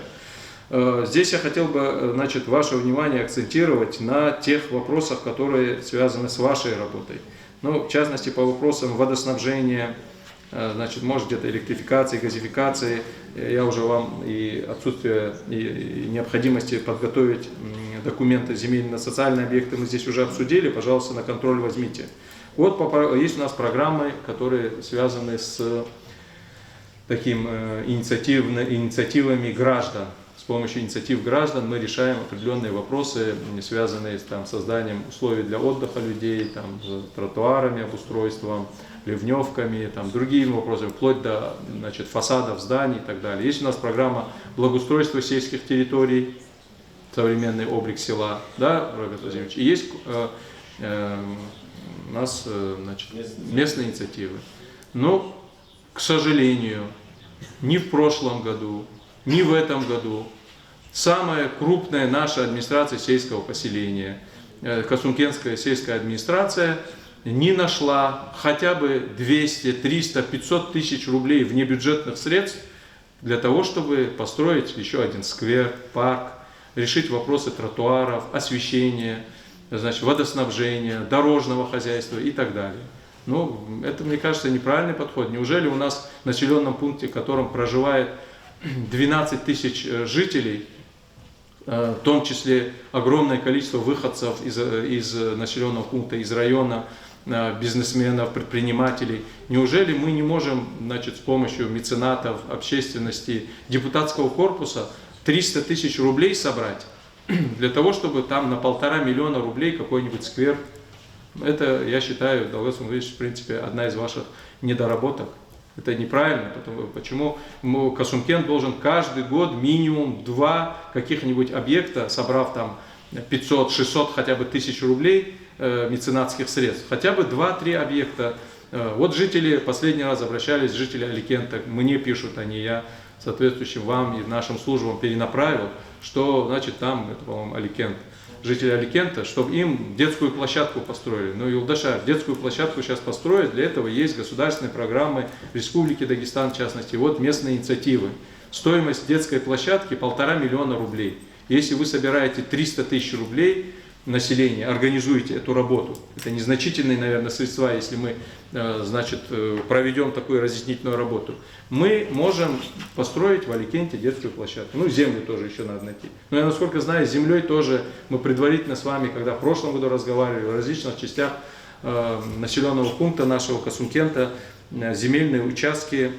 Здесь я хотел бы, значит, ваше внимание акцентировать на тех вопросах, которые связаны с вашей работой. В частности, по вопросам водоснабжения, значит, может где-то электрификации, газификации. Я уже вам и отсутствие и необходимости подготовить документы земельно-социальные объекты мы здесь уже обсудили, пожалуйста, на контроль возьмите. Вот есть у нас программы, которые связаны с таким инициативами граждан. С помощью инициатив граждан мы решаем определенные вопросы, связанные с созданием условий для отдыха людей, тротуарами, обустройством, ливневками, другими вопросами, вплоть до, значит, фасадов зданий и так далее. Есть у нас программа благоустройства сельских территорий, современный облик села, да, Роберт Владимирович, и есть у нас, значит, местные инициативы. Но, к сожалению, ни в прошлом году, ни в этом году самая крупная наша администрация сельского поселения, Касумкенская сельская администрация, не нашла хотя бы 200, 300, 500 тысяч рублей внебюджетных средств для того, чтобы построить еще один сквер, парк, решить вопросы тротуаров, освещения, значит, водоснабжения, дорожного хозяйства и так далее. Это, мне кажется, неправильный подход. Неужели у нас в населенном пункте, в котором проживает 12 тысяч жителей, в том числе огромное количество выходцев из населенного пункта, из района, бизнесменов, предпринимателей. Неужели мы не можем, значит, с помощью меценатов, общественности, депутатского корпуса 300 тысяч рублей собрать для того, чтобы там на 1,5 миллиона рублей какой-нибудь сквер? Это, я считаю, Далгат Сумгулевич, в принципе, одна из ваших недоработок. Это неправильно. Почему Касумкент должен каждый год минимум 2 каких-нибудь объекта, собрав там 500, 600 хотя бы тысяч рублей меценатских средств, хотя бы 2-3 объекта. Вот жители, последний раз обращались, жители Аликента, мне пишут они, я соответствующим вам и нашим службам перенаправил, что, значит, там, это, по-моему, Аликент, жители Аликента, чтобы им детскую площадку построили. Юлдаша, детскую площадку сейчас построят, для этого есть государственные программы Республики Дагестан, в частности, вот местные инициативы. Стоимость детской площадки 1,5 миллиона рублей. Если вы собираете 300 тысяч рублей, населения, организуете эту работу. Это незначительные, наверное, средства, если мы, значит, проведем такую разъяснительную работу. Мы можем построить в Аликенте детскую площадку. Землю тоже еще надо найти. Но я, насколько знаю, с землей тоже мы предварительно с вами, когда в прошлом году разговаривали, в различных частях населенного пункта нашего Касумкента, земельные участки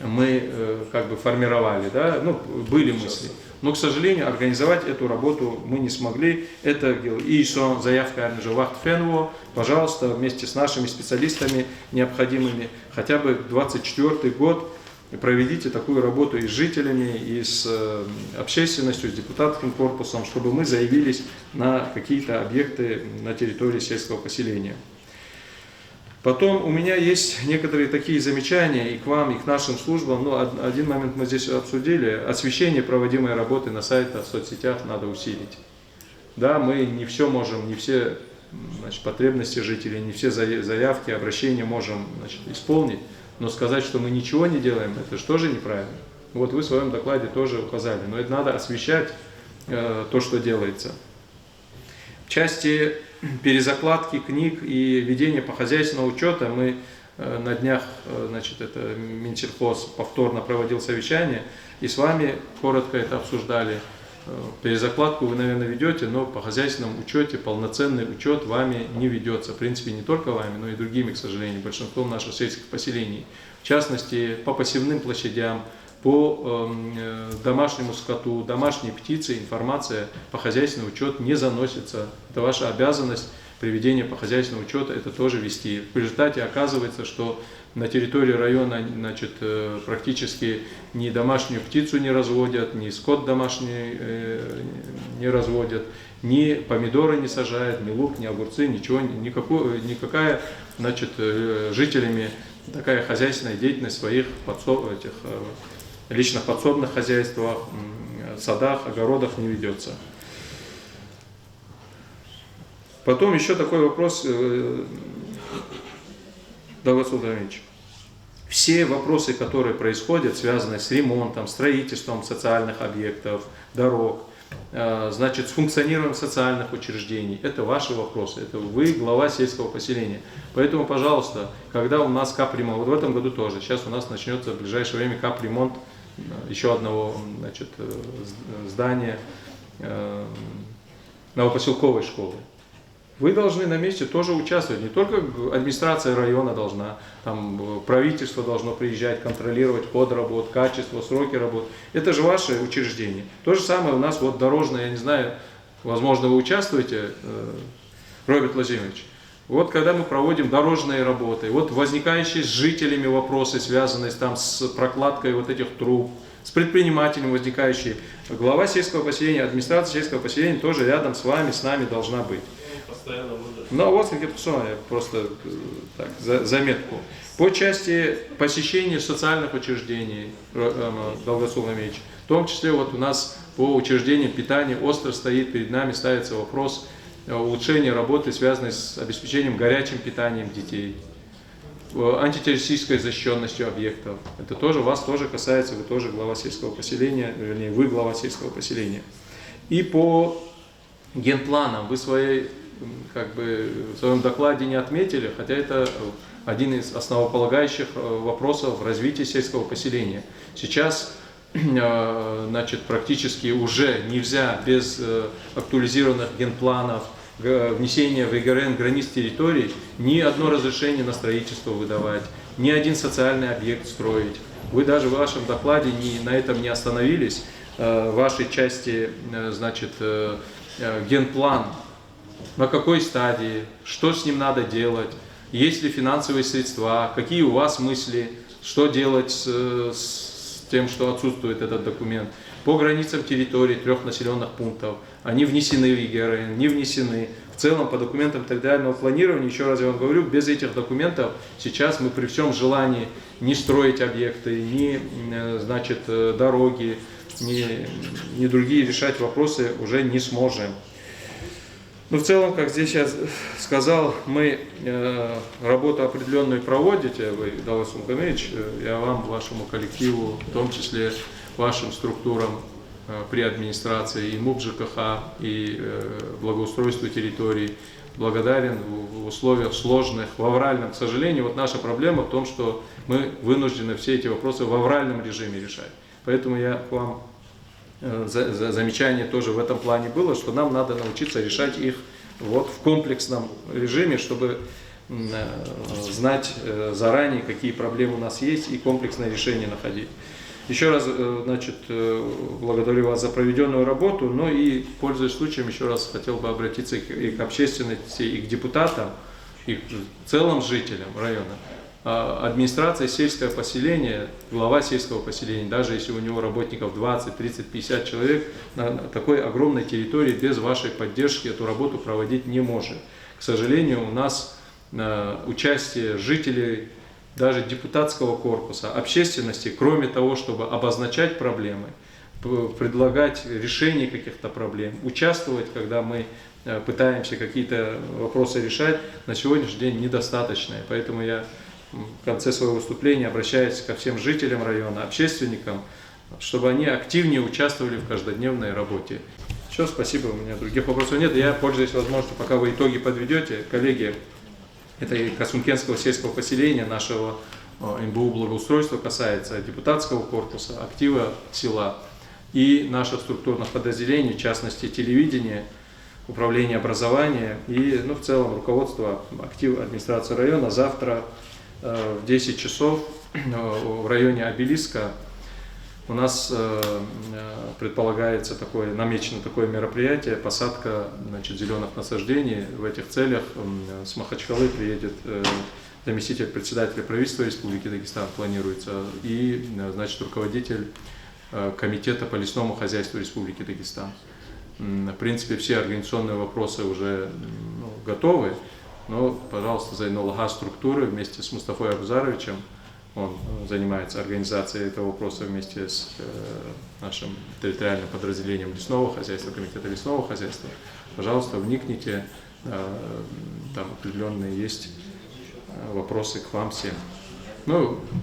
мы как бы формировали, да, были мысли. Но, к сожалению, организовать эту работу мы не смогли. Это и заявка Арнежа Вахтфенво, пожалуйста, вместе с нашими специалистами необходимыми, хотя бы 2024 год проведите такую работу и с жителями, и с общественностью, с депутатским корпусом, чтобы мы заявились на какие-то объекты на территории сельского поселения. Потом у меня есть некоторые такие замечания и к вам, и к нашим службам. Один момент мы здесь обсудили. Освещение проводимой работы на сайтах, в соцсетях надо усилить. Да, мы не все можем, не все, значит, потребности жителей, не все заявки, обращения можем, значит, исполнить. Но сказать, что мы ничего не делаем, это же тоже неправильно. Вот вы в своем докладе тоже указали. Но это надо освещать то, что делается. В части перезакладки книг и ведения по хозяйственному учета мы на днях, значит, это Минсельхоз повторно проводил совещание и с вами коротко это обсуждали. Перезакладку вы, наверное, ведете, но по хозяйственному учете полноценный учет вами не ведется. В принципе, не только вами, но и другими, к сожалению, большинством наших сельских поселений. В частности, по посевным площадям, по домашнему скоту, домашней птице информация по хозяйственному учету не заносится. Это ваша обязанность приведения по хозяйственному учету, это тоже вести. В результате оказывается, что на территории района, значит, практически ни домашнюю птицу не разводят, ни скот домашний не разводят, ни помидоры не сажают, ни лук, ни огурцы, ничего, никакая, значит, жителями такая хозяйственная деятельность в своих личных подсобных хозяйствах, садах, огородах не ведется. Потом еще такой вопрос, Давлат Султанович. Все вопросы, которые происходят, связанные с ремонтом, строительством социальных объектов, дорог, значит, с функционированием социальных учреждений, это ваши вопросы, это вы глава сельского поселения. Поэтому, пожалуйста, когда у нас капремонт, вот в этом году тоже, сейчас у нас начнется в ближайшее время капремонт еще одного, значит, здания новопоселковой школы. Вы должны на месте тоже участвовать. Не только администрация района должна, там правительство должно приезжать, контролировать ход работ, качество, сроки работ. Это же ваше учреждение. То же самое у нас вот дорожное, я не знаю, возможно, вы участвуете, Роберт Владимирович. Вот когда мы проводим дорожные работы, вот возникающие с жителями вопросы, связанные там с прокладкой вот этих труб, с предпринимателем возникающие, глава сельского поселения, администрация сельского поселения тоже рядом с вами, с нами должна быть. Ну вот какие-то просто так, заметку. По части посещения социальных учреждений, Давлат Султанович, в том числе вот у нас по учреждениям питания остро стоит перед нами, ставится вопрос улучшения работы, связанной с обеспечением горячим питанием детей, антитеррористической защищенностью объектов. Это тоже вас тоже касается, вы тоже глава сельского поселения, вернее, вы глава сельского поселения. И по генпланам вы в своем докладе не отметили, хотя это один из основополагающих вопросов в развитии сельского поселения. Сейчас, значит, практически уже нельзя без актуализированных генпланов, внесения в ЕГРН границ территорий ни одно разрешение на строительство выдавать, ни один социальный объект строить. Вы даже в вашем докладе на этом не остановились. В вашей части, значит, генплан, на какой стадии, что с ним надо делать, есть ли финансовые средства, какие у вас мысли, что делать с тем, что отсутствует этот документ. По границам территории 3 населенных пунктов, они внесены в ЕГРН, не внесены. В целом по документам территориального планирования, еще раз я вам говорю, без этих документов сейчас мы при всем желании не строить объекты, не, значит, дороги, не другие решать вопросы уже не сможем. Ну, в целом, как здесь я сказал, мы работу определенную проводите, вы, Давлат Султанович, я вам, вашему коллективу, в том числе вашим структурам при администрации и МУП ЖКХ, и благоустройству территорий благодарен в условиях сложных, в авральном. К сожалению, вот наша проблема в том, что мы вынуждены все эти вопросы в авральном режиме решать. Поэтому я к вам замечание тоже в этом плане было, что нам надо научиться решать их вот в комплексном режиме, чтобы знать заранее, какие проблемы у нас есть, и комплексное решение находить. Еще раз, значит, благодарю вас за проведенную работу, но и, пользуясь случаем, еще раз хотел бы обратиться и к общественности, и к депутатам, и к целым жителям района. Администрация сельского поселения, глава сельского поселения, даже если у него работников 20, 30, 50 человек, на такой огромной территории без вашей поддержки эту работу проводить не может. К сожалению, у нас участие жителей, даже депутатского корпуса, общественности, кроме того, чтобы обозначать проблемы, предлагать решение каких-то проблем, участвовать, когда мы пытаемся какие-то вопросы решать, на сегодняшний день недостаточно. Поэтому я в конце своего выступления обращаюсь ко всем жителям района, общественникам, чтобы они активнее участвовали в каждодневной работе. Все, спасибо, у меня других вопросов нет. Я пользуюсь возможностью, пока вы итоги подведете, коллеги, это и Касумкенского сельского поселения, нашего МБУ благоустройства касается, депутатского корпуса, актива села. и наших структурных подразделений, в частности телевидения, управления образования и в целом руководство администрации района. Завтра в 10 часов в районе Обелиска у нас предполагается намечено такое мероприятие, посадка зеленых насаждений. В этих целях с Махачкалы приедет заместитель председателя правительства Республики Дагестан, планируется, и руководитель комитета по лесному хозяйству Республики Дагестан. В принципе, все организационные вопросы уже готовы, но, пожалуйста, Зайнуллаха структуры вместе с Мустафой Абузаровичем, он занимается организацией этого вопроса вместе с нашим территориальным подразделением лесного хозяйства, комитета лесного хозяйства. Пожалуйста, вникните, там определенные есть вопросы к вам всем.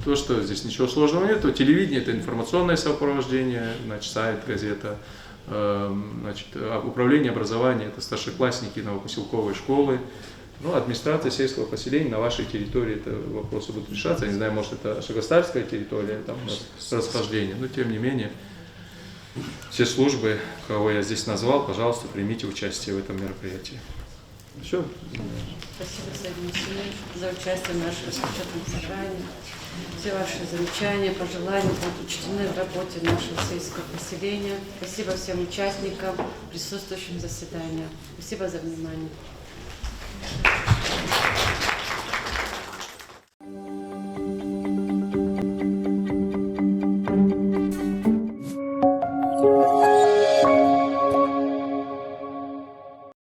То, что здесь ничего сложного нет, то телевидение — это информационное сопровождение, сайт, газета, управление образования — это старшеклассники новопоселковой школы, администрация сельского поселения на вашей территории, это вопросы будут решаться. Я не знаю, может, это Шагостарская территория, там у нас расхождение, но тем не менее, все службы, кого я здесь назвал, пожалуйста, примите участие в этом мероприятии. Все. Спасибо, Сергей Васильевич, за участие в нашем распечатанном собрании. Все ваши замечания, пожелания будут учтены в работе нашего сельского поселения. Спасибо всем участникам, присутствующим в заседании. Спасибо за внимание.